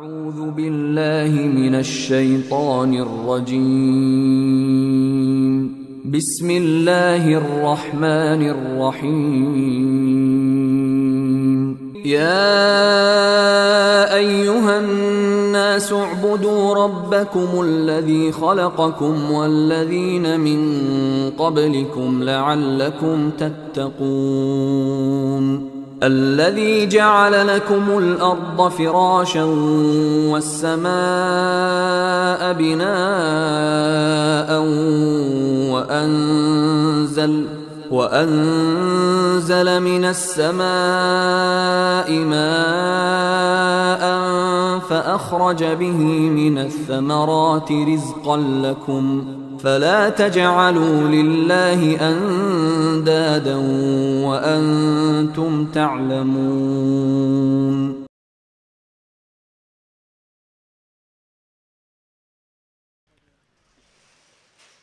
أعوذ بالله من الشيطان الرجيم. بسم الله الرحمن الرحيم. يا أيها الناس اعبدوا ربكم الذي خلقكم والذين من قبلكم لعلكم تتقون. الذي جعل لكم الأرض فراشا والسماء بناء وأنزل من السماء ماء فأخرج به من الثمرات رزقا لكم فلا تجعلوا لله أندادا وأنتم تعلمون.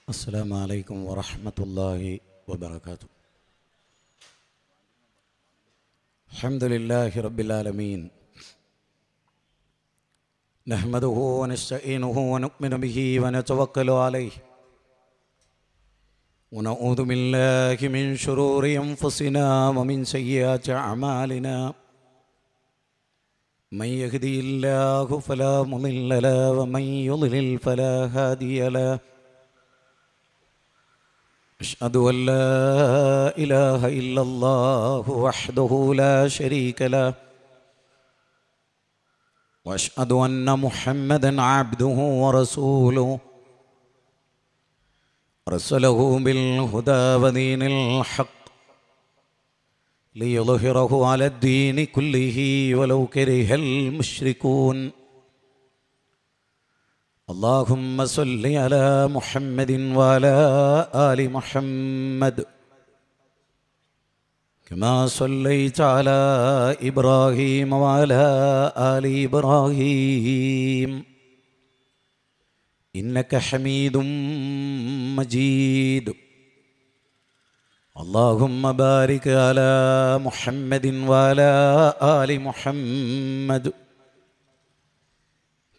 السلام عليكم ورحمة الله وبركاته. الحمد لله رب العالمين، نحمده ونستعينه ونؤمن به ونتوكل عليه، ونعوذ بالله من شرور أنفسنا ومن سيئات أعمالنا. من يهدي الله فلا مضل له ومن يضلل فلا هادي له. أشهد أن لا إله إلا الله وحده لا شريك له، وأشهد أن محمدًا عبده ورسوله، أرسله بالهدى ودين الحق ليظهره على الدين كله ولو كره المشركون. اللهم صل على محمد وعلى آل محمد كما صليت على إبراهيم وعلى آل إبراهيم إنك حميد مجيد. اللهم بارك على محمد وعلى آل محمد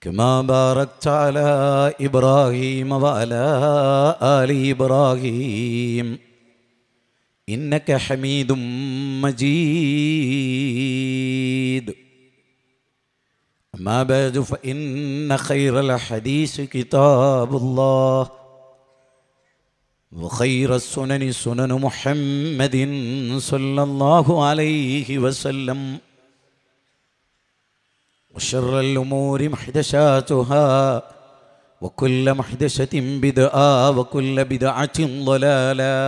كما باركت على إبراهيم وعلى آل إبراهيم إنك حميد مجيد. أما بعد، فإن خير الحديث كتاب الله، وخير السنن سنن محمد صلى الله عليه وسلم، وشر الأمور محدثاتها، وكل محدثة بدعة، وكل بدعة ضلالة،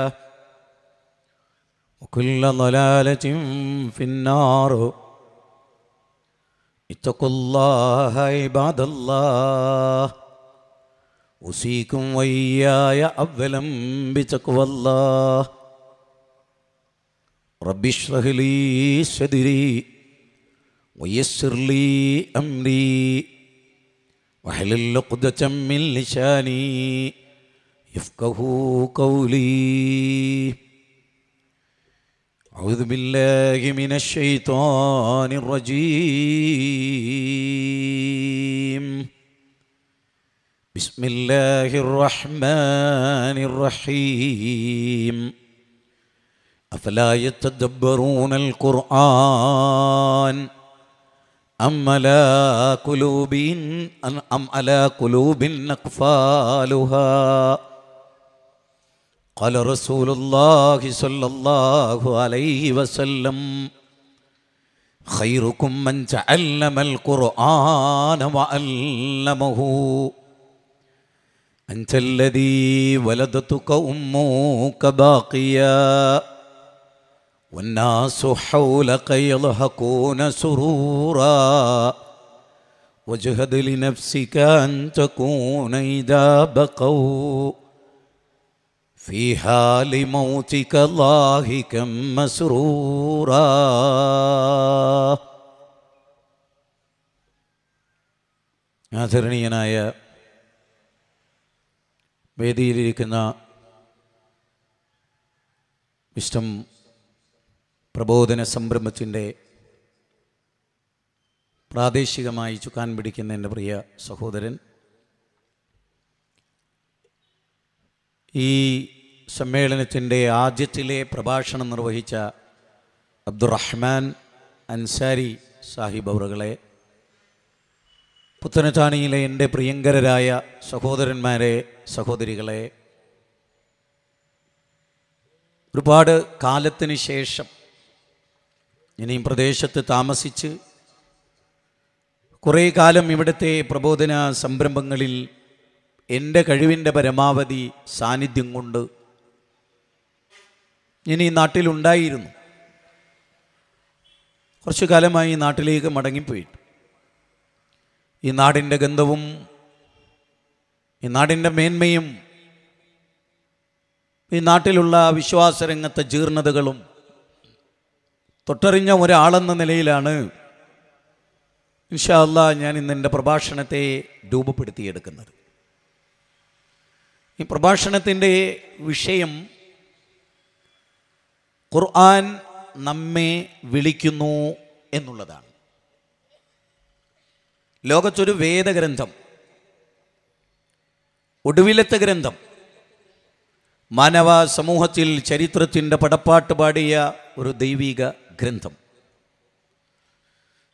وكل ضلالة في النار. اتقوا الله عباد الله، أوصيكم وإياي أولا بتقوى الله. رب اشرح لي صدري ويسر لي أمري واحلل عقدة من لساني يفقه قولي. أعوذ بالله من الشيطان الرجيم. بسم الله الرحمن الرحيم. أفلا يتدبرون القرآن أم على قلوب أقفالها. قال رسول الله صلى الله عليه وسلم: خيركم من تعلم القرآن وعلمه. أنت الذي ولدتك أمك باقيا والناس حولك يضحكون سرورا، واجهد لنفسك أن تكون إذا بقوا في حال موتك ضاحكا مسرورا. ആദരണീയനായ വേദിയിലിരിക്കുന്ന വിസ്ഡം പ്രബോധന സംരംഭത്തിൻ്റെ പ്രാദേശികമായി ചുക്കാൻ പിടിക്കുന്ന എൻ്റെ പ്രിയ സഹോദരൻ, ഈ സമ്മേളനത്തിൻ്റെ ആദ്യത്തിലെ പ്രഭാഷണം നിർവഹിച്ച അബ്ദുറഹ്മാൻ അൻസാരി സാഹിബ് അവറുകളെ, പുത്തനത്താണിയിലെ എൻ്റെ പ്രിയങ്കരരായ സഹോദരന്മാരെ, സഹോദരികളെ, ഒരുപാട് കാലത്തിന് ശേഷം ഇനിയും പ്രദേശത്ത് താമസിച്ച് കുറേ കാലം ഇവിടുത്തെ പ്രബോധന സംരംഭങ്ങളിൽ എൻ്റെ കഴിവിൻ്റെ പരമാവധി സാന്നിധ്യം കൊണ്ട് ഞാൻ ഈ നാട്ടിലുണ്ടായിരുന്നു. കുറച്ചു കാലമായി ഈ നാട്ടിലേക്ക് മടങ്ങിപ്പോയിട്ട് ഈ നാടിൻ്റെ ഗന്ധവും ഈ നാടിൻ്റെ മേന്മയും ഈ നാട്ടിലുള്ള വിശ്വാസരംഗത്തെ ജീർണതകളും തൊട്ടറിഞ്ഞ ഒരാളെന്ന നിലയിലാണ് ഇൻഷാ അല്ലാഹ് ഞാൻ ഇന്ന് എൻ്റെ പ്രഭാഷണത്തെ രൂപപ്പെടുത്തിയെടുക്കുന്നത്. ഈ പ്രഭാഷണത്തിൻ്റെ വിഷയം ഖുർആൻ നമ്മെ വിളിക്കുന്നു എന്നുള്ളതാണ്. ലോകത്തൊരു വേദഗ്രന്ഥം, ഒടുവിലത്തെ ഗ്രന്ഥം, മാനവ സമൂഹത്തിൽ ചരിത്രത്തിൻ്റെ പടപ്പാട്ട് പാടിയ ഒരു ദൈവിക ഗ്രന്ഥം,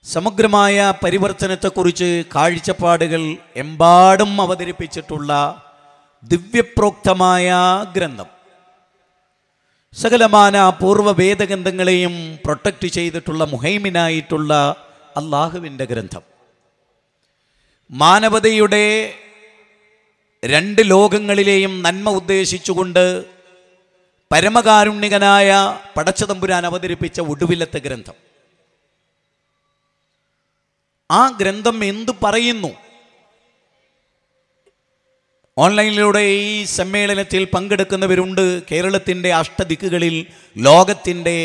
സമഗ്രമായ പരിവർത്തനത്തെക്കുറിച്ച് കാഴ്ചപ്പാടുകൾ എമ്പാടും അവതരിപ്പിച്ചിട്ടുള്ള ദിവ്യപ്രോക്തമായ ഗ്രന്ഥം, സകലമാന പൂർവ്വ വേദഗ്രന്ഥങ്ങളെയും പ്രൊട്ടക്റ്റ് ചെയ്തിട്ടുള്ള മുഹൈമിനായിട്ടുള്ള അള്ളാഹുവിൻ്റെ ഗ്രന്ഥം, മാനവതയുടെ രണ്ട് ലോകങ്ങളിലെയും നന്മ ഉദ്ദേശിച്ചുകൊണ്ട് പരമകാരുണ്യകനായ പടച്ചതമ്പുരാൻ അവതരിപ്പിച്ച ഒടുവിലത്തെ ഗ്രന്ഥം. ആ ഗ്രന്ഥം എന്തു പറയുന്നു? ഓൺലൈനിലൂടെ ഈ സമ്മേളനത്തിൽ പങ്കെടുക്കുന്നവരുണ്ട്, കേരളത്തിൻ്റെ അഷ്ടദിക്കുകളിൽ, ലോകത്തിൻ്റെ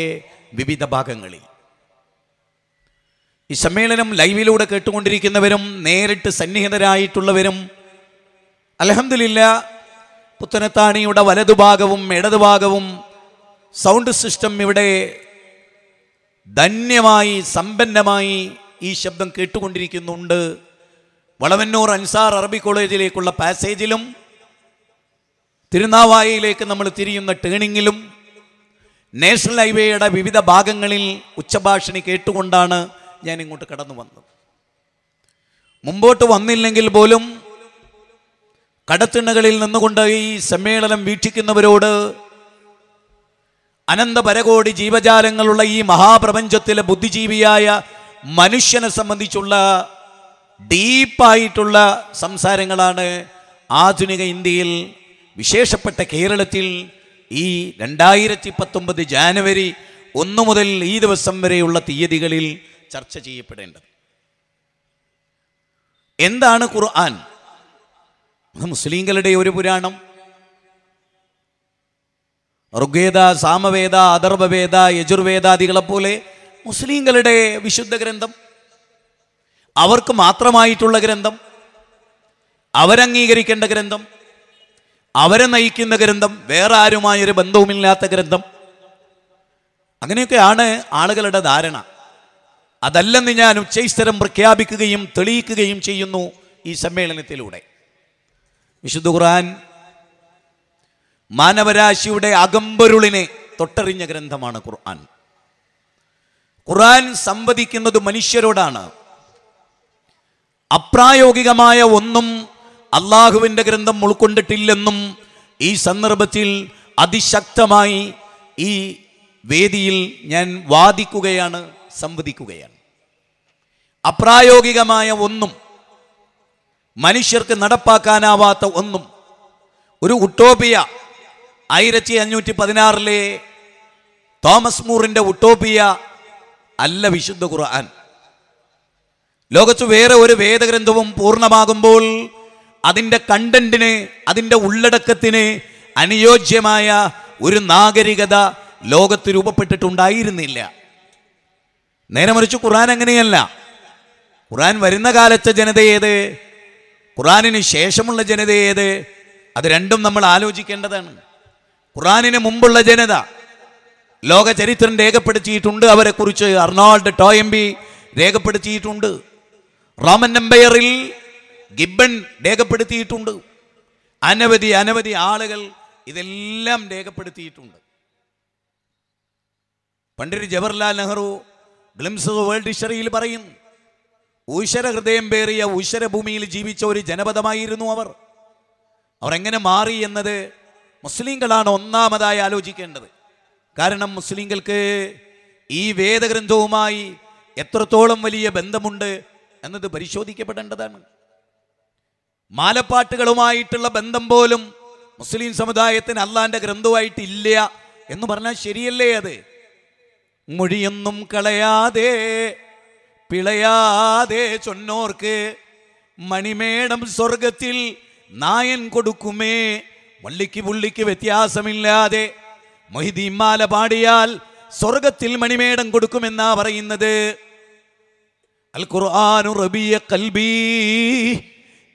വിവിധ ഭാഗങ്ങളിൽ. ഈ സമ്മേളനം ലൈവിലൂടെ കേട്ടുകൊണ്ടിരിക്കുന്നവരും നേരിട്ട് സന്നിഹിതരായിട്ടുള്ളവരും അൽഹംദുലില്ലാഹ് പുത്തനത്താണിയുടെ വലതുഭാഗവും ഇടതുഭാഗവും സൗണ്ട് സിസ്റ്റം ഇവിടെ ധന്യമായി സമ്പന്നമായി ഈ ശബ്ദം കേട്ടുകൊണ്ടിരിക്കുന്നുണ്ട്. വളവന്നൂർ അൻസാർ അറബി കോളേജിലേക്കുള്ള പാസേജിലും തിരുനാവായയിലേക്ക് നമ്മൾ തിരിയുന്ന ടേണിങ്ങിലും നാഷണൽ ഹൈവേയുടെ വിവിധ ഭാഗങ്ങളിൽ ഉച്ചഭാഷിണി കേട്ടുകൊണ്ടാണ് ഞാൻ ഇങ്ങോട്ട് കടന്നു വന്നത്. മുമ്പോട്ട് വന്നില്ലെങ്കിൽ പോലും കടത്തിണ്ണകളിൽ നിന്നുകൊണ്ട് ഈ സമ്മേളനം വീക്ഷിക്കുന്നവരോട് അനന്തപരകോടി ജീവജാലങ്ങളുള്ള ഈ മഹാപ്രപഞ്ചത്തിലെ ബുദ്ധിജീവിയായ മനുഷ്യനെ സംബന്ധിച്ചുള്ള ഡീപ്പായിട്ടുള്ള സംസാരങ്ങളാണ് ആധുനിക ഇന്ത്യയിൽ, വിശേഷപ്പെട്ട കേരളത്തിൽ ഈ 2019 ജാനുവരി 1 മുതൽ ഈ ദിവസം വരെയുള്ള തീയതികളിൽ ചർച്ച ചെയ്യപ്പെടേണ്ടത്. എന്താണ് ഖുർആൻ? മുസ്ലിങ്ങളുടെ ഒരു പുരാണം. ഋഗ്വേദ, സാമവേദ, അഥർവവേദ, യജുർവേദാദികളെ പോലെ മുസ്ലിങ്ങളുടെ വിശുദ്ധ ഗ്രന്ഥം, അവർക്ക് മാത്രമായിട്ടുള്ള ഗ്രന്ഥം, അവരംഗീകരിക്കേണ്ട ഗ്രന്ഥം, അവരെ നയിക്കുന്ന ഗ്രന്ഥം, വേറെ ആരുമായൊരു ബന്ധവുമില്ലാത്ത ഗ്രന്ഥം. അങ്ങനെയൊക്കെയാണ് ആളുകളുടെ ധാരണ. അതല്ലെന്ന് ഞാൻ ഉച്ചൈസ്തരം പ്രഖ്യാപിക്കുകയും തെളിയിക്കുകയും ചെയ്യുന്നു ഈ സമ്മേളനത്തിലൂടെ. വിശുദ്ധ ഖുർആൻ മാനവരാശിയുടെ അകമ്പൊരുളിനെ തൊട്ടറിഞ്ഞ ഗ്രന്ഥമാണ് ഖുർആൻ. ഖുർആൻ സംവദിക്കുന്നത് മനുഷ്യരോടാണ്. അപ്രായോഗികമായ ഒന്നും അള്ളാഹുവിൻ്റെ ഗ്രന്ഥം ഉൾക്കൊണ്ടിട്ടില്ലെന്നും ഈ സന്ദർഭത്തിൽ അതിശക്തമായി ഈ വേദിയിൽ ഞാൻ വാദിക്കുകയാണ്, സംവദിക്കുകയാണ്. അപ്രായോഗികമായ ഒന്നും, മനുഷ്യർക്ക് നടപ്പാക്കാനാവാത്ത ഒന്നും, ഒരു ഉട്ടോപ്പിയ 1516 തോമസ് മൂറിൻ്റെ ഉട്ടോപ്പിയ അല്ല വിശുദ്ധ ഖുർആൻ. ലോകത്ത് വേറെ ഒരു വേദഗ്രന്ഥവും പൂർണ്ണമാകുമ്പോൾ അതിൻ്റെ കണ്ടന്റിന്, അതിൻ്റെ ഉള്ളടക്കത്തിന് അനുയോജ്യമായ ഒരു നാഗരികത ലോകത്ത് രൂപപ്പെട്ടിട്ടുണ്ടായിരുന്നില്ല. നേരെ മറിച്ച് ഖുർആൻ അങ്ങനെയല്ല. ഖുർആൻ വരുന്ന കാലത്തെ ജനത ഏത്, ഖുർആനിന് ശേഷമുള്ള ജനത ഏത്, അത് രണ്ടും നമ്മൾ ആലോചിക്കേണ്ടതാണ്. ഖുർആനിന് മുമ്പുള്ള ജനത ലോക ചരിത്രം രേഖപ്പെടുത്തിയിട്ടുണ്ട്. അവരെക്കുറിച്ച് അർണോൾഡ് ടോയംബി രേഖപ്പെടുത്തിയിട്ടുണ്ട്. റോമൻ എംപയറിൽ ഗിബ്ബൺ രേഖപ്പെടുത്തിയിട്ടുണ്ട്. അനവധി ആളുകൾ ഇതെല്ലാം രേഖപ്പെടുത്തിയിട്ടുണ്ട്. Pandit Jawaharlal Nehru glimpse of world ഹിസ്റ്ററിയിൽ പറയുന്നു, ഊശ്വര ഹൃദയം പേറിയ ഊശ്വര ഭൂമിയിൽ ജീവിച്ച ഒരു ജനപദമായിരുന്നു അവർ. അവർ എങ്ങനെ മാറി എന്നത് മുസ്ലിങ്ങളാണ് ഒന്നാമതായി ആലോചിക്കേണ്ടത്. കാരണം മുസ്ലിങ്ങൾക്ക് ഈ വേദഗ്രന്ഥവുമായി എത്രത്തോളം വലിയ ബന്ധമുണ്ട് എന്നത് പരിശോധിക്കപ്പെടേണ്ടതാണ്. മാലപ്പാട്ടുകളുമായിട്ടുള്ള ബന്ധം പോലും മുസ്ലിം സമുദായത്തിന് അള്ളാന്റെ ഗ്രന്ഥവുമായിട്ട് ഇല്ല എന്ന് പറഞ്ഞാൽ ശരിയല്ലേ? അത് മൊഴിയൊന്നും കളയാതെ പിളയാതെ ചൊന്നോർക്ക് മണിമേടം സ്വർഗത്തിൽ നായൻ കൊടുക്കുമേ, വള്ളിക്ക് പുള്ളിക്ക് വ്യത്യാസമില്ലാതെ മൊഹിദീൻ മാല പാടിയാൽ സ്വർഗത്തിൽ മണിമേടം കൊടുക്കുമെന്നാ പറയുന്നത്. അൽ ഖുർആനു റബിയ ഖൽബി,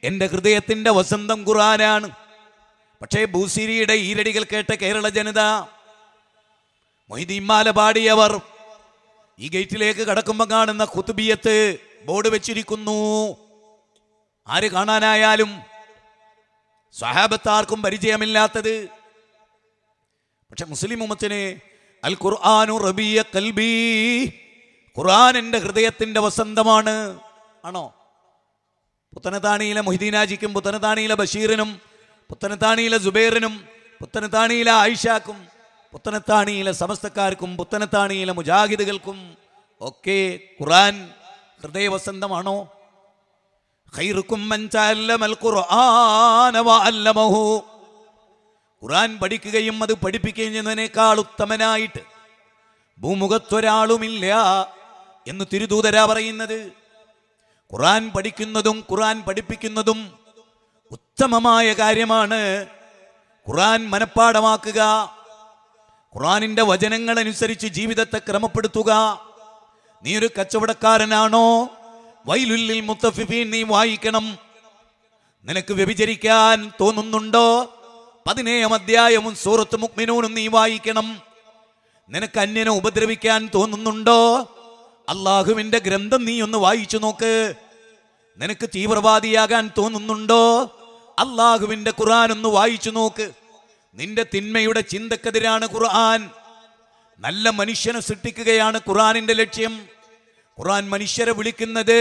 എൻ്റെ ഹൃദയത്തിൻ്റെ വസന്തം ഖുർആനാണ്. പക്ഷേ ബൂസിരിയുടെ ഈരടികൾ കേട്ട കേരള ജനത, മൊഹിദീൻ മാല പാടിയവർ ഈ ഗേറ്റിലേക്ക് കടക്കുമ്പോൾ കാണുന്ന ഖുതുബിയത്ത് ബോർഡ് വെച്ചിരിക്കുന്നു. ആര് കാണാനായാലും, സ്വഹാബത്താർക്കും പരിചയമില്ലാത്തത്. പക്ഷെ മുസ്ലിം ഉമ്മത്തിന് അൽ ഖുർആനു റബിയ ഖൽബി, ഖുർആൻ എൻ്റെ ഹൃദയത്തിൻ്റെ വസന്തമാണ്. ആണോ? പുത്തനത്താണിയിലെ മൊഹിദീനാജിക്കും പുത്തനത്താണിയിലെ ബഷീറിനും പുത്തനത്താണിയിലെ സുബൈറിനും പുത്തനത്താണിയിലെ ആയിഷാക്കും പുത്തനത്താണിയിലെ സമസ്തക്കാർക്കും പുത്തനത്താണിയിലെ മുജാഹിദുകൾക്കും ഒക്കെ ഖുർആൻ ഹൃദയവസന്തമാണോ? ഖൈറുക്കും മൻ തഅല്ലമൽ ഖുർആന വഅല്ലമഹു, ഖുർആൻ പഠിക്കുകയും അത് പഠിപ്പിക്കുകയും ചെയ്യുന്നതിനേക്കാൾ ഉത്തമനായിട്ട് ഭൂമുഖത്തൊരാളുമില്ല എന്ന് തിരുദൂതരാ പറയുന്നത്. ഖുർആൻ പഠിക്കുന്നതും ഖുർആൻ പഠിപ്പിക്കുന്നതും ഉത്തമമായ കാര്യമാണ്. ഖുർആൻ മനഃപ്പാഠമാക്കുക, ഖുർആനിൻ്റെ വചനങ്ങളനുസരിച്ച് ജീവിതത്തെ ക്രമപ്പെടുത്തുക. നീ ഒരു കച്ചവടക്കാരനാണോ? വൈലുൽ ലിൽ മുത്തഫിഫീൻ നീ വായിക്കണം. നിനക്ക് വ്യഭിചരിക്കാൻ തോന്നുന്നുണ്ടോ? 17 അധ്യായവും സൂറത്ത് മുഅ്മിനൂനും നീ വായിക്കണം. നിനക്ക് അന്യനെ ഉപദ്രവിക്കാൻ തോന്നുന്നുണ്ടോ? അള്ളാഹുവിൻ്റെ ഗ്രന്ഥം നീ ഒന്ന് വായിച്ചു നോക്ക്. നിനക്ക് തീവ്രവാദിയാകാൻ തോന്നുന്നുണ്ടോ? അള്ളാഹുവിൻ്റെ ഖുർആൻ ഒന്ന് വായിച്ചു നോക്ക്. നിന്റെ തിന്മയുടെ ചിന്തക്കെതിരാണ് ഖുർആൻ. നല്ല മനുഷ്യനെ സൃഷ്ടിക്കുകയാണ് ഖുർആനിന്റെ ലക്ഷ്യം. ഖുർആൻ മനുഷ്യരെ വിളിക്കുന്നത്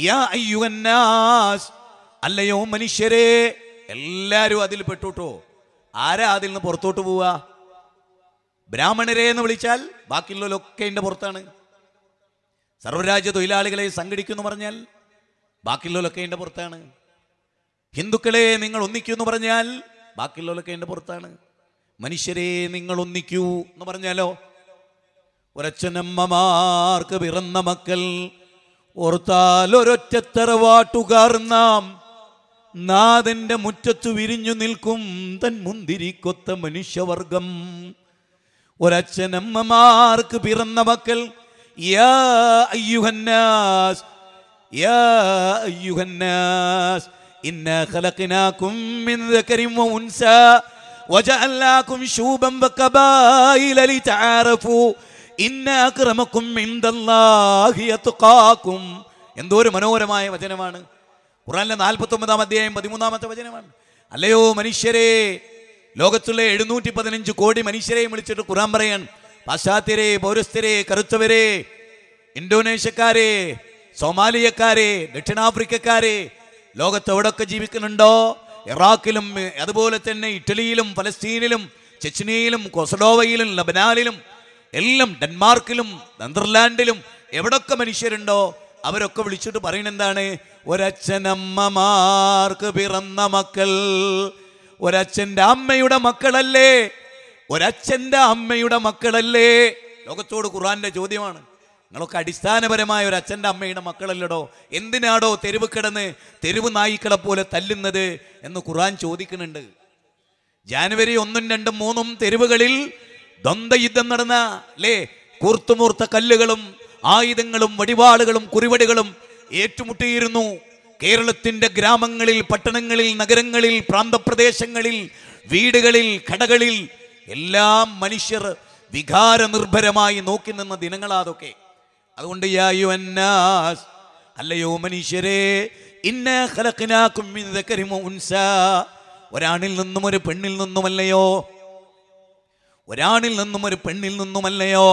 യാ അയ്യുഹന്നാസ്, അല്ലയോ മനുഷ്യരെ. എല്ലാവരും അതിൽ പെട്ടുട്ടോ. ആരാ അതിൽ നിന്ന് പുറത്തോട്ട് പോവുക? ബ്രാഹ്മണരെ എന്ന് വിളിച്ചാൽ ബാക്കിയുള്ളവരൊക്കെ എൻ്റെ പുറത്താണ്. സർവ്വരാജ്യ തൊഴിലാളികളെ സംഘടിക്കുമെന്ന് പറഞ്ഞാൽ ബാക്കിയുള്ളവരൊക്കെ എൻ്റെ പുറത്താണ്. ഹിന്ദുക്കളെ നിങ്ങൾ ഒന്നിക്കൂ എന്ന് പറഞ്ഞാൽ ബാക്കിയുള്ളവരൊക്കെ എൻ്റെ പുറത്താണ്. മനുഷ്യരെ നിങ്ങൾ ഒന്നിക്കൂ എന്ന് പറഞ്ഞാലോ? ഒരച്ഛനമ്മമാർക്ക് പിറന്ന മക്കൾ ഓർത്താൽ ഒരൊറ്റ തറവാട്ടുകാർ നാം, നാഥന്റെ മുറ്റത്തു വിരിഞ്ഞു നിൽക്കും തൻ മുന്തിരിക്കൊത്ത മനുഷ്യവർഗം. ഒരച്ഛനമ്മമാർക്ക് പിറന്ന മക്കൾ യാ അയ്യുഹന്നാസ്, യാ അയ്യുഹന്നാസ് ഇന്നാ ഖലഖനാകും മിൻ ദക്കരിൻ വ ഉൻസാ വജഅൽനാകും ശൂബൻ വഖബായില ലിതആറഫു ഇന്ന അക്രമക്കും ഇൻദല്ലാഹി അത്ഖാകും. എന്തോ ഒരു മനോഹരമായ വചനമാണ്. ഖുർആനിലെ 49 അധ്യായം 13 വചനമാണ്. അല്ലയോ മനുഷ്യരെ, ലോകത്തുള്ള 715 കോടി മനുഷ്യരെയും വിളിച്ചിട്ട് ഖുർആൻ പറയാൻ, പാശ്ചാത്യരെ, പൗരസ്ത്യരെ, കറുത്തവരെ, ഇന്തോനേഷ്യക്കാരെ, സോമാലിയക്കാരെ, ദക്ഷിണാഫ്രിക്കക്കാരെ, ലോകത്ത് എവിടെയൊക്കെ ജീവിക്കുന്നുണ്ടോ, ഇറാഖിലും അതുപോലെ തന്നെ ഇറ്റലിയിലും ഫലസ്തീനിലും ചെച്നിയയിലും കൊസഡോവയിലും ലബനാനിലും എല്ലാം ഡെൻമാർക്കിലും നെതർലാൻഡിലും എവിടൊക്കെ മനുഷ്യരുണ്ടോ അവരൊക്കെ വിളിച്ചിട്ട് പറയുന്നത് എന്താണ്? ഒരച്ഛനമ്മമാർക്ക് പിറന്ന മക്കൾ ഒരച്ഛൻ്റെ അമ്മയുടെ മക്കളല്ലേ? ഒരച്ഛൻ്റെ അമ്മയുടെ മക്കളല്ലേ? ലോകത്തോട് ഖുർആന്റെ ചോദ്യമാണ്. നിങ്ങളൊക്കെ അടിസ്ഥാനപരമായ ഒരു അച്ഛൻ്റെ അമ്മയുടെ മക്കളല്ലടോ? എന്തിനാടോ തെരുവ് കിടന്ന് തെരുവ് നായ്ക്കളെ പോലെ തല്ലുന്നത് എന്ന് ഖുർആൻ ചോദിക്കുന്നുണ്ട്. ജാനുവരി 1, 2, 3 തെരുവുകളിൽ ദ്വന്ദ്വയുദ്ധം നടന്ന അല്ലേ? കൂർത്തുമൂർത്ത കല്ലുകളും ആയുധങ്ങളും വടിവാളുകളും കുറിവടികളും ഏറ്റുമുട്ടിയിരുന്നു. കേരളത്തിൻ്റെ ഗ്രാമങ്ങളിൽ, പട്ടണങ്ങളിൽ, നഗരങ്ങളിൽ, പ്രാന്തപ്രദേശങ്ങളിൽ, വീടുകളിൽ, കടകളിൽ എല്ലാം മനുഷ്യർ വികാരനിർഭരമായി നോക്കി നിന്ന ദിനങ്ങളാതൊക്കെ. അതുകൊണ്ട് യാ അയ്യുഹന്നാസ്, അല്ലയോ മനുഷ്യരെ, ഇന്നാ ഖലഖനാകും മിൻ ദക്കരിൻ വ ഉൻസാ, ഒരാണിൽ നിന്നും ഒരു പെണ്ണിൽ നിന്നുമല്ലയോ, ഒരാണിൽ നിന്നും ഒരു പെണ്ണിൽ നിന്നുമല്ലയോ.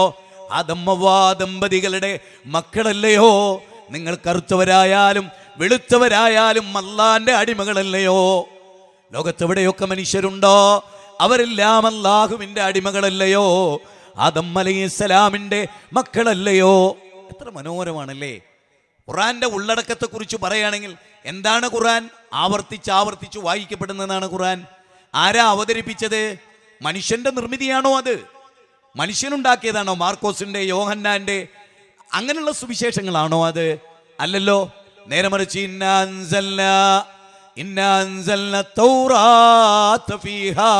ആദം ഹവ്വ ദമ്പതികളുടെ മക്കളല്ലയോ. നിങ്ങൾ കറുത്തവരായാലും വെളുത്തവരായാലും അല്ലാഹുവിന്റെ അടിമകളല്ലയോ. ലോകത്തെവിടെയൊക്കെ മനുഷ്യരുണ്ടോ അവരെല്ലാം അല്ലാഹുവിന്റെ അടിമകളല്ലയോ, ആദം അലൈഹിസ്സലാമിന്റെ മക്കളല്ലയോ. എത്ര മനോഹരമാണല്ലേ. ഖുർആന്റെ ഉള്ളടക്കത്തെ കുറിച്ച് പറയുകയാണെങ്കിൽ എന്താണ് ഖുർആൻ? ആവർത്തിച്ച് വായിക്കപ്പെടുന്നതാണ് ഖുർആൻ. ആരാ അവതരിപ്പിച്ചത്? മനുഷ്യന്റെ നിർമ്മിതിയാണോ? അത് മനുഷ്യനുണ്ടാക്കിയതാണോ? മാർക്കോസിന്റെ, യോഹന്നാന്റെ അങ്ങനെയുള്ള സുവിശേഷങ്ങളാണോ അത്? അല്ലല്ലോ. നേരെ മറിച്ച് ഇന്നാ അൻസൽനാ തൗറാത ഫീഹാ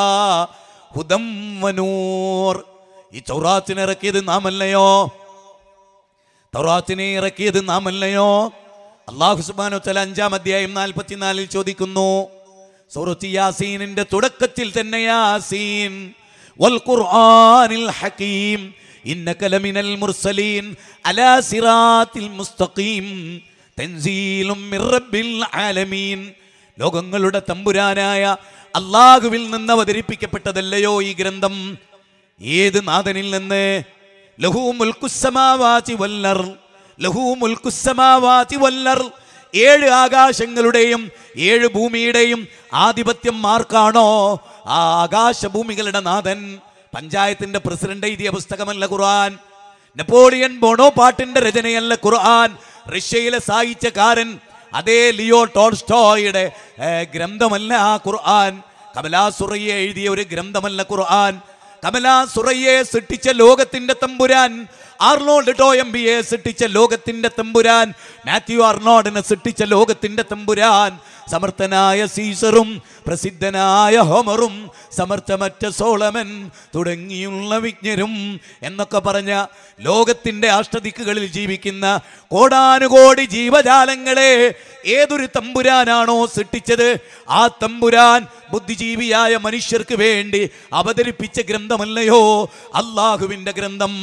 ഹുദം വനൂർ, ഈ തൗറാത്തിനെ ഇറക്കിയത് നാമല്ലയോ, തൗറാത്തിനെ ഇറക്കിയത് നാമല്ലയോ. അല്ലാഹു സുബ്ഹാനഹു വ തആല 5-ാം അധ്യായം 44 ചോദിക്കുന്നു. സൂറത്ത് യാസീനിന്റെ തുടക്കത്തിൽ തന്നെ യാസീൻ വൽ ഖുർആനിൽ ഹകീം ഇന്നക ലമിനൽ മുർസലീൻ അലാ സിറാത്തിൽ മുസ്തഖീം തൻസീലും മിർ റബ്ബിൽ ആലമീൻ. ലോകങ്ങളുടെ തമ്പുരാനായ അല്ലാഹുവിൽ നിന്ന് അവതരിപ്പിക്കപ്പെട്ടതല്ലയോ ഈ ഗ്രന്ഥം? ഏത് നാഥനിൽ നിന്ന്? ലഹു മുൽക്കുസ്സമാവാതി വല്ലർദ്, ലഹു മുൽക്കുസ്സമാവാതി വല്ലർദ്, 7 ആകാശങ്ങളുടെയും 7 ഭൂമിയുടെയും ആധിപത്യം ആർക്കാണോ ആ ആകാശഭൂമികളുടെ നാഥൻ. പഞ്ചായത്തിന്റെ പ്രസിഡന്റ് എഴുതിയ പുസ്തകമല്ല ഖുർആൻ. നെപ്പോളിയൻ ബോണോപാർട്ടിന്റെ രചനയല്ല ഖുർആൻ. റഷ്യയിലെ സാഹിത്യകാരൻ അതേ ലിയോ ടോൾസ്റ്റോയുടെ ഗ്രന്ഥമല്ല ആ ഖുർആൻ. കമലാ സുറയ്യ എഴുതിയ ഒരു ഗ്രന്ഥമല്ല ഖുർആൻ. കമലാ സുറയ്യെ സൃഷ്ടിച്ച ലോകത്തിന്റെ തമ്പുരാൻ, ആർണോൾഡ് ടോയംബിയെ സൃഷ്ടിച്ച ലോകത്തിന്റെ തമ്പുരാൻ, മാത്യു ആർണോൾഡിനെ സൃഷ്ടിച്ച ലോകത്തിന്റെ തമ്പുരാൻ, സമർത്ഥനായ സീസറും പ്രസിദ്ധനായ ഹോമറും സമർത്ഥമറ്റ സോളമൻ തുടങ്ങിയുള്ള വിജ്ഞരും എന്നൊക്കെ പറഞ്ഞ ലോകത്തിന്റെ അഷ്ടദിക്കുകളിൽ ജീവിക്കുന്ന കോടാനുകോടി ജീവജാലങ്ങളെ ഏതൊരു തമ്പുരാനാണോ സൃഷ്ടിച്ചത് ആ തമ്പുരാൻ ബുദ്ധിജീവിയായ മനുഷ്യർക്ക് വേണ്ടി അവതരിപ്പിച്ച ഗ്രന്ഥമല്ലയോ അല്ലാഹുവിന്റെ ഗ്രന്ഥം.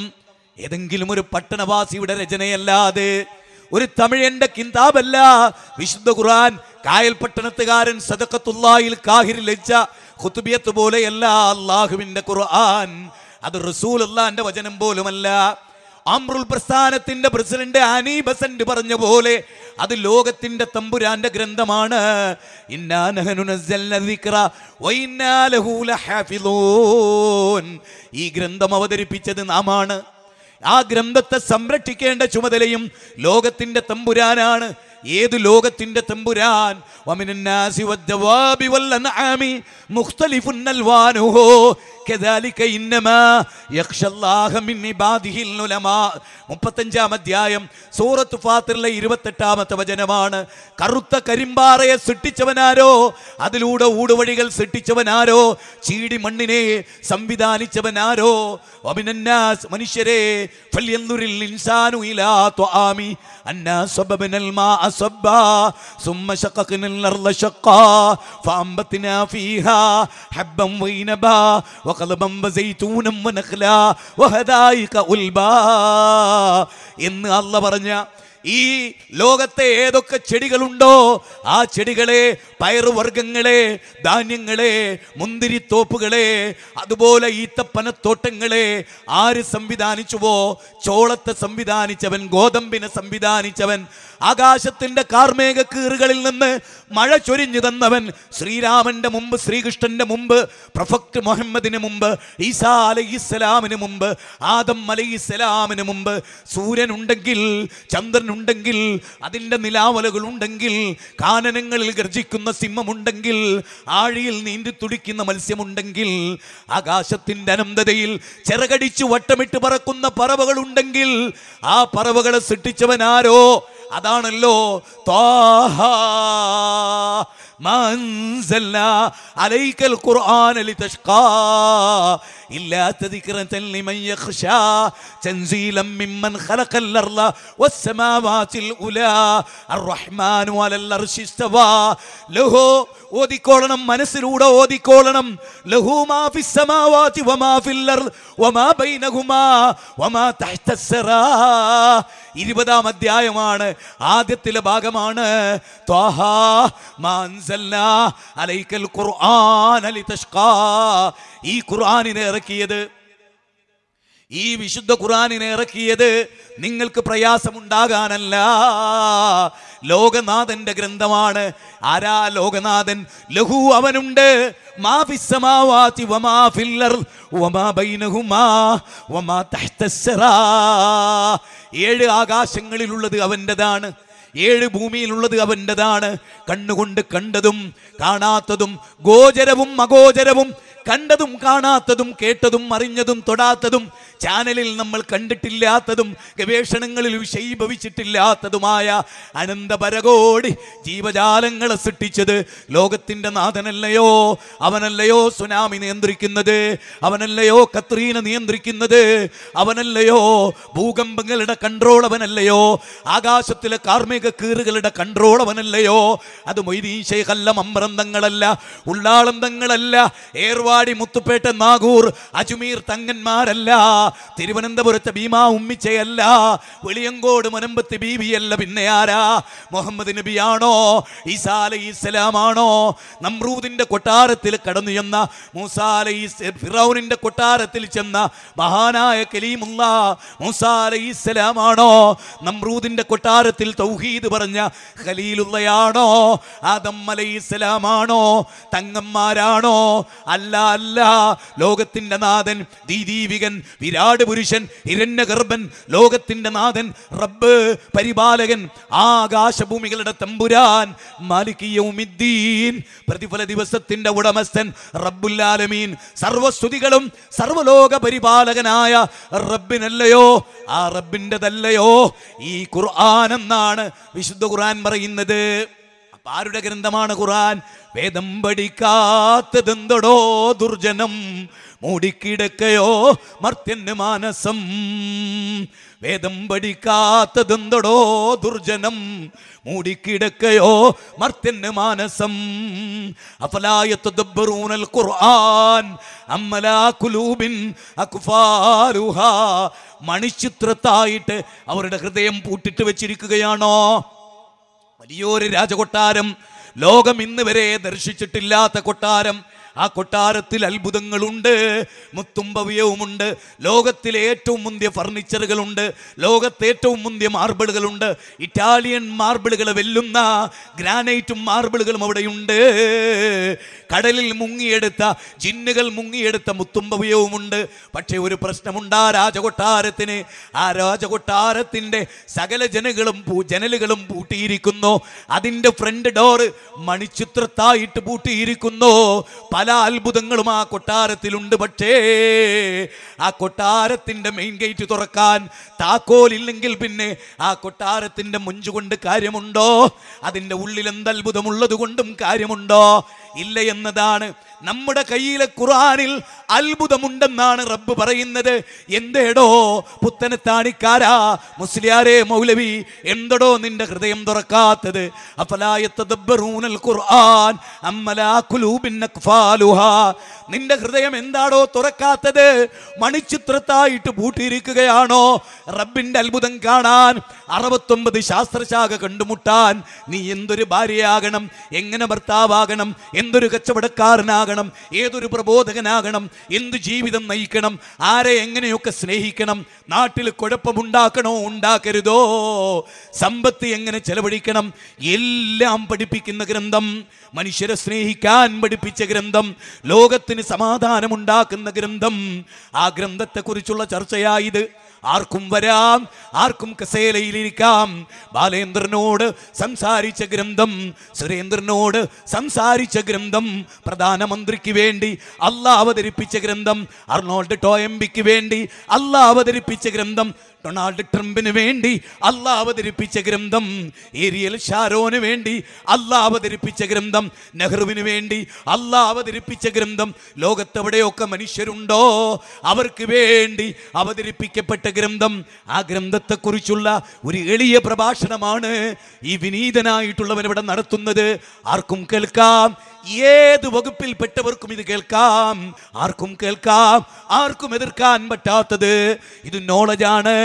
ഏതെങ്കിലും ഒരു പട്ടണവാസിയുടെ രചനയല്ലാതെ, ഒരു തമിഴന്റെ കിതാബല്ല വിശുദ്ധ ഖുർആൻ. കായൽ പട്ടണത്തുകാരൻ സദഖത്തുല്ലാഹിൽ കാഹിറിൽ വെച്ച ഖുതുബിയത്ത് പോലെയല്ല അല്ലാഹുവിന്റെ ഖുർആൻ. അത് റസൂലുള്ളാഹിന്റെ വചനം പോലുമല്ല. അംറുൽ പ്രസ്ഥാനത്തിന്റെ പ്രസിഡന്റ് ആനി ബസന്റ് പറഞ്ഞ പോലെ അത് ലോകത്തിന്റെ തമ്പുരാന്റെ ഗ്രന്ഥമാണ്. ഇന്നാ നഹ്നു നസ്സൽനാ ദിക്റ വ ഇന്നാ ലഹു ലഹാഫിളൂൻ. ഈ ഗ്രന്ഥം അവതരിപ്പിച്ചത് നാമാണ്. ആ ഗ്രന്ഥത്തെ സംരക്ഷിക്കേണ്ട ചുമതലയും ലോകത്തിന്റെ തമ്പുരാനാണ്. ഏത് ലോകത്തിന്റെ തമ്പുരാൻ? വമിനന്നാസി വദ്ദവാബി വൽഅൻആമി മുഖ്തലിഫുൻ അൽവാനുഹു കദാലിക ഇന്നമാ യഖ്ഷല്ലാഹ മിൻ ഇബാദിഹിൽ ഉലമാ. 35-ാം അധ്യായം സൂറത്ത് ഫാത്തിറിലെ 28-ാമത്തെ വചനമാണ്. കറുത്ത കരിമ്പാറയെ സൃഷ്ടിച്ചവനാരോ, അതിലൂടെ ഊടുവഴികൾ സൃഷ്ടിച്ചവനാരോ, ചീടി മണ്ണിനെ സംവിധാനിച്ചവനാരോ. വമിനന്നാസ്, മനുഷ്യരെ, ഫൽയൻദുറിൽ ഇൻസാനു ഇലാ ത്വആമി അന്നാ സബബനൽ മാഅ സബ്ബാ സുമ്മ ശഖഖനൽ അർള ശഖ്ഖാ ഫഅംബത്നാ ഫീഹാ ഹബ്ബൻ വൈനബാ വഖലബൻ വസൈതൂനൻ വനഖ്ലാ വഹദായിക ഉൽബാ എന്ന് അല്ലാഹ് പറഞ്ഞ ഈ ലോകത്തെ ഏതൊക്കെ ചെടികളുണ്ടോ ആ ചെടികളെ, പയറുവർഗ്ഗങ്ങളെ, ധാന്യങ്ങളെ, മുന്തിരിത്തോപ്പുകളെ, അതുപോലെ ഈത്തപ്പനത്തോട്ടങ്ങളെ ആര് സംവിധാനിച്ചുവോ? ചോളത്തെ സംവിധാനിച്ചവൻ, ഗോതമ്പിനെ സംവിധാനിച്ചവൻ, ആകാശത്തിന്റെ കാർമേഘ കീറുകളിൽ നിന്ന് മഴ ചൊരിഞ്ഞു തന്നവൻ, ശ്രീരാമന്റെ മുമ്പ്, ശ്രീകൃഷ്ണന്റെ മുമ്പ്, പ്രൊഫക്ട് മുഹമ്മദിന് മുമ്പ്, ഈസാ അലൈഹിസ്സലാമിന് മുമ്പ്, ആദം അലൈഹിസ്സലാമിന് മുമ്പ് സൂര്യനുണ്ടെങ്കിൽ, ചന്ദ്രനുണ്ടെങ്കിൽ, അതിൻ്റെ നിലാവലകൾ ഉണ്ടെങ്കിൽ, കാനനങ്ങളിൽ ഗർജിക്കുന്ന സിംഹമുണ്ടെങ്കിൽ, ആഴിയിൽ നീന്തി തുടിക്കുന്ന മത്സ്യമുണ്ടെങ്കിൽ, ആകാശത്തിന്റെ അനന്തതയിൽ ചിറകടിച്ചു വട്ടമിട്ട് പറക്കുന്ന പറവകളുണ്ടെങ്കിൽ, ആ പറവകളെ സൃഷ്ടിച്ചവനാരോ? അതാണല്ലോ ത്വാഹാ മാ അൻസൽനാ അലൈക്കൽ ഖുർആന ലിതഷ്ഖാ ഇല്ലാ തദ്കിറതൻ ലിമൻ യഖ്ശാ തൻസീലൻ മിമ്മൻ ഖലഖൽ അർള വസ്സമാവാതിൽ ഉലാ അർറഹ്മാനു അലൽ അർശി ഇസ്തവാ ലഹു ഓതിക്കോളണം, മനസ്സിലൂടെ ഓതിക്കോളണം. ലഹു മാ ഫിസ് സമാവാതി വമാ ഫിൽ അർള് വമാ ബൈനഹുമാ വമാ തഹ്തസ് സറാ. 20-ാം അധ്യായമാണ്, ആദ്യത്തിലെ ഭാഗമാണ്. ത്വാഹാ മാ അൻസൽനാ അലൈക്കൽ ഖുർആന ലിതഷ്ഖാ. ഈ ഖുർആനിനെ ഇറക്കിയത്, ഈ വിശുദ്ധ ഖുർആനിനെ ഇറക്കിയത് നിങ്ങൾക്ക് പ്രയാസമുണ്ടാകാനല്ല. ലോകനാഥന്റെ ഗ്രന്ഥമാണ്. ആരാ ലോകനാഥൻ? ലഹു അവനുണ്ട്, മാ ഫിസ് സമാവാതി വമാ ഫിൽ അർള് വമാ ബൈനഹുമാ വമാ തഹ്തസ് സറാ. 7 ആകാശങ്ങളിലുള്ളത് അവൻ്റെതാണ്, 7 ഭൂമിയിലുള്ളത് അവൻ്റെതാണ്. കണ്ണുകൊണ്ട് കണ്ടതും കാണാത്തതും ഗോചരവും അഗോചരവും, കണ്ടതും കാണാത്തതും കേട്ടതും അറിഞ്ഞതും തൊടാത്തതും ചാനലിൽ നമ്മൾ കണ്ടിട്ടില്ലാത്തതും ഗവേഷണങ്ങളിൽ വിഷയീഭവിച്ചിട്ടില്ലാത്തതുമായ അനന്തപരകോടി ജീവജാലങ്ങളെ സൃഷ്ടിച്ചത് ലോകത്തിൻ്റെ നാഥനല്ലയോ? അവനല്ലയോ സുനാമി നിയന്ത്രിക്കുന്നത്? അവനല്ലയോ കത്രീന നിയന്ത്രിക്കുന്നത്? അവനല്ലയോ ഭൂകമ്പങ്ങളുടെ കൺട്രോൾ? അവനല്ലയോ ആകാശത്തിലെ കാർമിക കീറുകളുടെ കൺട്രോൾ? അവനല്ലയോ? അത് മൊയ്തീൻ ശൈഖല്ല, മമ്പ്രന്തങ്ങളല്ല, ഉള്ളാളന്തങ്ങളല്ല, ഏർവാടി, മുത്തുപേട്ട, നാഗൂർ, അജ്മീർ തങ്ങന്മാരല്ല, തിരുവനന്തപുരത്തെ ഭീമാ ഉമ്മിച്ചയല്ല, വെളിയങ്കോട് മനമ്പത്ത് ബീവിയല്ല. പിന്നെ ആരാ? മുഹമ്മദ് നബിയാണോ? ഈസാ അലൈഹിസ്സലാമാണോ? നമ്രൂദിന്റെ കൊട്ടാരത്തിൽ കടന്നു ചെന്ന, മൂസാ ഫിറൗനിന്റെ കൊട്ടാരത്തിൽ ചെന്ന മഹാനായ കലീമുല്ലാ മൂസാ അലൈഹിസ്സലാമാണോ? നമ്രൂദിന്റെ കൊട്ടാരത്തിൽ തൗഹീദ് പറഞ്ഞ ഖലീലുള്ളയാണോ? ആദം അലൈഹിസ്സലാമാണോ? തങ്ങന്മാരാണോ? അല്ല, അല്ല. ലോകത്തിന്റെ നാഥൻ, ദീദീവികൻ, വിരാട് പുരുഷൻ, ഹിരണ്യഗർഭൻ, ലോകത്തിന്റെ നാഥൻ, റബ്ബ്, പരിപാലകൻ, ആകാശഭൂമികളുടെ തമ്പുരാൻ, മാലിക് യൗമിദ്ദീൻ, പ്രതിഫല ദിവസത്തിന്റെ ഉടമസ്ഥൻ, റബ്ബുൽ ആലമീൻ. സർവസ്തുതികളും സർവലോക പരിപാലകനായ റബ്ബിനല്ലയോ? ആ റബ്ബിൻ്റെതല്ലയോ ഈ ഖുർആൻ എന്നാണ് വിശുദ്ധ ഖുർആൻ പറയുന്നത്. അപ്പൊ ആരുടെ ഗ്രന്ഥമാണ് ഖുർആൻ? വേദം പഠിക്കാത്തതെന്തടോ ദുർജനം, മൂടിക്കിടക്കയോ മർത്യന് മാനസം. വേദം പഠിക്കാത്തതെന്തടോ ദുർജനം, മൂടിക്കിടക്കയോ മർത്യന് മാനസം. അഫലാ യതദബ്ബറൂനൽ ഖുർആൻ അമ്മലാ ഖുലൂബിൻ അക്ഫാലുഹാ. മണിച്ചിത്രത്തായിട്ട് അവരുടെ ഹൃദയം പൂട്ടിട്ട് വെച്ചിരിക്കുകയാണോ? വലിയൊരു രാജകൊട്ടാരം, ലോകം ഇന്ന് വരെ ദർശിച്ചിട്ടില്ലാത്ത കൊട്ടാരം. ആ കൊട്ടാരത്തിൽ അത്ഭുതങ്ങളുണ്ട്, മുത്തും ഭവ്യവുമുണ്ട്. ലോകത്തിലെ ഏറ്റവും മുന്തിയ ഫർണിച്ചറുകളുണ്ട്, ലോകത്തെ ഏറ്റവും മുന്തിയ മാർബിളുകളുണ്ട്. ഇറ്റാലിയൻ മാർബിളുകളെ വെല്ലുന്ന ഗ്രാനൈറ്റും മാർബിളുകളും അവിടെയുണ്ട്. കടലിൽ മുങ്ങിയെടുത്ത, ജിന്നുകൾ മുങ്ങിയെടുത്ത മുത്തും ഭവ്യവുമുണ്ട്. പക്ഷേ ഒരു പ്രശ്നമുണ്ട് ആ രാജകൊട്ടാരത്തിന്. ആ രാജകൊട്ടാരത്തിൻ്റെ സകല ജനലുകളും പൂട്ടിയിരിക്കുന്നു. അതിൻ്റെ ഫ്രണ്ട് ഡോറ് മണിച്ചിത്രത്തായിട്ട് പൂട്ടിയിരിക്കുന്നു. പല അത്ഭുതങ്ങളും ആ കൊട്ടാരത്തിലുണ്ട്. പക്ഷേ ആ കൊട്ടാരത്തിൻ്റെ മെയിൻ ഗേറ്റ് തുറക്കാൻ താക്കോലില്ലെങ്കിൽ പിന്നെ ആ കൊട്ടാരത്തിൻ്റെ മുഞ്ചുകൊണ്ട് കാര്യമുണ്ടോ? അതിൻ്റെ ഉള്ളിൽ എന്തത്ഭുതമുള്ളത് കൊണ്ടും കാര്യമുണ്ടോ? ഇല്ല എന്നതാണ്. നമ്മുടെ കയ്യിലെ ഖുർആനിൽ അത്ഭുതമുണ്ടെന്നാണ് റബ്ബ് പറയുന്നത്. എന്തേടോ പുത്തനത്താണിക്കാരാ, മുസ്ലിയാരെ, മൗലവി, എന്തടോ നിന്റെ ഹൃദയം തുറക്കാത്തത്? അഫലാ യതദബ്ബറൂനൽ ഖുർആൻ അമ്മലാ ഖുലൂബിൻ അക്ഫാലുഹാ. നിന്റെ ഹൃദയം എന്താടോ തുറക്കാത്തത്? മണിച്ചിത്രത്തായിട്ട് പൂട്ടിയിരിക്കുകയാണോ? റബ്ബിന്റെ അത്ഭുതം കാണാൻ 69 ശാസ്ത്രശാഖ കണ്ടുമുട്ടാൻ നീ എന്തൊരു ഭാര്യയാകണം, എങ്ങനെ ഭർത്താവാകണം, എന്തൊരു കച്ചവടക്കാരനാകണം, ഏതൊരു പ്രബോധകനാകണം, എന്ത് ജീവിതം നയിക്കണം, ആരെ എങ്ങനെയൊക്കെ സ്നേഹിക്കണം, നാട്ടിൽ കുഴപ്പമുണ്ടാക്കണോ ഉണ്ടാക്കരുതോ, സമ്പത്ത് എങ്ങനെ ചെലവഴിക്കണം, എല്ലാം പഠിപ്പിക്കുന്ന ഗ്രന്ഥം, മനുഷ്യരെ സ്നേഹിക്കാൻ പഠിപ്പിച്ച ഗ്രന്ഥം, ലോകത്തിന് സമാധാനമുണ്ടാക്കുന്ന ഗ്രന്ഥം. ആ ഗ്രന്ഥത്തെക്കുറിച്ചുള്ള ചർച്ചയായത്. ആർക്കും വരാം, ആർക്കും കസേലയിലിരിക്കാം. ബാലേന്ദ്രനോട് സംസാരിച്ച ഗ്രന്ഥം, സുരേന്ദ്രനോട് സംസാരിച്ച ഗ്രന്ഥം, പ്രധാനമന്ത്രിക്ക് വേണ്ടി അള്ളാഹ് അവതരിപ്പിച്ച ഗ്രന്ഥം, അർണോൾഡ് ടോയംബിക്ക് വേണ്ടി അള്ളാഹ് അവതരിപ്പിച്ച ഗ്രന്ഥം, ഡൊണാൾഡ് ട്രംപിന് വേണ്ടി അള്ളാഹ് അവതരിപ്പിച്ച ഗ്രന്ഥം, ഏരിയൽ ഷാരോന് വേണ്ടി അള്ളാഹ് അവതരിപ്പിച്ച ഗ്രന്ഥം, നെഹ്റുവിന് വേണ്ടി അള്ളാഹ് അവതരിപ്പിച്ച ഗ്രന്ഥം, ലോകത്തെവിടെയൊക്കെ മനുഷ്യരുണ്ടോ അവർക്ക് വേണ്ടി അവതരിപ്പിക്കപ്പെട്ട ഗ്രന്ഥം, ആ ഗ്രന്ഥത്തെക്കുറിച്ചുള്ള ഒരു എളിയ പ്രഭാഷണമാണ് ഈ വിനീതനായിട്ടുള്ളവൻ ഇവിടെ നടത്തുന്നത്. ആർക്കും കേൾക്കാം, ഏത് വകുപ്പിൽപ്പെട്ടവർക്കും ഇത് കേൾക്കാം, ആർക്കും കേൾക്കാം, ആർക്കും എതിർക്കാൻ പറ്റാത്തത്. ഇത് നോളജാണ്,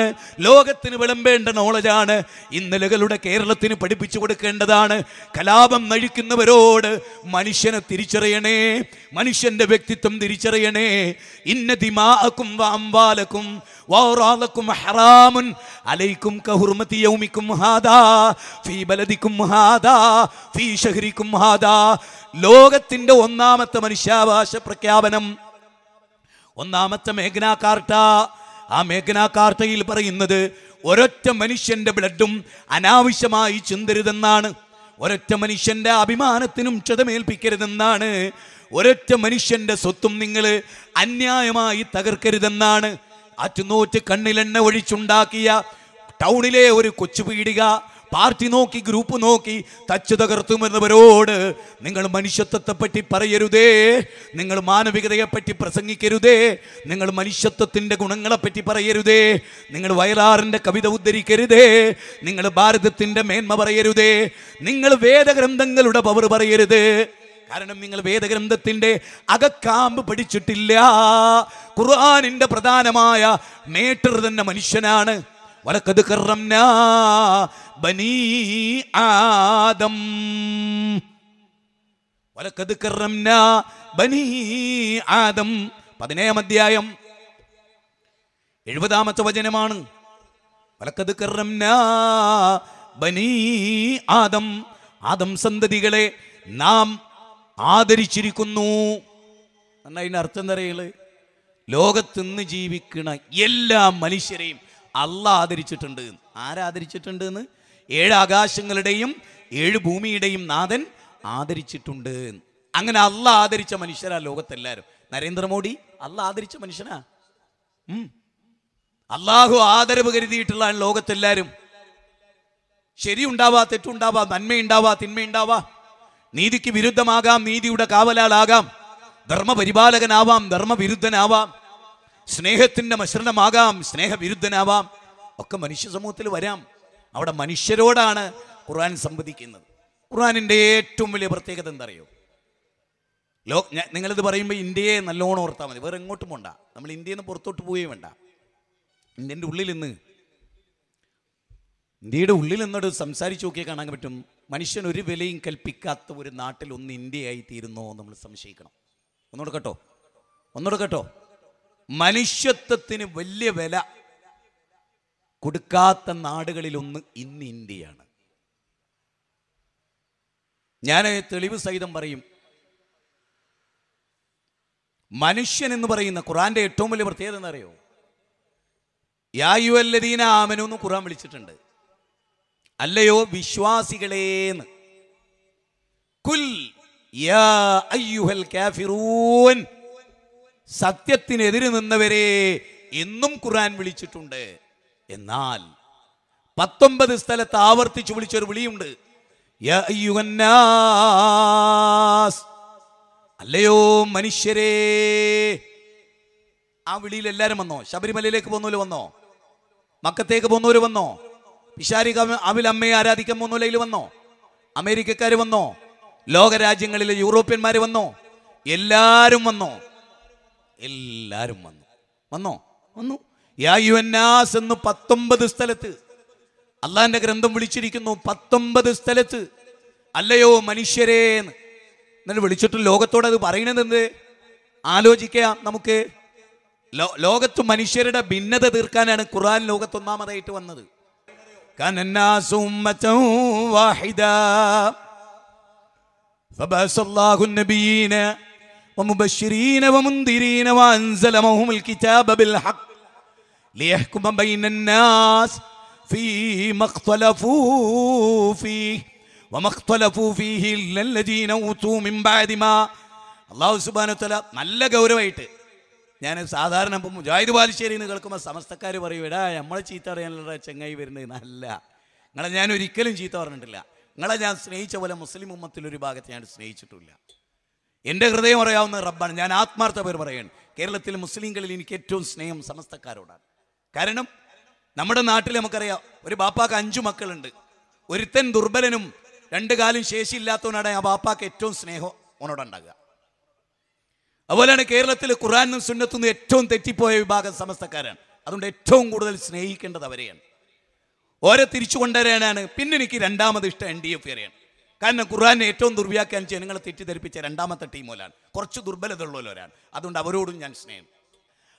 ലോകത്തിന് വിളമ്പേണ്ട നോളജാണ്, ഇന്നലകളുടെ കേരളത്തിന് പഠിപ്പിച്ചു കൊടുക്കേണ്ടതാണ്. കലാപം നഴിക്കുന്നവരോട് മനുഷ്യനെ തിരിച്ചറിയണേ, മനുഷ്യന്റെ വ്യക്തിത്വം തിരിച്ചറിയണേ. ഇന്ന ദിമാഅക്കും വഅംവാലക്കും വഅറാദക്കും ഹറാമുൻ അലൈക്കും കഹുർമതി യൗമിക്കും ഹാദാ ഫീ ബലദിക്കും ഹാദാ ഫീ ശഹരിക്കും ഹാദാ. ലോകത്തിന്റെ ഒന്നാമത്തെ മനുഷ്യാവകാശ പ്രഖ്യാപനം, ഒന്നാമത്തെ മേഘ്നാ കാർട്ട. ആ മേഘ്നാ കാർട്ടയിൽ പറയുന്നത് ഒരൊറ്റ മനുഷ്യന്റെ ബ്ലഡും അനാവശ്യമായി ചിന്തരുതെന്നാണ്, ഒരൊറ്റ മനുഷ്യന്റെ അഭിമാനത്തിനും ക്ഷതമേൽപ്പിക്കരുതെന്നാണ്, ഒരൊറ്റ മനുഷ്യന്റെ സ്വത്തും നിങ്ങൾ അന്യായമായി തകർക്കരുതെന്നാണ്. ആറ്റുനോറ്റ് കണ്ണിലെണ്ണ ഒഴിച്ചുണ്ടാക്കിയ ടൗണിലെ ഒരു കൊച്ചു പീടിക പാർട്ടി നോക്കി, ഗ്രൂപ്പ് നോക്കി തച്ചു തകർത്തുമെന്നവരോട് നിങ്ങൾ മനുഷ്യത്വത്തെപ്പറ്റി പറയരുതേ, നിങ്ങൾ മാനവികതയെപ്പറ്റി പ്രസംഗിക്കരുതേ, നിങ്ങൾ മനുഷ്യത്വത്തിൻ്റെ ഗുണങ്ങളെപ്പറ്റി പറയരുതേ, നിങ്ങൾ വയലാറിൻ്റെ കവിത ഉദ്ധരിക്കരുതേ, നിങ്ങൾ ഭാരതത്തിൻ്റെ മേന്മ പറയരുതേ, നിങ്ങൾ വേദഗ്രന്ഥങ്ങളുടെ പവർ പറയരുത്. കാരണം നിങ്ങൾ വേദഗ്രന്ഥത്തിൻ്റെ അകക്കാമ്പ് പഠിച്ചിട്ടില്ല. ഖുർആനിൻ്റെ പ്രധാനമായ മേറ്റർ തന്നെ മനുഷ്യനാണ്. വലഖദ് കറംനാ ബനീ ആദം, വലഖദ് കറംനാ ബനീ ആദം. 17-ാം അധ്യായം 70-ാമത്തെ വചനമാണ്. വലഖദ് കറംനാ ബനീ ആദം, ആദം സന്തതികളെ നാം ആദരിച്ചിരിക്കുന്നു. എന്നാൽ അതിൻ്റെ അർത്ഥം എന്താ പറയുക? ലോകത്തിന്ന് ജീവിക്കണ എല്ലാ മനുഷ്യരെയും അള്ളാഹ് ആദരിച്ചിട്ടുണ്ട്. ആരാദരിച്ചിട്ടുണ്ട് എന്ന്? 7 ആകാശങ്ങളുടെയും 7 ഭൂമിയുടെയും നാഥൻ ആദരിച്ചിട്ടുണ്ട്. അങ്ങനെ അള്ളാഹ് ആദരിച്ച മനുഷ്യരാ ലോകത്തെല്ലാവരും. നരേന്ദ്രമോദി അള്ളാഹ് ആദരിച്ച മനുഷ്യനാ. അള്ളാഹു ആദരവ് കരുതിയിട്ടുള്ള ലോകത്തെല്ലാവരും. ശരിയുണ്ടാവാ, തെറ്റുണ്ടാവാ, നന്മയുണ്ടാവാ, തിന്മയുണ്ടാവാ, നീതിക്ക് വിരുദ്ധമാകാം, നീതിയുടെ കാവലാളാകാം, ധർമ്മപരിപാലകനാവാം, ധർമ്മവിരുദ്ധനാവാം, സ്നേഹത്തിൻ്റെ മിശ്രണമാകാം, സ്നേഹവിരുദ്ധനാവാം, ഒക്കെ മനുഷ്യ സമൂഹത്തിൽ വരാം. അവിടെ മനുഷ്യരോടാണ് ഖുർആൻ സംവദിക്കുന്നത്. ഖുർആനിൻ്റെ ഏറ്റവും വലിയ പ്രത്യേകത എന്താ അറിയോ? നിങ്ങളിത് പറയുമ്പോൾ ഇന്ത്യയെ നല്ലോണം ഓർത്താൽ മതി, വേറെ എങ്ങോട്ടും പോണ്ട. നമ്മൾ ഇന്ത്യയിൽ നിന്ന് പുറത്തോട്ട് പോവുകയും വേണ്ട. ഇന്ത്യൻ്റെ ഉള്ളിൽ നിന്ന്, ഇന്ത്യയുടെ ഉള്ളിൽ നിന്നോട് സംസാരിച്ച് നോക്കിയാൽ കാണാൻ പറ്റും, മനുഷ്യൻ ഒരു വിലയും കൽപ്പിക്കാത്ത ഒരു നാട്ടിൽ ഒന്ന് ഇന്ത്യയായി തീരുന്നോ നമ്മൾ സംശയിക്കണം. ഒന്നുകൂടെ കേട്ടോ. മനുഷ്യത്വത്തിന് വലിയ വില കൊടുക്കാത്ത നാടുകളിലൊന്ന് ഇന്ന് ഇന്ത്യയാണ്. ഞാൻ തെളിവ് സഹിതം പറയും. മനുഷ്യൻ എന്ന് പറയുന്ന ഖുർആന്റെ ഏറ്റവും വലിയ പ്രത്യേകത എന്താ അറിയോ? യാ അയ്യുഹല്ലദീന ആമനൂ എന്ന് ഖുർആൻ വിളിച്ചിട്ടുണ്ട്. അല്ലയോ വിശ്വാസികളേന്ന്. കുൽ യാ അയ്യുഹൽ കാഫിറൂൻ, സത്യത്തിനെതിരെ നിന്നവരെ എന്നും ഖുർആൻ വിളിച്ചിട്ടുണ്ട്. എന്നാൽ 19 സ്ഥലത്ത് ആവർത്തിച്ച് വിളിച്ചൊരു വിളിയുണ്ട്. യാ അയ്യുഹന്നാസ്, അല്ലയോ മനുഷ്യരേ. ആ വിളിയിൽ എല്ലാവരും വന്നോ? ശബരിമലയിലേക്ക് പോകുന്നവര് വന്നോ? മക്കത്തേക്ക് പോകുന്നവര് വന്നോ? പിശാരി അവിൽ അമ്മയെ ആരാധിക്കാൻ പോകുന്നവര് അതിൽ വന്നോ? അമേരിക്കക്കാർ വന്നോ? ലോകരാജ്യങ്ങളിലെ യൂറോപ്യന്മാർ വന്നോ? എല്ലാവരും വന്നോ? എല്ലാവരും വന്നു. യാ അയ്യുഹന്നാസ് എന്ന് 19 സ്ഥലത്ത് അള്ളാഹിന്റെ ഗ്രന്ഥം വിളിച്ചിരിക്കുന്നു. 19 സ്ഥലത്ത് അല്ലയോ മനുഷ്യരേ എന്ന് വിളിച്ചിട്ട് ലോകത്തോട് അത് പറയണത് എന്ത്? ആലോചിക്കാം നമുക്ക്. ലോകത്ത് മനുഷ്യരുടെ ഭിന്നത തീർക്കാനാണ് ഖുർആൻ ലോകത്തൊന്നാമതായിട്ട് വന്നത്. കാനന്നാസു ഉമ്മതൻ വാഹിദ ഫബഅസല്ലാഹു നബിയ്യീന വമുബശ്ശിരീന വമുൻദിരീന വഅൻസല മഅഹുൽ കിതാബ ബിൽ ഹഖ് ലിയഹ്കുമ ബൈനന്നാസ് ഫീമാ ഇഖ്തലഫൂ ഫീഹി വമാ ഇഖ്തലഫൂ ഫീഹി ഇല്ലല്ലദീന ഊതൂ മിൻ ബഅദി മാ. അല്ലാഹു സുബ്ഹാനഹു വ തആല നല്ല ഗൗരവമായിട്ട് ഞാൻ സാധാരണ ഇപ്പം മുജാഹിദ് ബാലുശ്ശേരി എന്ന് കേൾക്കുമ്പോൾ സമസ്തക്കാർ പറയും, എടാ നമ്മളെ ചീത്ത അറിയാനുള്ള ചെങ്ങായി വരുന്നത്. നല്ല നിങ്ങളെ ഞാൻ ഒരിക്കലും ചീത്ത പറഞ്ഞിട്ടില്ല. നിങ്ങളെ ഞാൻ സ്നേഹിച്ച പോലെ മുസ്ലിം ഉമ്മത്തിലൊരു ഭാഗത്ത് ഞാൻ സ്നേഹിച്ചിട്ടില്ല. എൻ്റെ ഹൃദയം അറിയാവുന്ന റബ്ബാണ്. ഞാൻ ആത്മാർത്ഥ പേര് പറയാണ്, കേരളത്തിലെ മുസ്ലിങ്ങളിൽ എനിക്ക് ഏറ്റവും സ്നേഹം സമസ്തക്കാരോടാണ്. കാരണം നമ്മുടെ നാട്ടിൽ നമുക്കറിയാം, ഒരു ബാപ്പാക്ക് 5 മക്കളുണ്ട്. ഒരുത്തൻ ദുർബലനും 2 കാലും ശേഷിയില്ലാത്തവനാണ് ആ ബാപ്പാക്ക് ഏറ്റവും സ്നേഹം അവനോടുണ്ടാകുക. അതുപോലെയാണ് കേരളത്തിൽ ഖുർആനും സുന്നത്തുനിന്ന് ഏറ്റവും തെറ്റിപ്പോയ വിഭാഗം സമസ്തക്കാരാണ്. അതുകൊണ്ട് ഏറ്റവും കൂടുതൽ സ്നേഹിക്കേണ്ടത് അവരെയാണ്. ഓരെ തിരിച്ചു കൊണ്ടുവരാനാണ്. പിന്നെ എനിക്ക് രണ്ടാമത് ഇഷ്ടം NDF വരെയാണ്. കാരണം ഖുർആനെ ഏറ്റവും ദുർവ്യാഖ്യാനിച്ച് ജനങ്ങളെ തെറ്റിദ്ധരിപ്പിച്ച രണ്ടാമത്തെ ടീമോലാണ്. കുറച്ച് ദുർബലത ഉള്ളവരാണ്. അതുകൊണ്ട് അവരോടും ഞാൻ സ്നേഹം.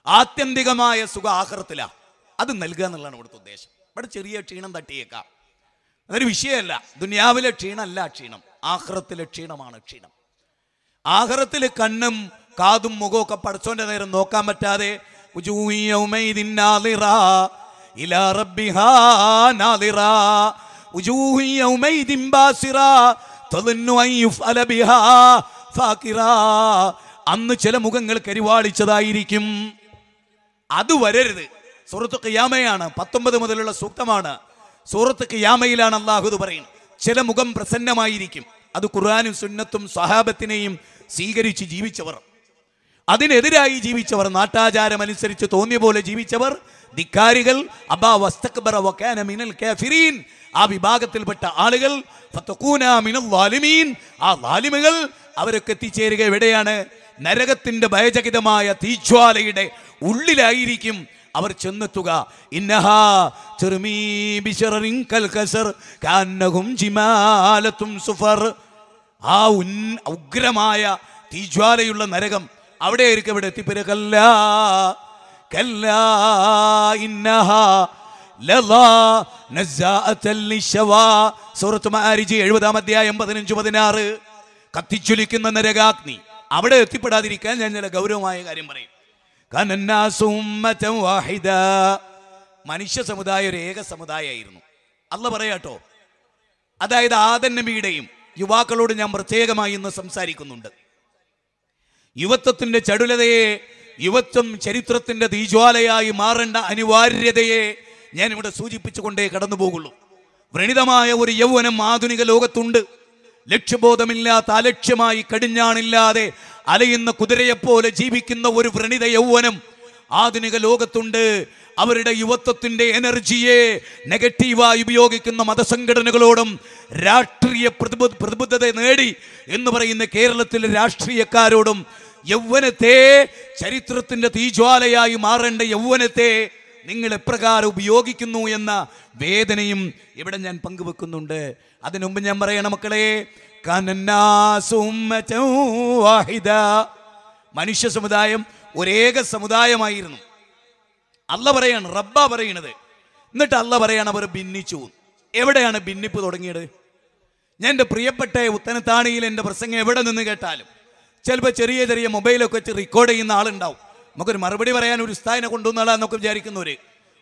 ആത്യന്തികമായ സുഖം ആഖിറത്തിലാണ്. അത് നൽകുക എന്നുള്ളതാണ് ഇവിടുത്തെ ഉദ്ദേശം. ഇവിടെ ചെറിയ ക്ഷീണം തട്ടിയേക്കാം, അതൊരു വിഷയമല്ല. ദുനിയാവിലെ ക്ഷീണമല്ല ക്ഷീണം, ആഖിറത്തിലെ ക്ഷീണമാണ് ക്ഷീണം. ആഖിറത്തിൽ കണ്ണും കാതും മുഖവും ഒക്കെ പടച്ചോന്റെ നേരം നോക്കാൻ പറ്റാതെ അന്ന് ചില മുഖങ്ങൾ കരിവാളിച്ചതായിരിക്കും. അത് വരരുത്. സൂറത്ത് ഖിയാമയാണ്, 19 മുതലുള്ള സൂക്തമാണ്. സൂറത്ത് ഖിയാമയിലാണ് അല്ലാഹു ഇത് പറയുന്നത്. ചില മുഖം പ്രസന്നമായിരിക്കും. അത് ഖുർആനും സുന്നത്തും സ്വഹാബത്തിനെയും സ്വീകരിച്ച് ജീവിച്ചവർ, അതിനെതിരായി ജീവിച്ചവർ, നാട്ടാചാരം അനുസരിച്ച് തോന്നിയ പോലെ ജീവിച്ചവർ, ധിക്കാരികൾ, അബാ വസ്തക്ബറ വകാന മിനൽ കാഫിരീൻ, ആ വിഭാഗത്തിൽപ്പെട്ട ആളുകൾ, ഫതകൂന മിനൽ ളാലിമീൻ, ആ ളാലിമുകൾ അവരൊക്കെ എത്തിച്ചേരുക എവിടെയാണ്? നരകത്തിന്റെ ഭയചകിതമായ തീജ്വാലയുടെ ഉള്ളിലായിരിക്കും അവർ ചെന്നെത്തുക. ഇന്നഹാ തർമീ ബിശററിൻ കൽകസർ കഅന്നഹും ജിമാലത്തും സുഫർ. ആ ഉഗ്രമായ തീജ്വാലയുള്ള നരകം അവിടെ ആയിരിക്കും. ഇവിടെ എത്തിപ്പേര് കല്ലാ കല്ലാ ഇന്നഹാ ലളാ നസാഅതൽ ലിശവാ. സൂറത്ത് മആരിജ് 70-ാം അധ്യായം 15-16. കത്തിജ്വലിക്കുന്ന നരകാഗ്നി. അവിടെ എത്തിപ്പെടാതിരിക്കാൻ ഞാൻ ചില ഗൗരവമായ കാര്യം പറയും. മനുഷ്യ സമുദായം ഒരു ഏക സമുദായമായിരുന്നു. അല്ലാഹു പറയാട്ടോ. അതായത് ആദം നബിയുടെയും യുവാക്കളോട് ഞാൻ പ്രത്യേകമായി ഇന്ന് സംസാരിക്കുന്നുണ്ട്. യുവത്വത്തിന്റെ ചടുലതയെ, യുവത്വം ചരിത്രത്തിന്റെ തീജ്വാലയായി മാറേണ്ട അനിവാര്യതയെ ഞാൻ ഇവിടെ സൂചിപ്പിച്ചുകൊണ്ടേ കടന്നു പോകുള്ളൂ. വ്രണിതമായ ഒരു യൗവനം ആധുനിക ലോകത്തുണ്ട്. ലക്ഷ്യബോധമില്ലാത്ത അലക്ഷ്യമായി കടിഞ്ഞാണില്ലാതെ അലയുന്ന കുതിരയെപ്പോലെ ജീവിക്കുന്ന ഒരു വ്രണിത യൗവനം ആധുനിക ലോകത്തുണ്ട്. അവരുടെ യുവത്വത്തിന്റെ എനർജിയെ നെഗറ്റീവായി ഉപയോഗിക്കുന്ന മതസംഘടനകളോടും രാഷ്ട്രീയ പ്രതിബദ്ധത നേടി എന്ന് പറയുന്ന കേരളത്തിലെ രാഷ്ട്രീയക്കാരോടും യൗവനത്തെ, ചരിത്രത്തിന്റെ തീജ്വാലയായി മാറേണ്ട യൗവനത്തെ നിങ്ങൾ എപ്രകാരം ഉപയോഗിക്കുന്നു എന്ന വേദനയും ഇവിടെ ഞാൻ പങ്കുവെക്കുന്നുണ്ട്. അതിനുമുമ്പ് ഞാൻ പറയണം മക്കളെ, മനുഷ്യ സമുദായം ഒരേക സമുദായമായിരുന്നു. അല്ലാഹു പറയാണ്, റബ്ബാ പറയണത്. എന്നിട്ട് അല്ലാഹു പറയാണ് അവർ ഭിന്നിച്ചു. എവിടെയാണ് ഭിന്നിപ്പ് തുടങ്ങിയത്? ഞാൻ എൻ്റെ പ്രിയപ്പെട്ട ഉത്തനത്താണിയിൽ എൻ്റെ പ്രസംഗം എവിടെ നിന്ന് കേട്ടാലും ചിലപ്പോൾ ചെറിയ ചെറിയ മൊബൈലൊക്കെ വെച്ച് റെക്കോർഡ് ചെയ്യുന്ന ആളുണ്ടാവും. നമുക്കൊരു മറുപടി പറയാൻ ഒരു ഉസ്താദിനെ കൊണ്ടുവന്നാളാന്നൊക്കെ വിചാരിക്കുന്നവര്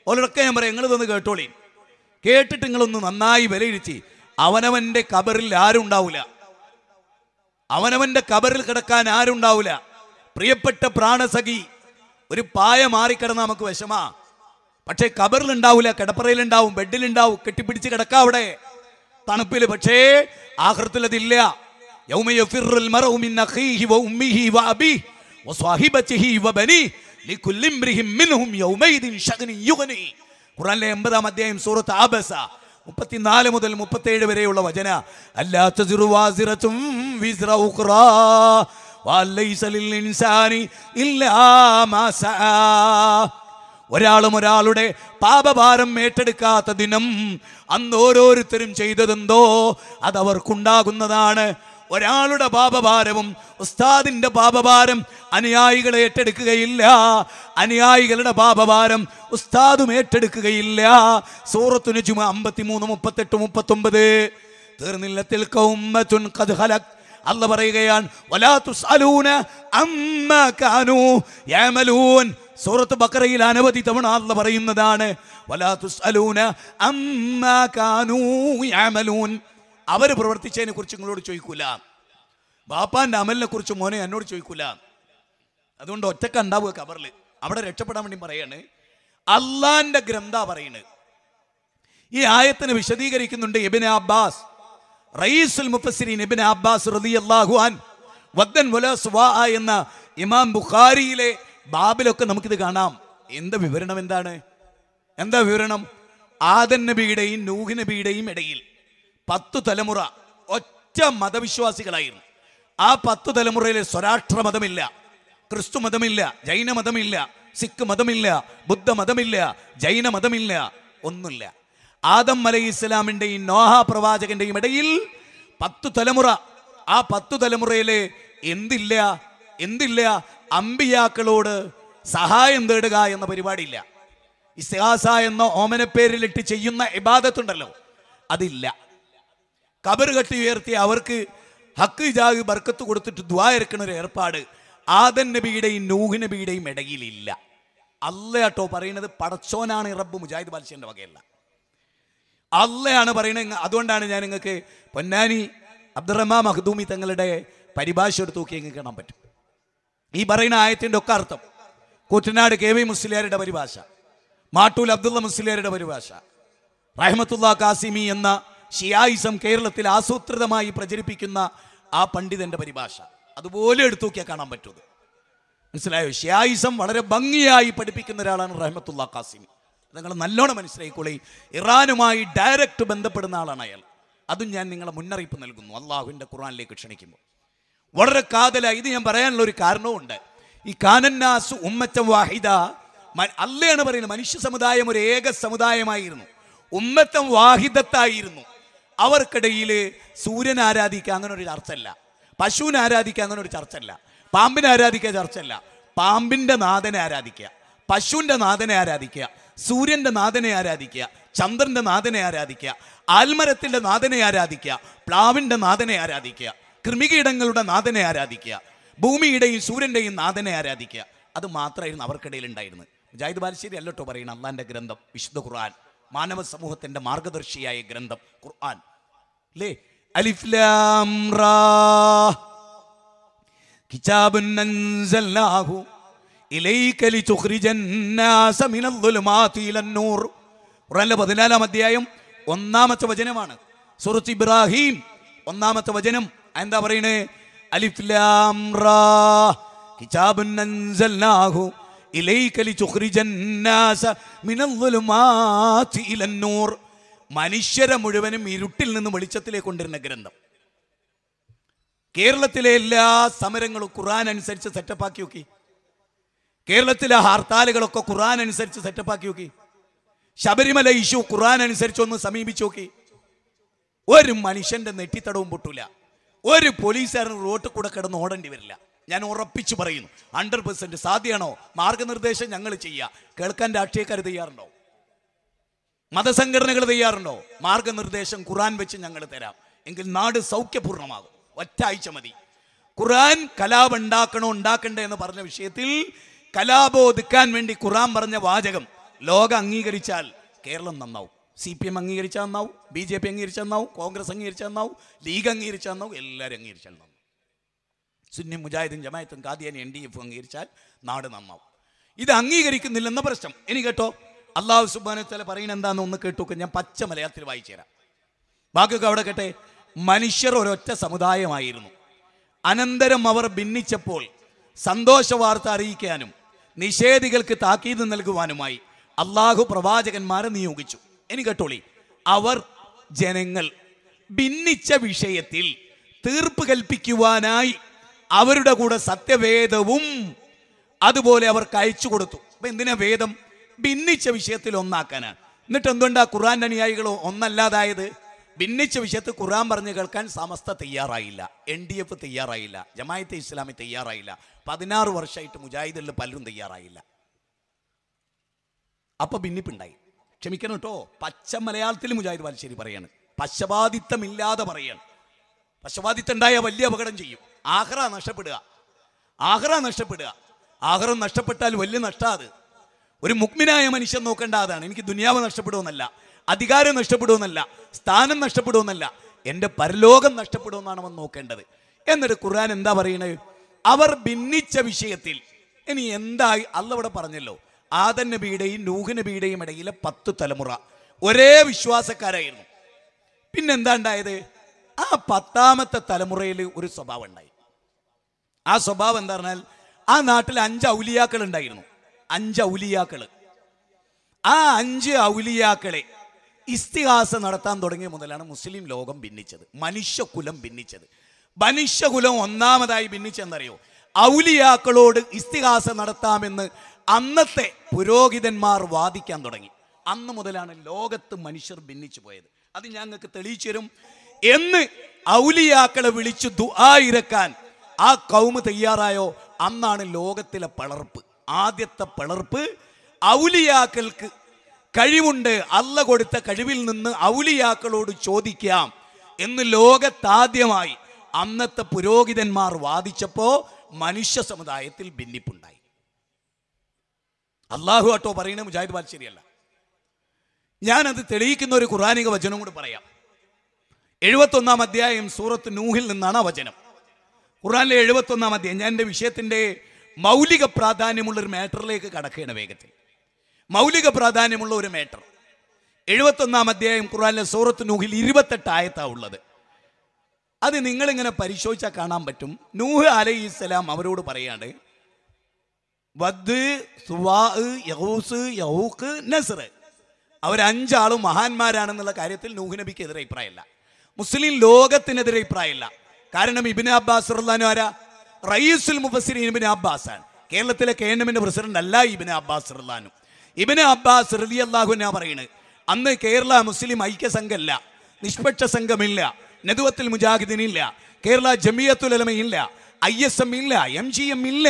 ഓരോടൊക്കെ ഞാൻ പറയാം, നിങ്ങളിതൊന്ന് കേട്ടോളി. കേട്ടിട്ട് നിങ്ങളൊന്ന് നന്നായി വിലയിരുത്തി. അവനവൻ്റെ കബറിൽ ആരുണ്ടാവില്ല, അവനവൻ്റെ കബറിൽ കിടക്കാൻ ആരുണ്ടാവില്ല. പ്രിയപ്പെട്ട പ്രാണസഖി, ഒരു പായ മാറിക്കിടന്ന നമുക്ക് വിഷമാ. പക്ഷേ കബറിലുണ്ടാവില്ല, കിടപ്പറയിലുണ്ടാവും, ബെഡിലുണ്ടാവും, കെട്ടിപ്പിടിച്ച് കിടക്കാം അവിടെ തണുപ്പിൽ. പക്ഷേ ആഖിറത്തിൽ അതില്ല. യൗമ യഫിറുൽ മർഉ മിൻ അഖീഹി വഉമ്മിഹി വഅബീഹി വസ്വാഹിബതിഹി വബനീഹി ലികുല്ലി ഇംറിഹിൻ മിൻഹും യൗമൈദിൻ ശഗ്നി യുഗ്നി. ഖുർആനിലെ 80-ാം അധ്യായം സൂറത്ത് അബസ 34 മുതൽ 37 വരെയുള്ള വചന. അല്ലാ തസിറു വാസിറതും വിസ്റ ഉഖ്റാ വലൈസ ലിൽ ഇൻസാനി ഇല്ലാ മാ സആ. ഒരാളും ഒരാളുടെ പാപഭാരം ഏറ്റെടുക്കാത്ത ദിനം. അന്ന് ഓരോരുത്തരും ചെയ്തതെന്തോ അതവർക്കുണ്ടാകുന്നതാണ്. ഒരാളുടെ പാപഭാരവും ഉസ്താദിന്റെ പാപഭാരം അനുയായികളെ ഏറ്റെടുക്കുകയില്ല. അനുയായികളുടെ പാപഭാരം ഉസ്താദും ഏറ്റെടുക്കുകയില്ല. സൂറത്തു നജ്മ് 53, 38, 39. തീർന്നില്ല. തിൽക ഉമ്മത്തുൻ ഖദ് ഖലഖ്. അല്ലാഹു പറയുകയാണ്, വലാ തുസ്അലൂന അമ്മാ കാനൂ യഅമലൂൻ. സൂറത്ത് ബഖറയിൽ അനവധി തവണ അല്ലാഹു പറയുന്നതാണ്, വലാ തുസ്അലൂന അമ്മാ കാനൂ യഅമലൂൻ. അവർ പ്രവർത്തിച്ചതിനെ കുറിച്ച് നിങ്ങളോട് ചോദിക്കൂല. ബാപ്പാന്റെ അമലിനെ കുറിച്ച് മോനെ എന്നോട് ചോദിക്കൂല. അതുകൊണ്ട് ഒറ്റക്ക് ഉണ്ടാവുക ഖബറിൽ. അവിടെ രക്ഷപ്പെടാൻ വേണ്ടി പറയാണ്. അള്ളാന്റെ ഗ്രന്ഥ പറയുന്നത്. ഈ ആയത്തിനെ വിശദീകരിക്കുന്നുണ്ട് ഇബ്നു അബ്ബാസ്, റയീസുൽ മുഫസ്സിരീൻ ഇബ്നു അബ്ബാസ് റളിയല്ലാഹു അൻഹു. വദ്ദൻ വലാ സുവാ എന്ന ഇമാം ബുഖാരിയിലെ ബാബിലൊക്കെ നമുക്കിത് കാണാം. എന്താ വിവരണം? എന്താ വിവരണം? ആദം നബിയുടെയും നൂഹ് നബിയുടെയും ഇടയിൽ 10 തലമുറ ഒറ്റ മതവിശ്വാസികളായിരുന്നു. ആ 10 തലമുറയിൽ സ്വരാഷ്ട്ര മതമില്ല, ക്രിസ്തു മതമില്ല, ജൈന മതമില്ല, സിഖ് മതമില്ല, ബുദ്ധ മതമില്ല, ജൈന മതമില്ല, ഒന്നുമില്ല. ആദം അലൈഹിസ്സലാമിന്റെയും നോഹ പ്രവാചകന്റെയും ഇടയിൽ 10 തലമുറ. ആ 10 തലമുറയിലെ എന്തില്ല? അമ്പിയാക്കളോട് സഹായം തേടുക എന്ന പരിപാടിയില്ല. ഇസ്തിഹാസ എന്ന ഓമനപ്പേരിലിട്ട് ചെയ്യുന്ന ഇബാദത്തുണ്ടല്ലോ, അതില്ല. ഖബർ കെട്ടി ഉയർത്തി അവർക്ക് ഹക്ക് ജാഗ് ബർക്കത്ത് കൊടുത്തിട്ട് ദുആ ഇറക്കുന്ന ഒരു ഏർപ്പാട് ആദം നബിയുടെയും നൂഹ് നബിയുടെയും ഇടയിലില്ല. അള്ളയാട്ടോ പറയുന്നത്. പടച്ചോനാണ് റബ്ബ്, മുജാഹിദ് ബാൽഷ്യന്റെ വകയല്ല. അള്ളയാണ് പറയുന്നത്. അതുകൊണ്ടാണ് ഞാൻ നിങ്ങൾക്ക് പൊന്നാനി അബ്ദുറഹ്മാൻ മഖ്ദൂമി തങ്ങളുടെ പരിഭാഷ എടുത്ത് നോക്കി നിങ്ങൾക്ക് കാണാൻ പറ്റും. ഈ പറയുന്ന ആയത്തിൻ്റെ ഒക്കെ അർത്ഥം കൂറ്റനാട് KV മുസ്ലിയാരുടെ പരിഭാഷ, മാട്ടൂൽ അബ്ദുള്ള മുസ്ലിയാരുടെ പരിഭാഷ, റഹ്മത്തുള്ള കാസിമി എന്ന ഷിയായിസം കേരളത്തിൽ ആസൂത്രിതമായി പ്രചരിപ്പിക്കുന്ന ആ പണ്ഡിതന്റെ പരിഭാഷ അതുപോലെ എടുത്തു നോക്കിയാൽ കാണാൻ പറ്റും. മനസ്സിലായോ? ഷിയായിസം വളരെ ഭംഗിയായി പഠിപ്പിക്കുന്ന ഒരാളാണ് റഹ്മത്തുള്ള കാസിമി. നിങ്ങൾ നല്ലോണം മനസ്സിലായിക്കോളി. ഇറാനുമായി ഡയറക്റ്റ് ബന്ധപ്പെടുന്ന ആളാണ് അയാൾ. അതും ഞാൻ നിങ്ങളെ മുന്നറിയിപ്പ് നൽകുന്നു അള്ളാഹുവിൻ്റെ ഖുർആനിലേക്ക് ക്ഷണിക്കുമ്പോൾ. വളരെ കാതലായി ഇത് ഞാൻ പറയാനുള്ള ഒരു കാരണവും ഉണ്ട്. ഈ കാനന്നാസു ഉമ്മത്തൻ വാഹിദ, അല്ലയാണ് പറയുന്നത്. മനുഷ്യ സമുദായം ഒരു ഏക സമുദായമായിരുന്നു, ഉമ്മത്തൻ വാഹിദത്തായിരുന്നു. അവർക്കിടയിൽ സൂര്യനെ ആരാധിക്കുക അങ്ങനെ ഒരു ചർച്ചല്ല, പശുവിനെ ആരാധിക്കുക അങ്ങനെ ഒരു ചർച്ചല്ല, പാമ്പിനെ ആരാധിക്കുക ചർച്ചല്ല. പാമ്പിൻ്റെ നാഥനെ ആരാധിക്കുക, പശുവിൻ്റെ നാഥനെ ആരാധിക്കുക, സൂര്യൻ്റെ നാഥനെ ആരാധിക്കുക, ചന്ദ്രൻ്റെ നാഥനെ ആരാധിക്കുക, ആൽമരത്തിൻ്റെ നാഥനെ ആരാധിക്കുക, പ്ലാവിൻ്റെ നാഥനെ ആരാധിക്കുക, കൃമികീടങ്ങളുടെ നാഥനെ ആരാധിക്കുക, ഭൂമിയുടെയും സൂര്യൻ്റെയും നാഥനെ ആരാധിക്കുക. അത് മാത്രമായിരുന്നു അവർക്കിടയിൽ ഉണ്ടായിരുന്നത്. മുജാഹിദ് ബാലുശ്ശേരി അല്ലട്ടോ പറയുന്നത്. അള്ളാന്റെ ഗ്രന്ഥം വിശുദ്ധ ഖുർആൻ, മാനവ സമൂഹത്തിന്റെ മാർഗദർശിയായ ഗ്രന്ഥം ഖുർആൻ അല്ലേ. അലിഫ് ലാം റാ കിതാബുൻ അൻസൽനാഹു ഇലൈക ലിതുഖ്രിജൻ നാസ മിനൽ ദുലുമാതി ഇലൻ നൂർ. ഖുർആനിലെ 14-ാം അധ്യായം 1-ാമത്തെ വചനമാണ്. സൂറത്ത് ഇബ്രാഹിം 1-ാമത്തെ വചനം. എന്താ പറയുന്നത്? അലിഫ് ലാം റാ കിതാബുൻ അൻസൽനാഹു ഇലൈക ലിതുഖ്രിജൻ നാസ മിനൽ ദുലുമാതി ഇലൻ നൂർ. മനുഷ്യരെ മുഴുവനും ഇരുട്ടിൽ നിന്ന് വെളിച്ചത്തിലേക്ക് കൊണ്ടുവരുന്ന ഗ്രന്ഥം. കേരളത്തിലെ എല്ലാ സമരങ്ങളും ഖുർആൻ അനുസരിച്ച് സെറ്റപ്പാക്കി നോക്കി. കേരളത്തിലെ ഹർത്താലുകളൊക്കെ ഖുർആൻ അനുസരിച്ച് സെറ്റപ്പാക്കി നോക്കി. ശബരിമല ഇഷ്യൂ ഖുർആൻ അനുസരിച്ച് ഒന്ന് സമീപിച്ചു നോക്കി. ഒരു മനുഷ്യന്റെ നെറ്റിത്തടവും പൊട്ടൂല. ഒരു പോലീസുകാരൻ റോട്ടിൽ കൂടെ കിടന്ന് ഓടേണ്ടി വരില്ല. ഞാൻ ഉറപ്പിച്ചു പറയുന്നു, 100% സാധ്യമാണോ? മാർഗനിർദ്ദേശം ഞങ്ങൾ ചെയ്യുക. കേൾക്കാൻ രാഷ്ട്രീയക്കാർ തയ്യാറുണ്ടോ? മതസംഘടനകൾ തയ്യാറുണ്ടോ? മാർഗനിർദ്ദേശം ഖുർആൻ വെച്ച് ഞങ്ങൾ തരാം. എങ്കിൽ നാട് സൗഖ്യപൂർണ്ണമാകും. ഒറ്റ ആഴ്ച മതി. ഖുർആൻ കലാപം ഉണ്ടാക്കണ്ടേ എന്ന് പറഞ്ഞ വിഷയത്തിൽ കലാപം ഒതുക്കാൻ വേണ്ടി ഖുർആൻ പറഞ്ഞ വാചകം ലോകം അംഗീകരിച്ചാൽ കേരളം നന്നാവും. CPM അംഗീകരിച്ചാൽ നന്നാവും, BJP അംഗീകരിച്ചാൽ നന്നാവും, കോൺഗ്രസ് അംഗീകരിച്ചാൽ നന്നാവും, ലീഗ് അംഗീകരിച്ചാൽ നന്നാവും, എല്ലാവരും അംഗീകരിച്ചാൽ നന്നാവും. സുന്നി മുജാഹിദും ജമാഅത്തും ഖാദിയാനി NDF അംഗീകരിച്ചാൽ നാട് നന്നാവും. ഇത് അംഗീകരിക്കുന്നില്ലെന്ന പ്രശ്നം. ഇനി കേട്ടോ, അല്ലാഹു സുബ്ഹാനഹു വ തആല പറയുന്നത് എന്താണെന്ന് ഒന്ന് കേട്ടു. ഞാൻ പച്ച മലയാളത്തിൽ വായിച്ചു തരാം. ബാക്കിയൊക്കെ അവിടെ കേട്ടെ. മനുഷ്യർ ഒരൊറ്റ സമുദായമായിരുന്നു. അനന്തരം അവർ ഭിന്നിച്ചപ്പോൾ സന്തോഷ വാർത്ത അറിയിക്കാനും നിഷേധികൾക്ക് താക്കീത് നൽകുവാനുമായി അള്ളാഹു പ്രവാചകന്മാരെ നിയോഗിച്ചു. ഇനി കേട്ടോളി. അവർ ജനങ്ങൾ ഭിന്നിച്ച വിഷയത്തിൽ തീർപ്പ് കൽപ്പിക്കുവാനായി അവരുടെ കൂടെ സത്യവേദവും അതുപോലെ അവർക്ക് അയച്ചു കൊടുത്തു. അപ്പൊ എന്തിനാ വേദം? ഭിന്നിച്ച വിഷയത്തിൽ ഒന്നാക്കാനാണ്. എന്നിട്ട് എന്തുകൊണ്ടാ ഖുർആന്റെ അനുയായികളോ ഒന്നല്ലാതായത്? ഭിന്നിച്ച വിഷയത്തിൽ ഖുർആൻ പറഞ്ഞു കേൾക്കാൻ സമസ്ത തയ്യാറായില്ല, NDF തയ്യാറായില്ല, ജമാഅത്തെ ഇസ്ലാമി തയ്യാറായില്ല, 16 വർഷമായിട്ട് മുജാഹിദുകളിൽ പലരും തയ്യാറായില്ല. അപ്പൊ ഭിന്നിപ്പുണ്ടായി. ക്ഷമിക്കണം കേട്ടോ, പച്ച മലയാളത്തിൽ മുജാഹിദ് ബാലുശ്ശേരി പറയാണ്, പക്ഷപാതിത്വമില്ലാതെ പറയാണ്. പക്ഷപാതിത്വം ഉണ്ടായ വലിയ അപകടം ചെയ്യും. ആഖിറ നഷ്ടപ്പെടുക. ആഖിറം നഷ്ടപ്പെട്ടാൽ വലിയ നഷ്ടമാണ്. ഒരു മുഅ്മിനായ മനുഷ്യൻ നോക്കേണ്ട അതാണ്. എനിക്ക് ദുനിയാവ് നഷ്ടപ്പെടുമെന്നല്ല, അധികാരം നഷ്ടപ്പെടുമെന്നല്ല, സ്ഥാനം നഷ്ടപ്പെടുമെന്നല്ല, എൻ്റെ പരലോകം നഷ്ടപ്പെടുമെന്നാണ് അവൻ നോക്കേണ്ടത്. എന്നിട്ട് ഖുർആൻ എന്താ പറയുന്നത്? അവർ ഭിന്നിച്ച വിഷയത്തിൽ ഇനി എന്തായി? അള്ള ഇവിടെ പറഞ്ഞല്ലോ, ആദം നബിയുടെയും നൂഹ് നബിയുടെയും ഇടയിലെ 10 തലമുറ ഒരേ വിശ്വാസക്കാരായിരുന്നു. പിന്നെന്താ ഉണ്ടായത്? ആ 10ാമത്തെ തലമുറയിൽ ഒരു സ്വഭാവം ഉണ്ടായി. ആ സ്വഭാവം എന്താ പറഞ്ഞാൽ, ആ നാട്ടിൽ 5 ഔലിയാക്കൾ ഉണ്ടായിരുന്നു. 5 ഔലിയാക്കൾ. ആ 5 ഔലിയാക്കളെ ഇസ്തിഹാസ നടത്താൻ തുടങ്ങിയ മുതലാണ് മുസ്ലിം ലോകം ഭിന്നിച്ചത്, മനുഷ്യകുലം ഭിന്നിച്ചത്. മനുഷ്യകുലം ഒന്നാമതായി ഭിന്നിച്ചെന്നറിയോ? ഔലിയാക്കളോട് ഇസ്തിഹാസ നടത്താമെന്ന് അന്നത്തെ പുരോഹിതന്മാർ വാദിക്കാൻ തുടങ്ങി. അന്ന് മുതലാണ് ലോകത്ത് മനുഷ്യർ ഭിന്നിച്ചു പോയത്. അത് ഞങ്ങൾക്ക് തെളിയിച്ചു തരും എന്ന് ഔലിയാക്കളെ വിളിച്ചു ദുആ ഇറക്കാൻ ആ കൗമ് തയ്യാറായോ, അന്നാണ് ലോകത്തിലെ പിളർപ്പ്. ആദ്യത്തെ പിളർപ്പ് ഔലിയാക്കൾക്ക് കഴിവുണ്ട്, അള്ള കൊടുത്ത കഴിവിൽ നിന്ന് ഔലിയാക്കളോട് ചോദിക്കാം എന്ന് ലോകത്താദ്യമായി അന്നത്തെ പുരോഹിതന്മാർ വാദിച്ചപ്പോ മനുഷ്യ സമുദായത്തിൽ ഭിന്നിപ്പുണ്ടായി. അള്ളാഹു ആട്ടോ പറയുന്നത്, മുജാഹിദ് ബാൽ ശരിയല്ല. ഞാനത് തെളിയിക്കുന്ന ഒരു ഖുർആനിക വചനം കൂടി പറയാം. 71-ാം അധ്യായം സൂറത്ത് നൂഹിൽ നിന്നാണ് ആ വചനം. ഖുർആനിലെ 71-ാം അധ്യായം. ഞാൻ എൻ്റെ വിഷയത്തിൻ്റെ മൗലിക പ്രാധാന്യമുള്ളൊരു മാറ്ററിലേക്ക് കടക്കുകയാണ് വേഗത്തിൽ. മൗലിക പ്രാധാന്യമുള്ള ഒരു മാറ്റർ. 71-ാം അധ്യായം ഖുർആനിലെ സൂറത്ത് നൂഹിൽ 28 ആയത്താണ് ഉള്ളത്. അത് നിങ്ങളിങ്ങനെ പരിശോധിച്ചാൽ കാണാൻ പറ്റും. നൂഹ് അലൈഹിസ്സലാം അവരോട് പറയാണ്, വദ്, സുവാ, യഹൂസ്, യഹൂക്ക്, നസ്ർ, അവർ 5 ആളും മഹാന്മാരാണെന്നുള്ള കാര്യത്തിൽ നൂഹ് നബിക്ക് എതിരെ അഭിപ്രായമല്ല, മുസ്ലിം ലോകത്തിനെതിരെ അഭിപ്രായമല്ല. കാരണം ഇബ്നു അബ്ബാസ് റളിയല്ലാഹു ആരാ? റയീസുൽ മുഫസ്സിരീൻ ഇബ്നു അബ്ബാസ് ആണ്. കേരളത്തിലെ KNMന്റെ പ്രസിഡന്റ് അല്ല ഇബ്നു അബ്ബാസ് റളിയല്ലാഹു. ഇബ്നു അബ്ബാസ് റളിയല്ലാഹു അൻഹു പറയുന്നത്, അന്ന് കേരള മുസ്ലിം ഐക്യ സംഘമില്ല, നിഷ്പക്ഷ സംഘമില്ല, നദുവത്തുൽ മുജാഹിദീൻ ഇല്ല, കേരള ജമിയത്തുൽ ഉലമയില്ല, ISM ഇല്ല, MGM ഇല്ല.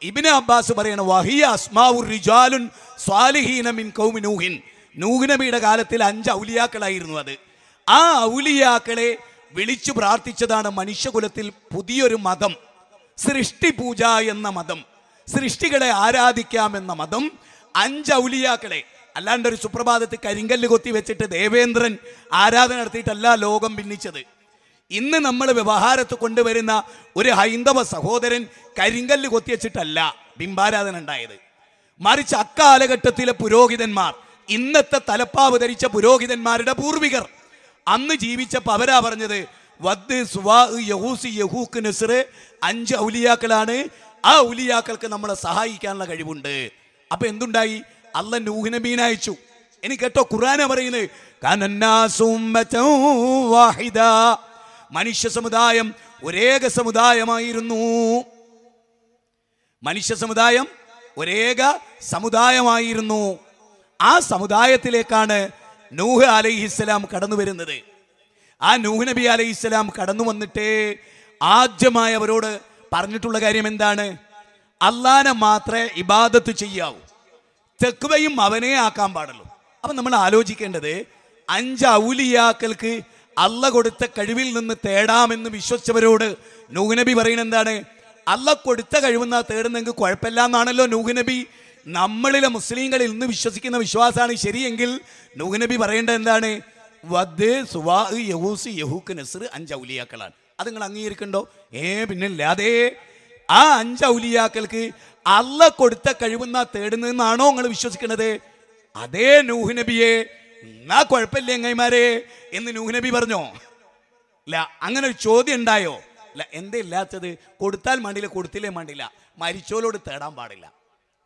ഇബ്നു അബ്ബാസ് പറയണ വഹിയ അസ്മാഉർ റിജാലുൻ സ്വാലിഹീന മിൻ ഖൗമി നൂഹിൻ. നൂഹ് നബിയുടെ കാലത്തിൽ 5 ഔലിയാക്കളായിരുന്നു അത്. ആ ഔലിയാക്കളെ വിളിച്ചു പ്രാർത്ഥിച്ചതാണ് മനുഷ്യകുലത്തിൽ പുതിയൊരു മതം, സൃഷ്ടി പൂജ എന്ന മതം, സൃഷ്ടികളെ ആരാധിക്കാമെന്ന മതം. 5 ഔലിയാക്കളെ, അല്ലാണ്ട് ഒരു സുപ്രഭാതത്തിൽ കരിങ്കല്ല് കൊത്തി വെച്ചിട്ട് ദേവേന്ദ്രൻ ആരാധന നടത്തിയിട്ടല്ല ലോകം ഭിന്നിച്ചത്. ഇന്ന് നമ്മൾ വ്യവഹാരത്ത് കൊണ്ടുവരുന്ന ഒരു ഹൈന്ദവ സഹോദരൻ കരിങ്കല്ല് കൊത്തിവെച്ചിട്ടല്ല ബിംബാരാധന ഉണ്ടായത്. മറിച്ച് അക്കാലഘട്ടത്തിലെ പുരോഹിതന്മാർ, ഇന്നത്തെ തലപ്പാവ് ധരിച്ച പുരോഹിതന്മാരുടെ പൂർവികർ അന്ന് ജീവിച്ചപ്പോൾ അവരാ പറഞ്ഞത്, വദ്, സുവാ, യഹൂസ്, യഹൂക്ക്, നസ്ർ 5 ഔലിയാക്കളാണ്. ആ ഔലിയാക്കൾക്ക് നമ്മളെ സഹായിക്കാനുള്ള കഴിവുണ്ട്. അപ്പൊ എന്തുണ്ടായി? അള്ള നൂഹ് നബീനെ അയച്ചു. ഇനി കേട്ടോ, ഖുർആന പറയുന്നത്, മനുഷ്യ സമുദായം ഒരേക സമുദായമായിരുന്നു. മനുഷ്യ സമുദായം ഒരേക സമുദായമായിരുന്നു. ആ സമുദായത്തിലേക്കാണ് നൂഹ് അലൈഹിസ്സലാം കടന്നു വരുന്നത്. ആ നൂഹ് നബി അലൈഹിസ്സലാം കടന്നു വന്നിട്ട് ആദ്യമായി അവരോട് പറഞ്ഞിട്ടുള്ള കാര്യം എന്താണ്? അള്ളാനെ മാത്രമേ ഇബാദത്ത് ചെയ്യാവൂ, തെക്കുവയും അവനെ ആക്കാൻ പാടുള്ളൂ. അപ്പം നമ്മൾ ആലോചിക്കേണ്ടത്, 5 ഔലിയാക്കൾക്ക് അള്ള കൊടുത്ത കഴിവിൽ നിന്ന് തേടാമെന്ന് വിശ്വസിച്ചവരോട് നൂഹ് നബി പറയുന്നത് എന്താണ്? അള്ള കൊടുത്ത കഴിവെന്നാ തേടുന്നെങ്കിൽ കുഴപ്പമില്ല എന്നാണല്ലോ നൂഹ് നബി. നമ്മളിലെ മുസ്ലിങ്ങളിൽ ഇന്ന് വിശ്വസിക്കുന്ന വിശ്വാസമാണ് ശരിയെങ്കിൽ നൂഹ് നബി പറയേണ്ടത് എന്താണ്? വദ്, സുവാ, യഹൂസ്, യഹൂക്ക്, നസ്ർ 5 ഔലിയാക്കളാണ്. അത് നിങ്ങൾ അംഗീകരിക്കണ്ടോ? പിന്നില്ലാതെ. ആ 5 ഔലിയാക്കൾക്ക് അള്ള കൊടുത്ത കഴിവെന്നാ തേടുന്നതെന്നാണോ നിങ്ങൾ വിശ്വസിക്കുന്നത്? അതേ നൂഹ് നബിയെ എന്നാ കുഴപ്പമില്ല എങ്ങൈമാരെ എന്ന് നൂഹ് നബി പറഞ്ഞോ? ഇല്ല. അങ്ങനെ ഒരു ചോദ്യം ഉണ്ടായോ? ഇല്ല. എന്തേ ഇല്ലാത്തത്? കൊടുത്താൽ മണ്ടില്ല, കൊടുത്തില്ലേ മണ്ടില്ല, മരിച്ചോലോട് തേടാൻ പാടില്ല.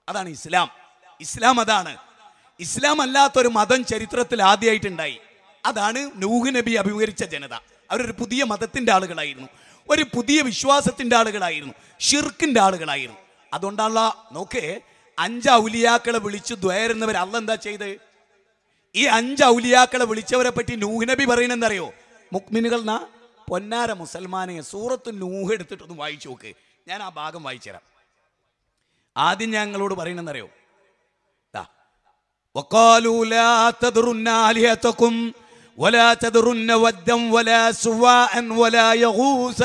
അതാണ് ഇസ്ലാം. ഇസ്ലാം അതാണ്. ഇസ്ലാം അല്ലാത്തൊരു മതം ചരിത്രത്തിൽ ആദ്യമായിട്ടുണ്ടായി. അതാണ് നൂഹ് നബി അഭിമുഖീകരിച്ച ജനത. അവരൊരു പുതിയ മതത്തിൻ്റെ ആളുകളായിരുന്നു, ഒരു പുതിയ വിശ്വാസത്തിൻ്റെ ആളുകളായിരുന്നു, ഷിർക്കിൻ്റെ ആളുകളായിരുന്നു. അതുകൊണ്ടുള്ള നോക്കേ, 5 ഔലിയാക്കളെ വിളിച്ചു ദ്വയറുന്നവർ അള്ള എന്താ ചെയ്ത്? ഈ 5 ഔലിയാക്കളെ വിളിച്ചവരെ പറ്റി നൂഹ് നബി പറയുന്നത് എന്തറിയോ? മുക്മിനുകൾ നാ പൊന്നാര മുസൽമാനെ സൂറത്ത് നൂഹ് എടുത്തിട്ടൊന്ന് വായിച്ചു നോക്ക്. ഞാൻ ആ ഭാഗം വായിച്ചു തരാം. ആദ്യം ഞങ്ങളോട് പറയുന്നറിയോ? وقالوا لا تذرن آلهتكم ولا تذرن ودا ولا سواء ولا يغوث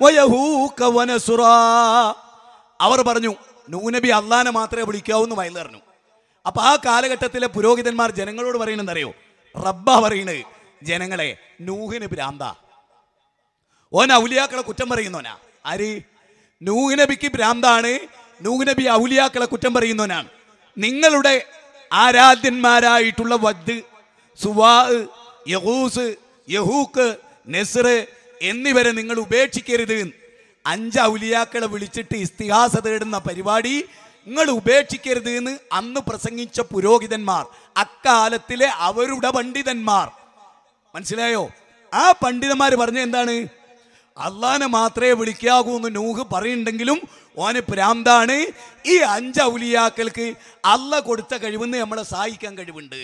ويهوك ونسرا. അവർ പറഞ്ഞു നൂഹ് നബി അള്ളാനെ മാത്രമേ വിളിക്കാവൂ എന്ന് വയൽ പറഞ്ഞു. അപ്പൊ ആ കാലഘട്ടത്തിലെ പുരോഹിതന്മാർ ജനങ്ങളോട് പറയുന്നത് അറിയോ? റബ്ബ പറയുന്നത്, ജനങ്ങളെ നൂഹ് നബി ഭ്രാന്താ, ഓൻ ഔലിയാക്കളെ കുറ്റം പറയുന്നോനാ. ആര്? നൂഹ് നബിക്ക് ഭ്രാന്താണ്, നൂഹ് നബി ഔലിയാക്കളെ കുറ്റം പറയുന്നവനാണ്. നിങ്ങളുടെ ആരാധ്യന്മാരായിട്ടുള്ള വദ്, സുവാ, യഹൂസ്, യഹൂക്ക്, നെസ്ർ എന്നിവരെ നിങ്ങൾ ഉപേക്ഷിക്കരുത്. 5 ഔലിയാക്കളെ വിളിച്ചിട്ട് ഇസ്തിഹാസ തേടുന്ന പരിപാടി നിങ്ങൾ ഉപേക്ഷിക്കരുത് എന്ന് അന്ന് പ്രസംഗിച്ച പുരോഹിതന്മാർ, അക്കാലത്തിലെ അവരുടെ പണ്ഡിതന്മാർ. മനസ്സിലായോ? ആ പണ്ഡിതന്മാർ പറഞ്ഞ എന്താണ്? അള്ളാനെ മാത്രമേ വിളിക്കാവൂ എന്ന് നൂഹ് പറയുന്നുണ്ടെങ്കിലും ഓന് പ്രാന്താണ്. ഈ 5 ഔലിയാക്കൾക്ക് അള്ള കൊടുത്ത കഴിവെന്ന് നമ്മളെ സഹായിക്കാൻ കഴിവുണ്ട്.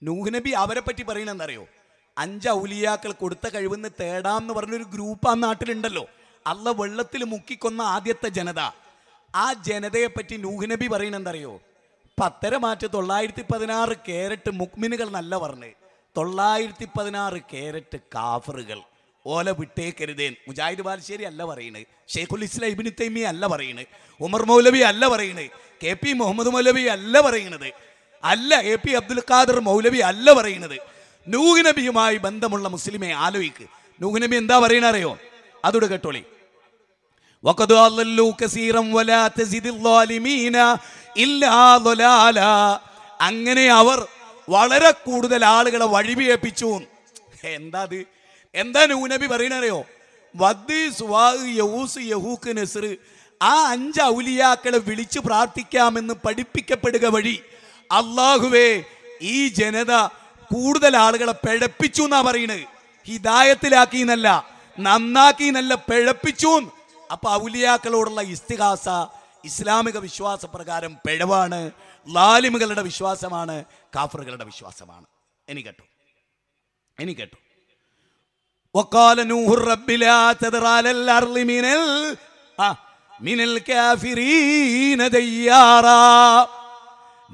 നൂഹ് നബി അവരെ പറ്റി പറയണെന്നറിയോ? 5 ഔലിയാക്കൾ കൊടുത്ത കഴിവെന്ന് തേടാമെന്ന് പറഞ്ഞൊരു ഗ്രൂപ്പ് ആ നാട്ടിലുണ്ടല്ലോ. അള്ള വെള്ളത്തിൽ മുക്കിക്കൊന്ന ആദ്യത്തെ ജനത. ആ ജനതയെ പറ്റി നൂഹ് നബി പറയണെന്തറിയോ? 916 കാരറ്റ് മുക്മിനുകൾ എന്നല്ല പറഞ്ഞ്, 916 കാരറ്റ് കാഫറുകൾ. ഓല വിട്ടേക്കരുതേൻ. മുജാഹിദ് ബാലുശ്ശേരി അല്ല പറയണത്, ഷെയ്ഖുൽ ഇസ്ലാം ഇബ്നു തൈമിയ അല്ല പറയണത്, ഉമർ മൗലവി അല്ല പറയണത്, KP മുഹമ്മദ് മൗലവി അല്ല പറയണത്, അല്ല AP അബ്ദുൽ ഖാദർ മൗലവി അല്ല പറയണത്. നൂഹ് നബിയുമായി ബന്ധമുള്ള മുസ്ലിമെ ആലോചിക്ക്. നൂഹ് നബി എന്താ പറയണറിയോ? അതോട് കേട്ടോളി. അങ്ങനെ അവർ വളരെ കൂടുതൽ ആളുകളെ വഴിപിഴപ്പിച്ചു. എന്താ നൂഹ് നബി പറയണറിയോ? വദ്, സുവാ, യഹൂസ്, യഹൂക്ക്, നെസ്ർ ആ 5 ഔലിയാക്കളെ വിളിച്ചു പ്രാർത്ഥിക്കാമെന്ന് പഠിപ്പിക്കപ്പെടുക വഴി അള്ളാഹുവേ ഈ ജനത കൂടുതൽ ആളുകളെ പിഴപ്പിച്ചു എന്നാ പറയുന്നത്. ഹിദായത്തിലാക്കി എന്നല്ല, നന്നാക്കി എന്നല്ല, പിഴപ്പിച്ചു. അപ്പൊ ഔലിയാക്കളോടുള്ള ഇസ്തിഹാസ ഇസ്ലാമിക വിശ്വാസ പ്രകാരം പിഴവാണ്, ലാലിമുകളുടെ വിശ്വാസമാണ്, കാഫറുകളുടെ വിശ്വാസമാണ്. ഇനി കേട്ടോ. وقال نوح رب لا تذر على الأرض من الكافرين ديارا.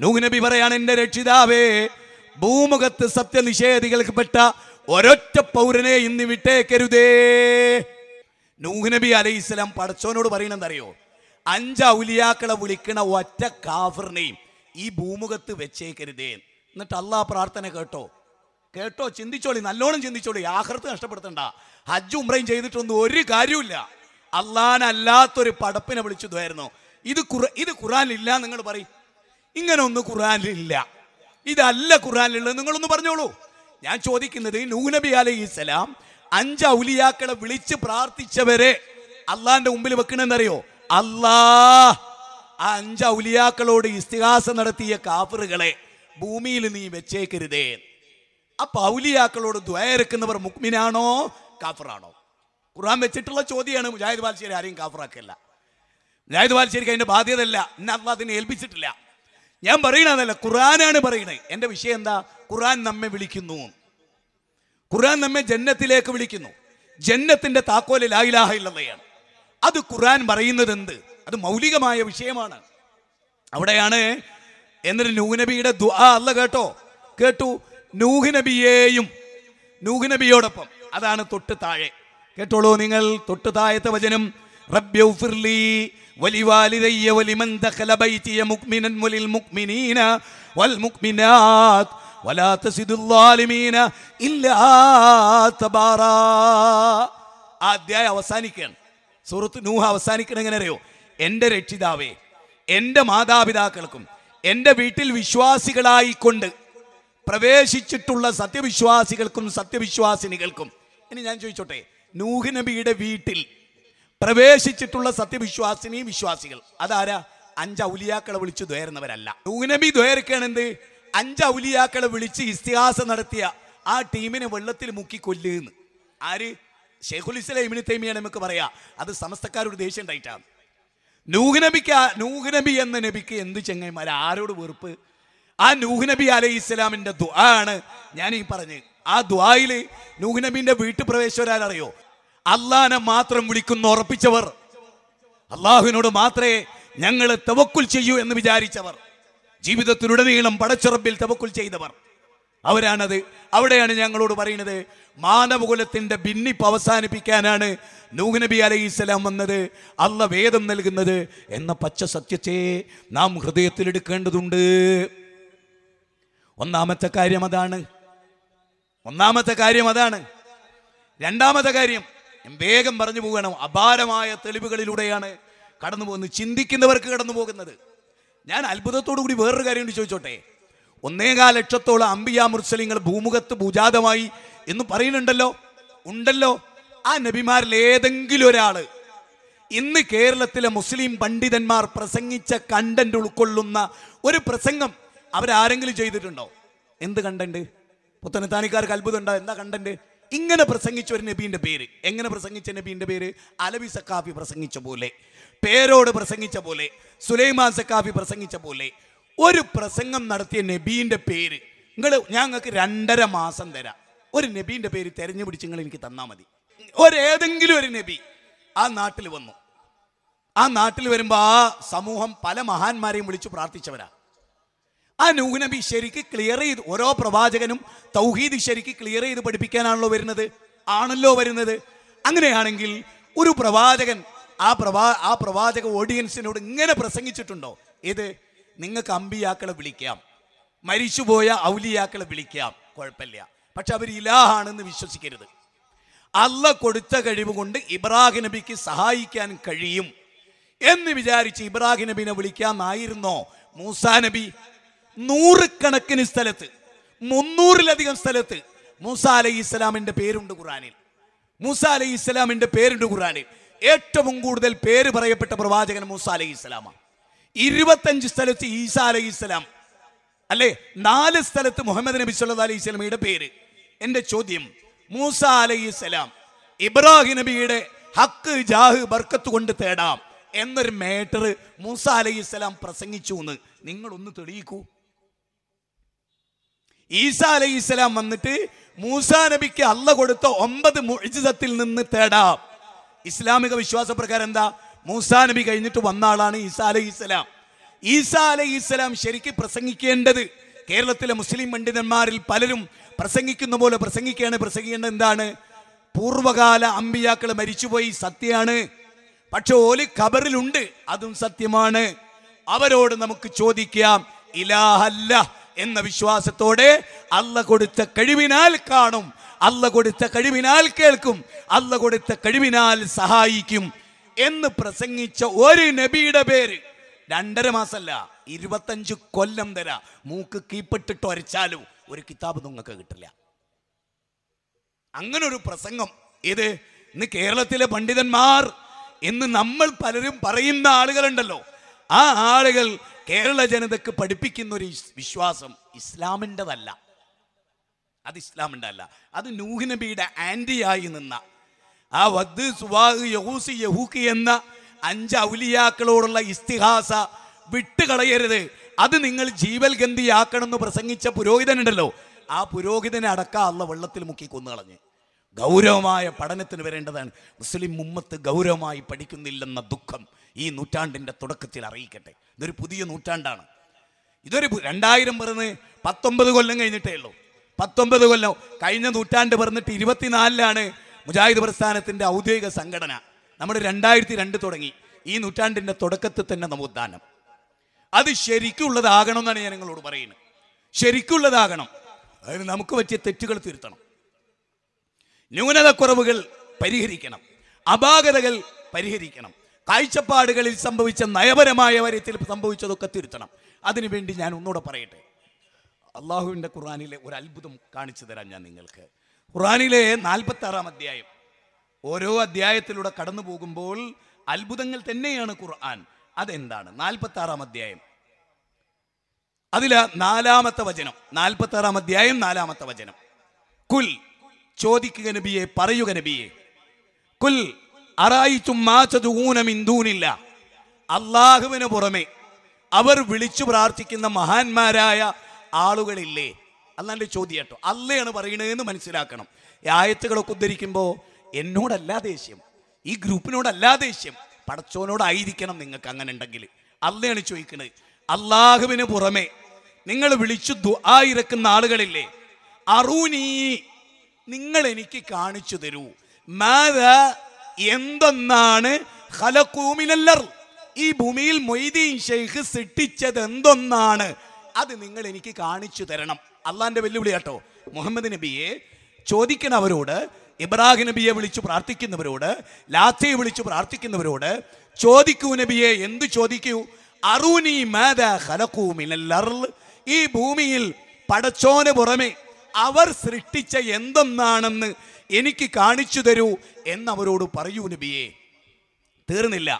നൂഹ് നബി പറയാണ്, എൻ്റെ രക്ഷിതാവേ, ഭൂമുഖത്ത് സത്യനിഷേധികൾക്കപ്പെട്ട ഒരൊറ്റ പൗരനെ ഇന്ന് വിട്ടേക്കരുതേ. നൂഹ് നബി അലൈഹിസ്സലാം പടച്ചോനോട് പറയണെന്തറിയോ? 5 ഔലിയാക്കളെ വിളിക്കണ ഒറ്റ കാഫിറിനെയും ഈ ഭൂമുഖത്ത് വെച്ചേക്കരുതേ. എന്നിട്ട് അള്ളാഹ് പ്രാർത്ഥന കേട്ടോ, ചിന്തിച്ചോളി, നല്ലോണം ചിന്തിച്ചോളി. ആഖിറത്ത് നഷ്ടപ്പെടുത്തണ്ട. ഹജ്ജും ഉംറയും ചെയ്തിട്ടൊന്നും ഒരു കാര്യമില്ല. അല്ലാത്തൊരു പടപ്പിനെ വിളിച്ചു ദുആയിരുന്നു. ഇത് ഖുർആനിലില്ല നിങ്ങൾ പറയും. ഇങ്ങനെ ഒന്നും ഖുർആനിലില്ല, ഇതല്ല ഖുർആനിലുള്ളത്, നിങ്ങളൊന്ന് പറഞ്ഞോളൂ. ഞാൻ ചോദിക്കുന്നത്, നൂഹ് നബി അലൈഹിസ്സലാം 5 ഔലിയാക്കളെ വിളിച്ച് പ്രാർത്ഥിച്ചവരെ അള്ളാന്റെ മുമ്പിൽ വെക്കണെന്നറിയോ? അല്ലാഹ് ആ 5 ഔലിയാക്കളോട് ഇസ്തിഹാസ നടത്തിയ കാഫിറുകളെ ഭൂമിയിൽ നീ വെച്ചേക്കരുതേ. അപ്പൊ ഔലിയാക്കളോട് ദുആ ഇറക്കുന്നവർ മുഅ്മിനാണോ കാഫിറാണോ? ഖുർആൻ വെച്ചിട്ടുള്ള ചോദ്യമാണ്. മുജാഹിദ് ബാലുശ്ശേരി ആരെയും കാഫിറാക്കല്ല. മുജാഹിദ് ബാലുശ്ശേരിക്ക് അതിന്റെ ബാധ്യതയല്ല, എന്നെ അള്ളാഹ് അതിനെ ഏൽപ്പിച്ചിട്ടില്ല. ഞാൻ പറയണതല്ല, ഖുർആനാണ് പറയണത്. എൻ്റെ വിഷയം എന്താ? ഖുർആൻ നമ്മെ വിളിക്കുന്നു, ഖുർആൻ നമ്മെ ജന്നത്തിലേക്ക് വിളിക്കുന്നു. ജന്നത്തിന്റെ താക്കോല് ലാ ഇലാഹ ഇല്ലല്ലാഹയാണ്. അത് ഖുർആൻ പറയുന്നത് എന്ത്? അത് മൗലികമായ വിഷയമാണ്. അവിടെയാണ്. എന്നിട്ട് നൂഹ് നബിയുടെ ദുആ അല്ല കേട്ടു. നൂഹ് നബിയെയും നൂഹ് നബിയോടൊപ്പം, അതാണ് തൊട്ട് താഴെ. കേട്ടോളൂ നിങ്ങൾ, തൊട്ട് താഴത്തെ വചനം, റബ്ബിഗ്ഫിർലി വലിവാലിദയ്യ വലിമൻ ദഖല ബൈതിയ മുഅ്മിനൻ വലിൽ മുഅ്മിനീന വൽ മുഅ്മിനാത്ത് വലാ തസിദുൽ ളാലിമീന ഇല്ലാ തബാറാ. ആ അധ്യായം അവസാനിക്കുകയാണ്. സൂറത്ത് നൂഹ് അവസാനിക്കണം എങ്ങനെ അറിയോ? എൻ്റെ രക്ഷിതാവേ, എൻ്റെ മാതാപിതാക്കൾക്കും എൻ്റെ വീട്ടിൽ വിശ്വാസികളായിക്കൊണ്ട് പ്രവേശിച്ചിട്ടുള്ള സത്യവിശ്വാസികൾക്കും സത്യവിശ്വാസിനികൾക്കും. ഇനി ഞാൻ ചോദിച്ചോട്ടെ, നൂഹ് നബിയുടെ വീട്ടിൽ പ്രവേശിച്ചിട്ടുള്ള സത്യവിശ്വാസിനി വിശ്വാസികൾ അതാരാ? 5 ഔലിയാക്കളെ വിളിച്ച് ദ്വയറുന്നവരല്ല. നൂഹ് നബി ദ്വയർക്കാണ് എന്ത്? 5 ഔലിയാക്കളെ വിളിച്ച് ഇസ്തിഹാസ നടത്തിയ ആ ടീമിനെ വെള്ളത്തിൽ മുക്കി കൊല്ലുന്ന്. ആര്? ഷെയ്ഖുൽ ഇസ്ലാം ഇബ്നു തൈമിയ നമുക്ക് പറയാ. അത് സമസ്തക്കാരോട് ദേഷ്യം ഉണ്ടായിട്ടാണ്. നൂഹ് നബി എന്ന നബിക്ക് എന്ത് ചെങ്ങന്മാർ, ആരോട് വെറുപ്പ്? ആ നൂഹ് നബി അലൈഹി ഇസ്ലാമിന്റെ ദുആ ആണ് ഞാൻ ഈ പറഞ്ഞ്. ആ ദുആയിൽ നൂഹ് നബിന്റെ വീട്ടുപ്രവേശകരറിയോ? അള്ളാനെ മാത്രം വിളിക്കുന്ന ഉറപ്പിച്ചവർ, അള്ളാഹുവിനോട് മാത്രമേ ഞങ്ങൾ തവക്കുൽ ചെയ്യൂ എന്ന് വിചാരിച്ചവർ, ജീവിതത്തിലുടനീളം പടച്ചുറപ്പിൽ തവക്കുൽ ചെയ്തവർ, അവരാണത്. അവിടെയാണ് ഞങ്ങളോട് പറയുന്നത്, മാനവകുലത്തിന്റെ ഭിന്നിപ്പ് അവസാനിപ്പിക്കാനാണ് നൂഹ് നബി അലൈഹിസ്സലാം വന്നത്, അള്ള വേദം നൽകുന്നത് എന്ന പച്ച സത്യത്തെ നാം ഹൃദയത്തിലെടുക്കേണ്ടതുണ്ട്. ഒന്നാമത്തെ കാര്യം അതാണ്. രണ്ടാമത്തെ കാര്യം വേഗം പറഞ്ഞു പോകണം. അപാരമായ തെളിവുകളിലൂടെയാണ് കടന്നു പോകുന്നത്, ചിന്തിക്കുന്നവർക്ക് കടന്നു പോകുന്നത്. ഞാൻ അത്ഭുതത്തോടു കൂടി വേറൊരു കാര്യം കൊണ്ട് ചോദിച്ചോട്ടെ. 1.25 ലക്ഷത്തോളം അംബിയാ മുർസലിങ്ങൾ ഭൂമുഖത്ത് ഭുജാതമായി എന്ന് പറയുന്നുണ്ടല്ലോ, ഉണ്ടല്ലോ. ആ നബിമാരിൽ ഏതെങ്കിലും ഒരാള് ഇന്ന് കേരളത്തിലെ മുസ്ലിം പണ്ഡിതന്മാർ പ്രസംഗിച്ച കണ്ടന്റ് ഉൾക്കൊള്ളുന്ന ഒരു പ്രസംഗം അവരാരെങ്കിലും ചെയ്തിട്ടുണ്ടോ? എന്ത് കണ്ടന്റ്? പുത്തനത്താണിക്കാർക്ക് അത്ഭുതം ഉണ്ടോ? എന്താ കണ്ടന്റ്? ഇങ്ങനെ പ്രസംഗിച്ച ഒരു നബീന്റെ പേര്. എങ്ങനെ പ്രസംഗിച്ച നബീന്റെ പേര്? അലവി സക്കാഫി പ്രസംഗിച്ച പോലെ, പേരോട് പ്രസംഗിച്ച പോലെ, സുലൈമാൻ സക്കാഫി പ്രസംഗിച്ച പോലെ ഒരു പ്രസംഗം നടത്തിയ നബീന്റെ പേര് ഞങ്ങൾക്ക് 2.5 മാസം തരാം. ഒരു നബീന്റെ പേര് തെരഞ്ഞു പിടിച്ച് നിങ്ങൾ എനിക്ക് തന്നാൽ മതി. ഏതെങ്കിലും ഒരു നബി ആ നാട്ടിൽ വന്നു. ആ നാട്ടിൽ വരുമ്പോൾ ആ സമൂഹം പല മഹാന്മാരെയും വിളിച്ചു പ്രാർത്ഥിച്ചവരാ. ആ നൂഹ് നബി ശരിക്ക് ക്ലിയർ ചെയ്ത്, ഓരോ പ്രവാചകനും തൗഹീദ് ശരിക്ക് ക്ലിയർ ചെയ്ത് പഠിപ്പിക്കാനാണല്ലോ വരുന്നത്. അങ്ങനെയാണെങ്കിൽ ഒരു പ്രവാചകൻ ആ പ്രവാചക ഓഡിയൻസിനോട് ഇങ്ങനെ പ്രസംഗിച്ചിട്ടുണ്ടോ? ഇത് നിങ്ങൾക്ക് അമ്പിയാക്കളെ വിളിക്കാം, മരിച്ചുപോയ ഔലിയാക്കളെ വിളിക്കാം, കുഴപ്പമില്ല, പക്ഷെ അവർ ഇലാഹാണെന്ന് വിശ്വസിക്കരുത്. അള്ള കൊടുത്ത കഴിവ് കൊണ്ട് ഇബ്രാഹിം നബിക്ക് സഹായിക്കാൻ കഴിയും എന്ന് വിചാരിച്ച് ഇബ്രാഹിം നബിനെ വിളിക്കാമെന്നായിരുന്നോ മൂസാ നബി? 100 കണക്കിന് സ്ഥലത്ത്, 300-ലധികം സ്ഥലത്ത് മൂസാ അലൈഹി ഇസ്ലാമിന്റെ പേരുണ്ട് ഖുറാനിൽ. മൂസാ അലൈഹി ഇസ്ലാമിന്റെ പേരുണ്ട് ഖുറാനിൽ. ഏറ്റവും കൂടുതൽ പേര് പറയപ്പെട്ട പ്രവാചകൻ മൂസാ അലൈഹി ഇസ്ലാമാണ്. 25 സ്ഥലത്ത് ഈസാ അലൈഹി ഇസ്ലാം, അല്ലെ 4 സ്ഥലത്ത് മുഹമ്മദ് നബി സല്ലല്ലാഹു അലൈഹി വസല്ലമയുടെ പേര്. എന്റെ ചോദ്യം, മൂസാ അലൈഹി ഇസ്ലാം ഇബ്രാഹിം നബിയുടെ ഹക്ക് ജാഹ് ബർക്കത്ത് കൊണ്ട് തേടാം എന്നൊരു മാറ്റർ മൂസാ അലൈഹി ഇസ്ലാം പ്രസംഗിച്ചു എന്ന് നിങ്ങളൊന്ന് തെളിയിക്കൂ. ഈസാ അലൈഹി ഇസ്ലാം വന്നിട്ട് മൂസാ നബിക്ക് അള്ള കൊടുത്ത 9 മുഅ്ജിസത്തിൽ നിന്ന് തേടാം. ഇസ്ലാമിക വിശ്വാസ പ്രകാരം എന്താ? മൂസാ നബി കഴിഞ്ഞിട്ട് വന്ന ആളാണ് ഈസാ അലൈഹി ഇസ്ലാം. ഈസാ അലൈഹി ഇസ്ലാം ശരിക്ക് പ്രസംഗിക്കേണ്ടത്, കേരളത്തിലെ മുസ്ലിം പണ്ഡിതന്മാരിൽ പലരും പ്രസംഗിക്കുന്ന പോലെ പ്രസംഗിക്കേണ്ടത് എന്താണ്? പൂർവകാല അമ്പിയാക്കൾ മരിച്ചുപോയി, സത്യമാണ്. പക്ഷെ ഓല് ഖബറിലുണ്ട്, അതും സത്യമാണ്. അവരോട് നമുക്ക് ചോദിക്കാം, ഇലാഹല്ല എന്ന വിശ്വാസത്തോടെ അള്ള കൊടുത്ത കഴിവിനാൽ കാണും, അള്ള കൊടുത്ത കഴിവിനാൽ കേൾക്കും, അള്ള കൊടുത്ത കഴിവിനാൽ സഹായിക്കും എന്ന് പ്രസംഗിച്ച ഒരു നബിയുടെ പേര് 2.5 മാസമല്ല 25 കൊല്ലം തരാ. മൂക്ക് കീപ്പിട്ടിട്ട് ഒരച്ചാലും ഒരു കിതാബ് നിങ്ങൾക്ക് കിട്ടില്ല. അങ്ങനെ ഒരു പ്രസംഗം. ഇത് ഇന്ന് കേരളത്തിലെ പണ്ഡിതന്മാർ, ഇന്ന് നമ്മൾ പലരും പറയുന്ന ആളുകളുണ്ടല്ലോ, ആ ആളുകൾ കേരള ജനതക്ക് പഠിപ്പിക്കുന്ന ഒരു വിശ്വാസം ഇസ്ലാമിൻ്റെതല്ല. അത് ഇസ്ലാമിൻ്റെ അല്ല. അത് നൂഹ് നബിയുടെ ആൻറ്റിയായി നിന്ന ആ വദ്, സുവാഹ്, യഹൂസ്, യഹൂക്ക് എന്ന 5 ഔലിയാക്കളോടുള്ള ഇസ്തിഹാസ വിട്ടുകളയരുത്. അത് നിങ്ങൾ ജീവൽഗന്ധിയാക്കണമെന്ന് പ്രസംഗിച്ച പുരോഹിതനുണ്ടല്ലോ, ആ പുരോഹിതനെ അടക്കം അള്ള വെള്ളത്തിൽ മുക്കി കൊന്നുകളഞ്ഞ്. ഗൗരവമായ പഠനത്തിന് വരേണ്ടതാണ്. മുസ്ലിം ഉമ്മത്ത് ഗൗരവമായി പഠിക്കുന്നില്ലെന്ന ദുഃഖം ഈ നൂറ്റാണ്ടിൻ്റെ തുടക്കത്തിൽ അറിയിക്കട്ടെ. ഇതൊരു പുതിയ നൂറ്റാണ്ടാണ്. ഇതൊരു 2000 പറഞ്ഞ് 19 കൊല്ലം കഴിഞ്ഞിട്ടേ ഉള്ളൂ. 19 കൊല്ലം കഴിഞ്ഞ നൂറ്റാണ്ട് പറഞ്ഞിട്ട് 24-ലാണ് മുജാഹിദ് പ്രസ്ഥാനത്തിൻ്റെ ഔദ്യോഗിക സംഘടന. നമ്മൾ 2002 തുടങ്ങി. ഈ നൂറ്റാണ്ടിൻ്റെ തുടക്കത്തിൽ തന്നെ നവോത്ഥാനം. അത് ശരിക്കുള്ളതാകണം എന്നാണ് ഞാൻ നിങ്ങളോട് പറയുന്നത്. ശരിക്കുള്ളതാകണം. അതിന് നമുക്ക് പറ്റിയ തെറ്റുകൾ തിരുത്തണം, ന്യൂനതക്കുറവുകൾ പരിഹരിക്കണം, അപാകതകൾ പരിഹരിക്കണം, കാഴ്ചപ്പാടുകളിൽ സംഭവിച്ച നയപരമായ കാര്യത്തിൽ സംഭവിച്ചതൊക്കെ തിരുത്തണം. അതിനുവേണ്ടി ഞാൻ ഒന്നുകൂടെ പറയട്ടെ. അള്ളാഹുവിൻ്റെ ഖുർആനിലെ ഒരു അത്ഭുതം കാണിച്ചു തരാം ഞാൻ നിങ്ങൾക്ക്. ഖുർആനിലെ 46-ാം അധ്യായം. ഓരോ അധ്യായത്തിലൂടെ കടന്നു പോകുമ്പോൾ അത്ഭുതങ്ങൾ തന്നെയാണ് ഖുർആൻ. അതെന്താണ്? 46-ാം അധ്യായം, അതിലെ 4-ാമത്തെ വചനം. 46-ാം അധ്യായം 4-ാമത്തെ വചനം. കുൽ, ചോദിക്കുക നബിയെ, പറയുക നബിയെ, കുൽ അറായിതും മാ തദഊന മിൻ ദൂനില്ലാ, അല്ലാഹുവിന് പുറമെ അവർ വിളിച്ചു പ്രാർത്ഥിക്കുന്ന മഹാന്മാരായ ആളുകളില്ലേ? അല്ലാണ്ട് ചോദ്യം കേട്ടോ, അല്ലയാണ് പറയണതെന്ന് മനസ്സിലാക്കണം. ഈ ആയത്തുകളൊക്കെ ഉദ്ധരിക്കുമ്പോൾ എന്നോടല്ല ദേഷ്യം, ഈ ഗ്രൂപ്പിനോടല്ല ദേഷ്യം, പടച്ചോനോടായിരിക്കണം നിങ്ങൾക്ക്. അങ്ങനെ ഉണ്ടെങ്കിൽ അല്ലയാണ് ചോദിക്കുന്നത്. അല്ലാഹുവിന് പുറമെ നിങ്ങൾ വിളിച്ചു ദുആ ഇറക്കുന്ന ആളുകളില്ലേ? അറൂനീ, നിങ്ങൾ എനിക്ക് കാണിച്ചു തരൂ. മാദാ, എന്തൊന്നാണ് ഖലഖൂ മിനൽ അർദ്, ഈ ഭൂമിയിൽ മൊയ്തീൻ ശൈഖ് സൃഷ്ടിച്ചത് എന്തൊന്നാണ്, അത് നിങ്ങൾ എനിക്ക് കാണിച്ചു തരണം. അള്ളാന്റെ വെല്ലുവിളി കേട്ടോ. മുഹമ്മദ് നബിയെ ചോദിക്കണം അവരോട്, ഇബ്രാഹിം നബിയെ വിളിച്ചു പ്രാർത്ഥിക്കുന്നവരോട്, ലാത്തയെ വിളിച്ചു പ്രാർത്ഥിക്കുന്നവരോട് ചോദിക്കൂ നബിയെ, എന്ത് ചോദിക്കൂ? അറൂനി മാദാ ഖലഖൂ മിനൽ അർള്, ഈ ഭൂമിയിൽ പടച്ചോന് പുറമെ അവർ സൃഷ്ടിച്ച എന്തൊന്നാണെന്ന് എനിക്ക് കാണിച്ചു തരൂ എന്നവരോട് പറയൂ നബിയെ. തീർന്നില്ല.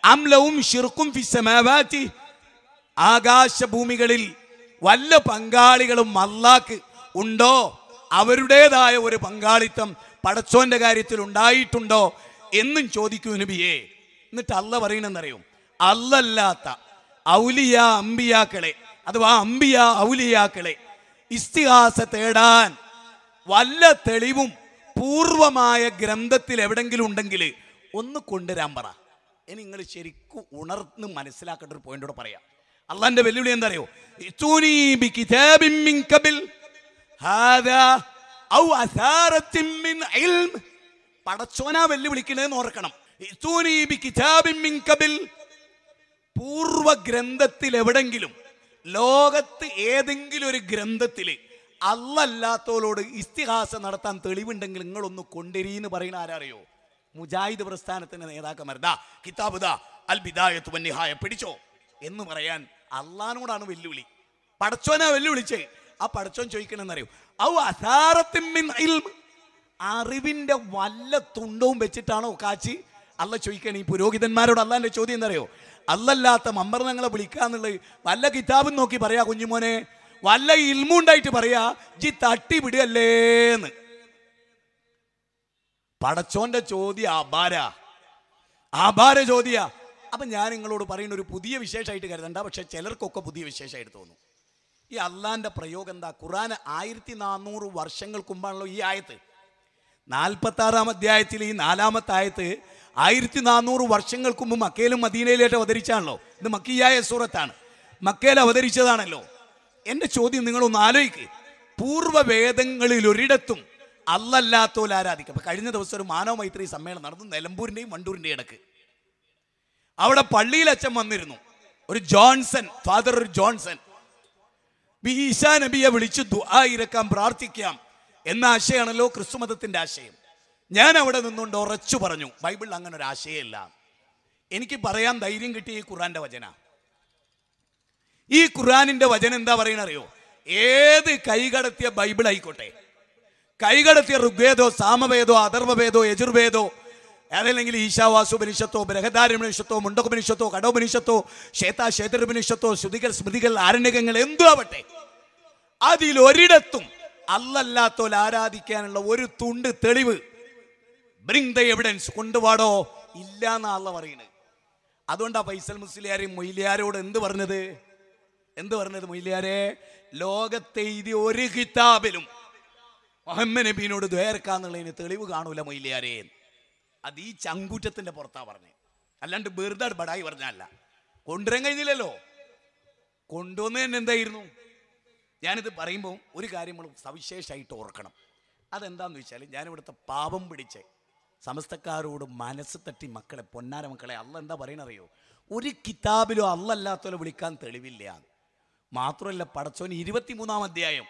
അം ലഹും ശിർകും ഫിസ്സമാവാതി, ആകാശഭൂമികളിൽ വല്ല പങ്കാളികളും അല്ലാഹ്ക്ക് ഉണ്ടോ? അവരുടേതായ ഒരു പങ്കാളിത്തം പടച്ചോന്റെ കാര്യത്തിൽ ഉണ്ടായിട്ടുണ്ടോ എന്നും ചോദിക്കൂ നബിയെ. എന്നിട്ട് അല്ല പറയണെന്നറിയും, അല്ലല്ലാത്ത ഔലിയ അമ്പിയാക്കളെ അഥവാ അമ്പിയ ഔലിയാക്കളെ ഇസ്തിഹാസ തേടാൻ വല്ല തെളിവും പൂർവമായ ഗ്രന്ഥത്തിൽ എവിടെങ്കിലും ഉണ്ടെങ്കിൽ ഒന്ന് കൊണ്ടുവരാൻ പറ. ഇനി നിങ്ങൾ ശരിക്കും ഉണർന്ന് മനസ്സിലാക്കേണ്ട ഒരു പോയിന്റോട് പറയാം. അള്ളാന്റെ വെല്ലുവിളി എന്താ അറിയോ? പടച്ചോനാ വെല്ലുവിളിക്കണേന്ന് ഓർക്കണം. പൂർവ ഗ്രന്ഥത്തിൽ എവിടെങ്കിലും, ലോകത്ത് ഏതെങ്കിലും ഒരു ഗ്രന്ഥത്തില് അല്ലല്ലാത്തോലോട് ഇസ്തിഹാസ നടത്താൻ തെളിവുണ്ടെങ്കിൽ നിങ്ങളൊന്ന് കൊണ്ടുവരീന്ന് പറയുന്ന ആരറിയോ? മുജാഹിദ് പ്രസ്ഥാനത്തിന്റെ നേതാക്കന്മാർ. കിതാബ് ദാ അൽ ബിദായത്തു വന്നിഹായ പിടിച്ചോ എന്ന് പറയാൻ അള്ളാനോടാണ് വെല്ലുവിളി. പടച്ചോനാ വെല്ലുവിളിച്ചേ. ആ പടച്ചോൻ ചോദിക്കണമെന്നറിയോ? അറിവിന്റെ വല്ല തുണ്ടവും വെച്ചിട്ടാണോ കാച്ചി അല്ല ചോദിക്കണേ. ഈ പുരോഹിതന്മാരോട് അള്ളാന്റെ ചോദ്യം എന്നറിയോ? അല്ലല്ലാത്ത മമ്പർന്നങ്ങളെ വിളിക്കാന്നുള്ളത് വല്ല കിതാബും നോക്കി പറയാ കുഞ്ഞുമോനെ, വല്ല ഇൽമുണ്ടായിട്ട് പറയാ ജി തട്ടി വിടുകല്ലേന്ന്. പടച്ചോന്റെ ചോദ്യം ആഭാര ചോദ്യ. അപ്പൊ ഞാൻ നിങ്ങളോട് പറയുന്ന ഒരു പുതിയ വിശേഷമായിട്ട് കരുതണ്ട, പക്ഷെ ചിലർക്കൊക്കെ പുതിയ വിശേഷമായിട്ട് തോന്നും. ഈ അള്ളാന്റെ പ്രയോഗം എന്താ? ഖുർആൻ 1400 വർഷങ്ങൾക്ക് മുമ്പാണല്ലോ ഈ ആയത്ത്. 46-ാം അധ്യായത്തിൽ ഈ 4-ാമത്തെ ആയത്ത് 1400 വർഷങ്ങൾക്ക് മുമ്പ് മക്കയിലും മദീനയിലായിട്ട് അവതരിച്ചാണല്ലോ. ഇത് മക്കിയായ സൂറത്താണ്, മക്കയിൽ അവതരിച്ചതാണല്ലോ. എൻ്റെ ചോദ്യം നിങ്ങളൊന്ന് ആലോചിക്ക്. പൂർവ്വവേദങ്ങളിൽ ഒരിടത്തും അല്ലല്ലാത്തോൽ ആരാധിക്കും. അപ്പൊ കഴിഞ്ഞ ദിവസം ഒരു മാനവ മൈത്രി സമ്മേളനം നടന്നു നിലമ്പൂരിന്റെയും വണ്ടൂരിന്റെയും ഇടക്ക്. അവിടെ പള്ളിയിൽ അച്ഛൻ വന്നിരുന്നു, ഒരു ജോൺസൺ, ഫാദർ ജോൺസൺ. ഈസാ നബിയെ വിളിച്ച് ദുആ ഇറക്കാം, പ്രാർത്ഥിക്കാം എന്ന ആശയമാണല്ലോ ക്രിസ്തു മതത്തിന്റെ ആശയം. ഞാൻ അവിടെ നിന്നുകൊണ്ട് ഉറച്ചു പറഞ്ഞു, ബൈബിളിൽ അങ്ങനെ ഒരു ആശയമില്ല. എനിക്ക് പറയാൻ ധൈര്യം കിട്ടിയ ഈ ഖുർആന്റെ വചന. ഈ ഖുർആനിന്റെ വചനം എന്താ പറയണറിയോ? ഏത് കൈകടത്തിയ ബൈബിൾ ആയിക്കോട്ടെ, കൈകടത്തിയ ഋഗ്വേദോ സാമവേദോ അഥർവവേദോ യജുർവേദോ അതല്ലെങ്കിൽ ഈശാവാസുപനിഷത്തോ ബൃഹദാരണ്യപനിഷത്തോ മുണ്ടകോപനിഷത്തോ കടോപനിഷത്തോ ശ്വേതാശ്വേതരോപനിഷത്തോ ശ്രുതികൾ സ്മൃതികൾ ആരണ്യകങ്ങൾ എന്തോ ആവട്ടെ, അതിലൊരിടത്തും അല്ലല്ലാത്തോൽ ആരാധിക്കാനുള്ള ഒരു തുണ്ട് തെളിവ്, ബ്രിങ് ദ എവിഡൻസ്, കൊണ്ടുപാടോ ഇല്ല എന്നാ അള്ള പറയുന്നത്. അതുകൊണ്ടാ ഫൈസൽ മുസ്ലിയാരെയും മൊയ്ലിയാരോട് എന്ത് പറഞ്ഞത്? മൊയ്ലിയാരെ, ലോകത്തെ എഴുതിയ ഒരു കിതാബിലും മുഹമ്മദ് നബീനോട് ദ്വേർക്കാന്നുള്ളതിന് തെളിവ് കാണൂല മൊയ്ലിയാരെ. അത് ഈ ചങ്കൂറ്റത്തിന്റെ പുറത്താ പറഞ്ഞേ, അല്ലാണ്ട് വെറുതെ ബടായി പറഞ്ഞല്ല. കൊണ്ടുവരാൻ കഴിഞ്ഞില്ലല്ലോ. കൊണ്ടുവന്ന് തന്നെ എന്തായിരുന്നു? ഞാനിത് പറയുമ്പോൾ ഒരു കാര്യം നമ്മൾ സവിശേഷമായിട്ട് ഓർക്കണം. അതെന്താന്ന് വെച്ചാൽ, ഞാനിവിടുത്തെ പാപം പിടിച്ച് സമസ്തക്കാരോട് മനസ്സ് തട്ടി മക്കളെ, പൊന്നാര മക്കളെ, അല്ല എന്താ പറയണറിയോ? ഒരു കിതാബിലോ അല്ലല്ലാത്തോലെ വിളിക്കാൻ തെളിവില്ല. മാത്രമല്ല പടച്ചോൻ 23-ാം അധ്യായം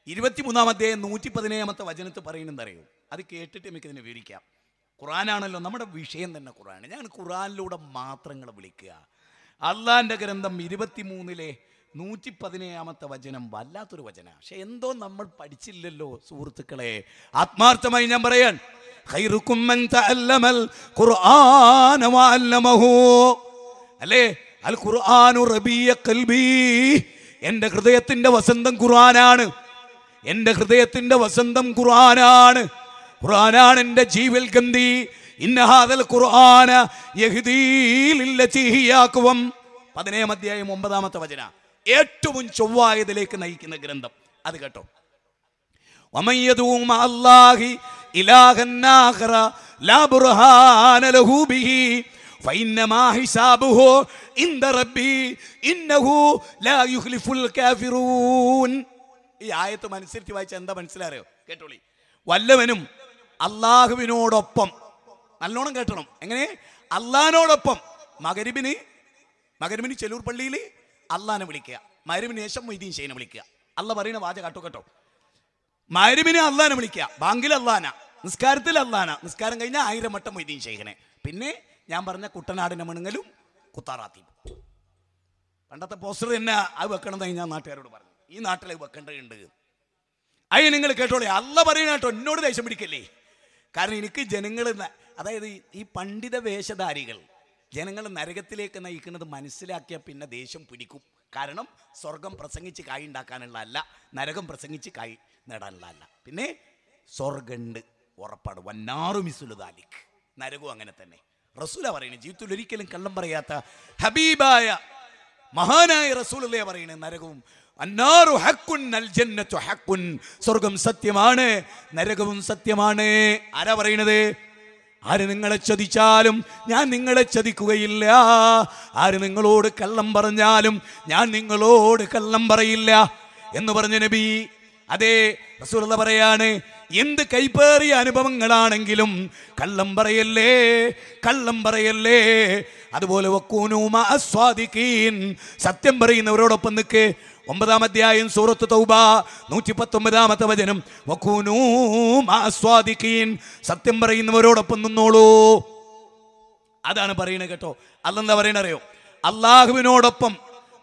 117-ാമത്തെ വചനത്ത് പറയുന്നതറിയോ? അത് കേട്ടിട്ട് നമുക്കിതിനെ വിവരിക്കാം. ഖുർആനാണല്ലോ നമ്മുടെ വിഷയം തന്നെ. ഖുർആൻ, ഞാൻ ഖുർആനിലൂടെ മാത്രങ്ങൾ വിളിക്കുക. അള്ളാന്റെ ഗ്രന്ഥം 23-ാമത്തെ വചനം വല്ലാത്തൊരു വചന. പക്ഷെ എന്തോ നമ്മൾ പഠിച്ചില്ലല്ലോ സുഹൃത്തുക്കളെ. ആത്മാർത്ഥമായി ഞാൻ പറയാൻ, ഖൈറുക്കും മൻ തഅല്ലമൽ ഖുർആന വഅല്ലമഹു, അല്ലേ? അൽ ഖുർആനു റബീയ ഖൽബി, എൻ്റെ ഹൃദയത്തിന്റെ വസന്തം ഖുർആനാണ്. എൻ്റെ ഹൃദയത്തിന്റെ വസന്തം ഖുർആനാണ്. ഖുർആനാണ് എൻ്റെ ജീവൽ ഗന്ധി. ഇന്ന ഹാദൽ ഖുർആന യഹ്ദീ ലില്ലതി ഹിയ അഖ്വം. 15-ാം അധ്യായം 9-ാമത്തെ വചന. ഏറ്റവും ചൊവ്വായതിലേക്ക് നയിക്കുന്ന ഗ്രന്ഥം. അത് കേട്ടോ. വമൻ യദൂ മഅല്ലാഹി ഇലാഹൻ ആഖറ ലാ ബുർഹാന ലഹു ബിഹി ഫഇന്നമാ ഹിസാബുഹു ഇൻദ റബ്ബി ഇന്നഹു ലാ യുഖ്ലിഫുൽ കാഫിറൂൻ. ഈ ആയത്ത് അനുസരിച്ച് വായിച്ചാൽ എന്താ മനസ്സിലായോ? കേട്ടോളി. വല്ലവനും അള്ളാഹുവിനോടൊപ്പം, നല്ലോണം കേട്ടണം, എങ്ങനെ? അള്ളാഹിനോടൊപ്പം മഗ്‌രിബിന് ചെലൂർ പള്ളിയിൽ അള്ളാഹിനെ വിളിക്കുക, മഗ്‌രിബിന് ശേഷം മൊയ്തീൻ ഷെയ്നെ വിളിക്കുക. അള്ള പറയുന്ന വാചകം കേട്ടോ. മഗ്‌രിബിന് അള്ളാഹിനെ വിളിക്കുക, ബാങ്കിൽ അള്ളാഹിന, നിസ്കാരത്തിൽ അള്ളാന, നിസ്കാരം കഴിഞ്ഞാൽ 1000 വട്ടം മൊയ്തീൻ ശൈഖിനെ. പിന്നെ ഞാൻ പറഞ്ഞ കുട്ടനാടിനെ മണുങ്ങലും കുത്താറാത്തി. പണ്ടത്തെ പോസ്റ്റർ തന്നെ അത് വെക്കണമെന്ന് ഞാൻ നാട്ടുകാരോട് പറഞ്ഞു. ഈ നാട്ടിൽ വെക്കേണ്ടതുണ്ട്. അത് നിങ്ങൾ കേട്ടോളേ. അല്ല പറയുന്ന കേട്ടോ, എന്നോട് ദേഷ്യം പിടിക്കല്ലേ. കാരണം എനിക്ക് ജനങ്ങൾ, അതായത് ഈ പണ്ഡിത വേഷധാരികൾ ജനങ്ങൾ നരകത്തിലേക്ക് നയിക്കുന്നത് മനസ്സിലാക്കിയാൽ പിന്നെ ദേഷ്യം പിടിക്കും. കാരണം സ്വർഗം പ്രസംഗിച്ച് കായ് ഉണ്ടാക്കാനുള്ള അല്ല, നരകം പ്രസംഗിച്ച് കായ് നേടാനുള്ള അല്ല. പിന്നെ സ്വർഗണ്ട് ഉറപ്പാണ്. വന്നാറു മിസുലുദാലിക്, നരകവും അങ്ങനെ തന്നെ. റസൂല പറയുന്നത്, ജീവിതത്തിൽ ഒരിക്കലും കള്ളം പറയാത്ത ഹബീബായ മഹാനായ റസൂലുള്ളാഹി പറയുന്നത്, നരകവും അന്നാറു ഹഖ്കുൻ അൽ ജന്നത്തു ഹഖ്കുൻ, സ്വർഗം സത്യമാണ്, നരകവും സത്യമാണ്. ആരാ പറയുന്നത്? ആര് നിങ്ങളെ ചതിച്ചാലും ഞാൻ നിങ്ങളെ ചതിക്കുകയില്ല. ആര് നിങ്ങളോട് കള്ളം പറഞ്ഞാലും ഞാൻ നിങ്ങളോട് കള്ളം പറയില്ല എന്ന് പറഞ്ഞ നബി. അതേ റസൂലുള്ളാഹി പറയാണ്, എന്ത് കൈപ്പേറിയ അനുഭവങ്ങളാണെങ്കിലും കള്ളം പറയല്ലേ, കള്ളം പറയല്ലേ. അതുപോലെ വക്കൂനൂ മഅസ്വാദിഖീൻ, സത്യം പറയുന്നവരോടൊപ്പം നിൽക്ക്. 9-ാം അധ്യായം സൂറത്ത് തൗബ 119-ാമത്തെ വചനം, വക്കൂനൂ മഅസ്വാദിഖീൻ, സത്യം പറയുന്നവരോടൊപ്പം നിന്നോളൂ. അതാണ് പറയുന്നത് കേട്ടോ. അല്ലെന്താ പറയണ അറിയോ? അള്ളാഹുവിനോടൊപ്പം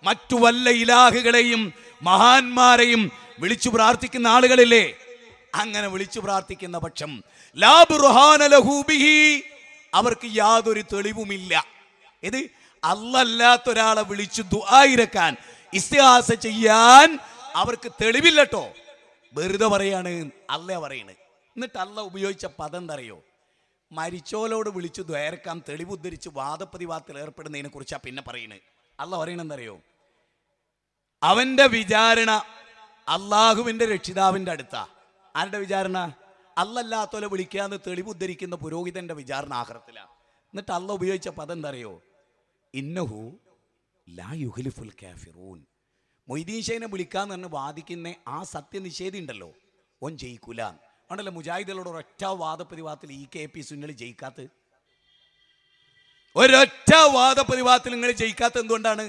മറ്റു വല്ല ഇലാഹുകളെയും മഹാന്മാരെയും വിളിച്ചു പ്രാർത്ഥിക്കുന്ന ആളുകളില്ലേ, അങ്ങനെ വിളിച്ചു പ്രാർത്ഥിക്കുന്ന പക്ഷം ലാ ബുർഹാന ലഹു ബിഹി, അവർക്ക് യാതൊരു തെളിവുമില്ല. ഇത് അല്ലാത്തൊരാളെ വിളിച്ചു ദുആ ഇറക്കാൻ, ഇസ്തിഹാസ ചെയ്യാൻ അവർക്ക് തെളിവില്ലട്ടോ. വെറുതെ പറയാണ്, അല്ല പറയണ്. എന്നിട്ട് അല്ല ഉപയോഗിച്ച പദം എന്തറിയോ? മരിച്ചോലോട് വിളിച്ചു ദ്വയർക്കാൻ തെളിവ് ഉദ്ധരിച്ച് വാദപ്രതിവാദത്തിൽ ഏർപ്പെടുന്നതിനെ കുറിച്ചാണ് പിന്നെ പറയുന്നത്. അല്ല പറയണെന്തറിയോ? അവന്റെ വിചാരണ അള്ളാഹുവിന്റെ രക്ഷിതാവിന്റെ അടുത്താ. ആരുടെ വിചാരണ? അല്ലല്ലാത്തോലെ വിളിക്കാന്ന് തെളിവ് ഉദ്ധരിക്കുന്ന പുരോഹിതന്റെ വിചാരണ ആഖിറത്തിലാണ്. എന്നിട്ട് അല്ല ഉപയോഗിച്ച പദം എന്തറിയോ? ഇന്നഹു ലാ യുഖ്ലിഫുൽ കാഫിറൂൻ. മൊയ്തീൻ ഷൈനെ വിളിക്കാന്ന് പറഞ്ഞ് വാദിക്കുന്ന ആ സത്യനിഷേധി ഉണ്ടല്ലോ, ഓൻ ജയിക്കൂല. ആണല്ലോ മുജാഹിദുകളോട് ഒരൊറ്റ വാദപ്രതിവാദത്തിൽ ഈ KP സുന്നൽ ജയിക്കാത്ത, ഒരൊറ്റ വാദപ്രതിവാദത്തിൽ നിങ്ങൾ ജയിക്കാത്ത എന്തുകൊണ്ടാണ്?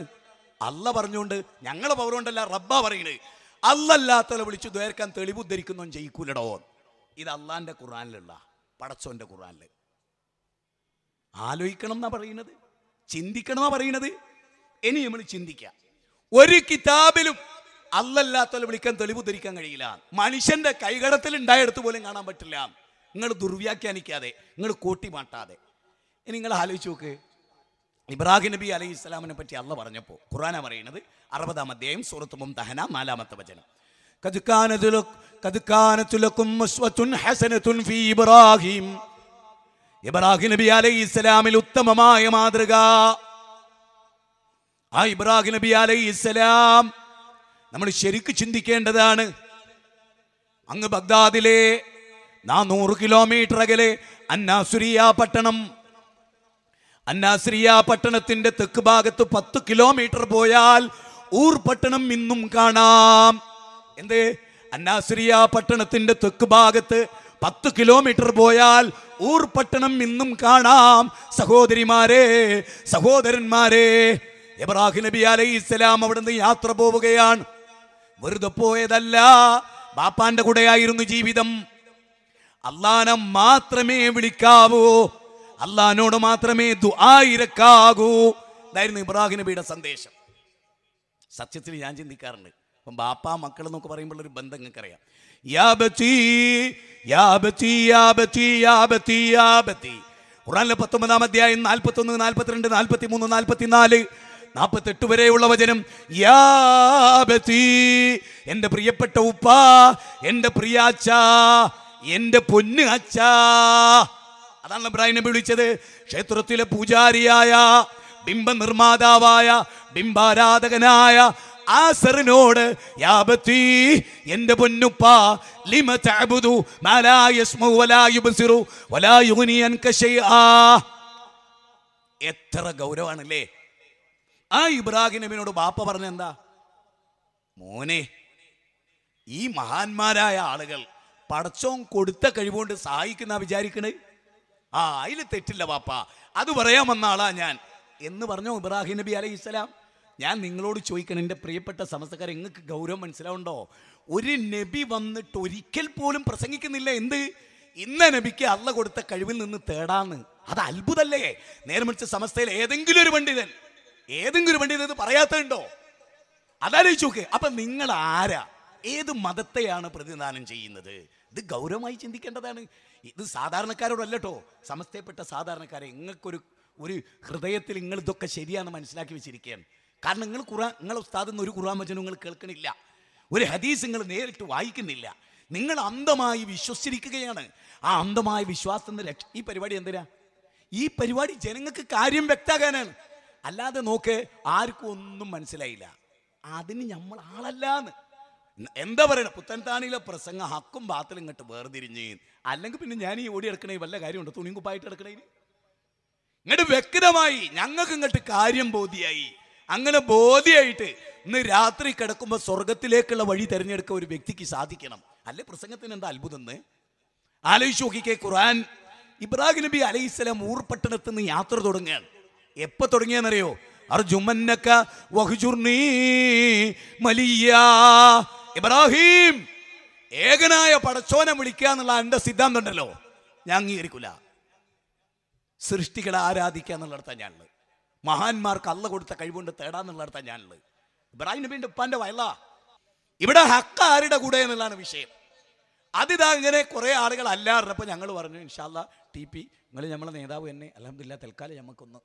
അല്ല പറഞ്ഞുകൊണ്ട്, ഞങ്ങളെ പവർ കൊണ്ടല്ല, റബ്ബാ പറയുന്നത്. അല്ലല്ലാത്തവരെ വിളിച്ചു ദ്വേർക്കാൻ തെളിവ് ഉദ്ധരിക്കുന്നവൻ ജയിക്കൂലടോ. ഇത് അള്ളാന്റെ ഖുർആനിലുള്ള, പടച്ചോന്റെ ഖുർആനില്. ആലോചിക്കണം എന്നാ പറയുന്നത്, ചിന്തിക്കണം എന്നാ പറയുന്നത്. ഇനി നമ്മൾ ചിന്തിക്കാം. ഒരു കിതാബിലും അല്ലല്ലാത്തവരെ വിളിക്കാൻ തെളിവ് ഉദ്ധരിക്കാൻ കഴിയില്ല. മനുഷ്യന്റെ കൈകടത്തിൽ ഉണ്ടായെടുത്ത് പോലും കാണാൻ പറ്റില്ല. നിങ്ങൾ ദുർവ്യാഖ്യാനിക്കാതെ, നിങ്ങൾ കൂട്ടി മാട്ടാതെ. ഇനി നിങ്ങൾ ആലോചിച്ച് നോക്ക്. ഇബ്രാഹിം നബി അലൈഹി ഇസ്ലാമിനെ പറ്റി അല്ല പറഞ്ഞപ്പോൾ ഖുർആനാ പറയുന്നത് 60-ാം അധ്യായം സൂറത്ത് മുംതഹന 4-ാമത്തെ വചനം, ഖദ് കാനത് ലക്കും ഉസ്വത്തുൻ ഹസനത്തുൻ ഫീ ഇബ്രാഹിം. ഇബ്രാഹിം നബി അലൈഹി ഇസ്ലാമിൽ ഉത്തമമായ മാതൃക. ആ ഇബ്രാഹിം നബി അലൈഹി ഇസ്ലാം നമ്മൾ ശരിക്ക് ചിന്തിക്കേണ്ടതാണ്. അങ്ങ് ബഗ്ദാദിലെ 400 കിലോമീറ്റർ അകലെ അന്നാസുരിയ പട്ടണം, അന്നാസിറിയ പട്ടണത്തിന്റെ തെക്ക് ഭാഗത്ത് 10 കിലോമീറ്റർ പോയാൽ ഊർ പട്ടണം ഇന്നും കാണാം. എന്ത്? അന്നാസിറിയ പട്ടണത്തിന്റെ തെക്ക് ഭാഗത്ത് 10 കിലോമീറ്റർ പോയാൽ ഊർ പട്ടണം ഇന്നും കാണാം. സഹോദരിമാരെ, സഹോദരന്മാരെ, ഇബ്രാഹിം നബി അലൈഹി ഇസ്ലാം അവിടുന്ന് യാത്ര പോവുകയാണ്. വെറുതെ പോയതല്ല, ബാപ്പാന്റെ കൂടെയായിരുന്നു ജീവിതം. അള്ളാനെ മാത്രമേ വിളിക്കാവൂ, അള്ളാഹിനോട് മാത്രമേ ദുആ ഇറക്കാകൂ. ഇതായിരുന്നു ഇബ്രാഹിം നബിയുടെ സന്ദേശം. സത്യത്തിൽ ഞാൻ ചിന്തിക്കാറുണ്ട്, അപ്പം ബാപ്പാ മക്കൾ എന്നൊക്കെ പറയുമ്പോൾ ഒരു ബന്ധം നിങ്ങൾക്കറിയാം. യാ ബത്തി യാ ബത്തി യാ ബത്തി യാ ബത്തി യാ ബത്തി. ഖുർആനിലെ 19-ാം അധ്യായം 41, 42, 43, 44, 48 വരെയുള്ള വചനം. യാ ബത്തി, എൻ്റെ പ്രിയപ്പെട്ട ഉപ്പ, എൻ്റെ പ്രിയ അച്ഛ, എൻ്റെ പൊന്ന് അച്ഛ. അതാണ് ഇബ്രാഹിം നബി വിളിച്ചത്. ക്ഷേത്രത്തിലെ പൂജാരിയായ, ബിംബ നിർമ്മാതാവായ, ബിംബാരാധകനായ ആസറിനോട് യാ ബത്തി, എൻ്റെ പൊന്നുപ്പ, ലിമ തഅബുദു മാ ലാ യസ്മഉ വലാ യുബ്സിറു വലാ യുഗ്നി അൻക ശൈആ. എത്ര ഗൗരവാണല്ലേ. ആ ഇബ്രാഹിം നബിയോട് ബാപ്പ പറഞ്ഞ എന്താ? മോനെ, ഈ മഹാന്മാരായ ആളുകൾ പടച്ചോൻ കൊടുത്ത കഴിവുകൊണ്ട് സഹായിക്കുന്ന വിചാരിക്കണേ. ആ, അതിൽ തെറ്റില്ല ബാപ്പ, അത് പറയാൻ വന്ന ആളാ ഞാൻ എന്ന് പറഞ്ഞു ഇബ്രാഹിം നബി അലൈഹി ഇസ്ലാം. ഞാൻ നിങ്ങളോട് ചോദിക്കണം, എൻ്റെ പ്രിയപ്പെട്ട സമസ്തക്കാരെ, നിങ്ങൾക്ക് ഗൗരവം മനസ്സിലാവുണ്ടോ? ഒരു നബി വന്നിട്ട് ഒരിക്കൽ പോലും പ്രസംഗിക്കുന്നില്ല. എന്ത്? ഇന്ന നബിക്ക് അള്ള കൊടുത്ത കഴിവിൽ നിന്ന് തേടാന്ന്. അത് അത്ഭുതല്ലേ? നേരെ മറിച്ച് സമസ്തയിൽ ഏതെങ്കിലും ഒരു പണ്ഡിതൻ ഇത് പറയാത്തുണ്ടോ? അതാലോചിച്ച് നോക്ക്. അപ്പൊ നിങ്ങൾ ആരാ, ഏത് മതത്തെയാണ് പ്രതിനിധാനം ചെയ്യുന്നത്? ഇത് ഗൗരവമായി ചിന്തിക്കേണ്ടതാണ്. ഇത് സാധാരണക്കാരോടല്ലോ, സമസ്തയിൽപ്പെട്ട സാധാരണക്കാരെ. നിങ്ങൾക്കൊരു ഹൃദയത്തിൽ നിങ്ങൾ ഇതൊക്കെ ശരിയാണെന്ന് മനസ്സിലാക്കി വെച്ചിരിക്കുകയാണ്. കാരണം നിങ്ങൾ ഉസ്താദിൽ നിന്ന് ഒരു ഖുർആൻ വചനം നിങ്ങൾ കേൾക്കണില്ല, ഒരു ഹദീസ് നിങ്ങൾ നേരിട്ട് വായിക്കുന്നില്ല. നിങ്ങൾ അന്ധമായി വിശ്വസിച്ചിരിക്കുകയാണ്. ആ അന്ധമായ വിശ്വാസത്തിന് ഈ പരിപാടി എന്തിനാ? ഈ പരിപാടി ജനങ്ങൾക്ക് കാര്യം വ്യക്തമാകാനാണ്. അല്ലാതെ നോക്ക്, ആർക്കും ഒന്നും മനസ്സിലായില്ല. അതിന് നമ്മൾ ആളല്ലാന്ന് എന്താ പറയണ? പുത്തൻതാണിയിലെ പ്രസംഗ ഹക്കും ബാത്തിലും ഇങ്ങോട്ട് വേർതിരിഞ്ഞ്. അല്ലെങ്കിൽ പിന്നെ ഞാൻ ഈ ഓടി എടുക്കണേ വല്ല കാര്യമുണ്ടോ? തുണിയും കുപ്പായിട്ട് എടുക്കണേ? ഇങ്ങോട്ട് വ്യക്തമായി ഞങ്ങൾക്ക് ഇങ്ങോട്ട് കാര്യം ബോധ്യായി. അങ്ങനെ ബോധ്യായിട്ട് ഇന്ന് രാത്രി കിടക്കുമ്പോൾ സ്വർഗത്തിലേക്കുള്ള വഴി തിരഞ്ഞെടുക്കാൻ ഒരു വ്യക്തിക്ക് സാധിക്കണം. അല്ലെ പ്രസംഗത്തിന് എന്താ അത്ഭുതം എന്ന് ആലോചിച്ച് നോക്കിക്കേ. ഖുർആൻ ഇബ്രാഹിം നബി അലൈഹിസ്സലാം ഊർപട്ടണത്തിൽ നിന്ന് യാത്ര തുടങ്ങുകയാണ്. എപ്പോ തുടങ്ങിയെന്നറിയോ? അർജുമന്നക വഹ്ജുർനി മലിയാ. ഇബ്രാഹിം, ഏകനായ പടച്ചോനെ വിളിക്കുക എന്നുള്ള എൻ്റെ സിദ്ധാന്തം ഉണ്ടല്ലോ, ഞാൻ അംഗീകരിക്കില്ല. സൃഷ്ടികളെ ആരാധിക്കുക എന്നുള്ളിടത്താണ് ഞാനുള്ളത്. മഹാന്മാർക്ക് അള്ള കൊടുത്ത കഴിവുകൊണ്ട് തേടാന്നുള്ളിടത്താണ് ഞാനുള്ളത്. ഇബ്രാഹിം നബീൻ്റെ ഉപ്പാന്റെ വയല. ഇവിടെ ഹക്ക ആരുടെ കൂടെ എന്നുള്ളതാണ് വിഷയം. അതിതാ ഇങ്ങനെ കുറെ ആളുകൾ അല്ലാറിഞ്ഞപ്പോൾ ഞങ്ങൾ പറഞ്ഞു, ഇൻഷാ അല്ലാഹ് TP നിങ്ങൾ നമ്മളെ നേതാവ് തന്നെ അൽഹംദുലില്ലാഹ് തൽക്കാലം നമുക്കൊന്ന്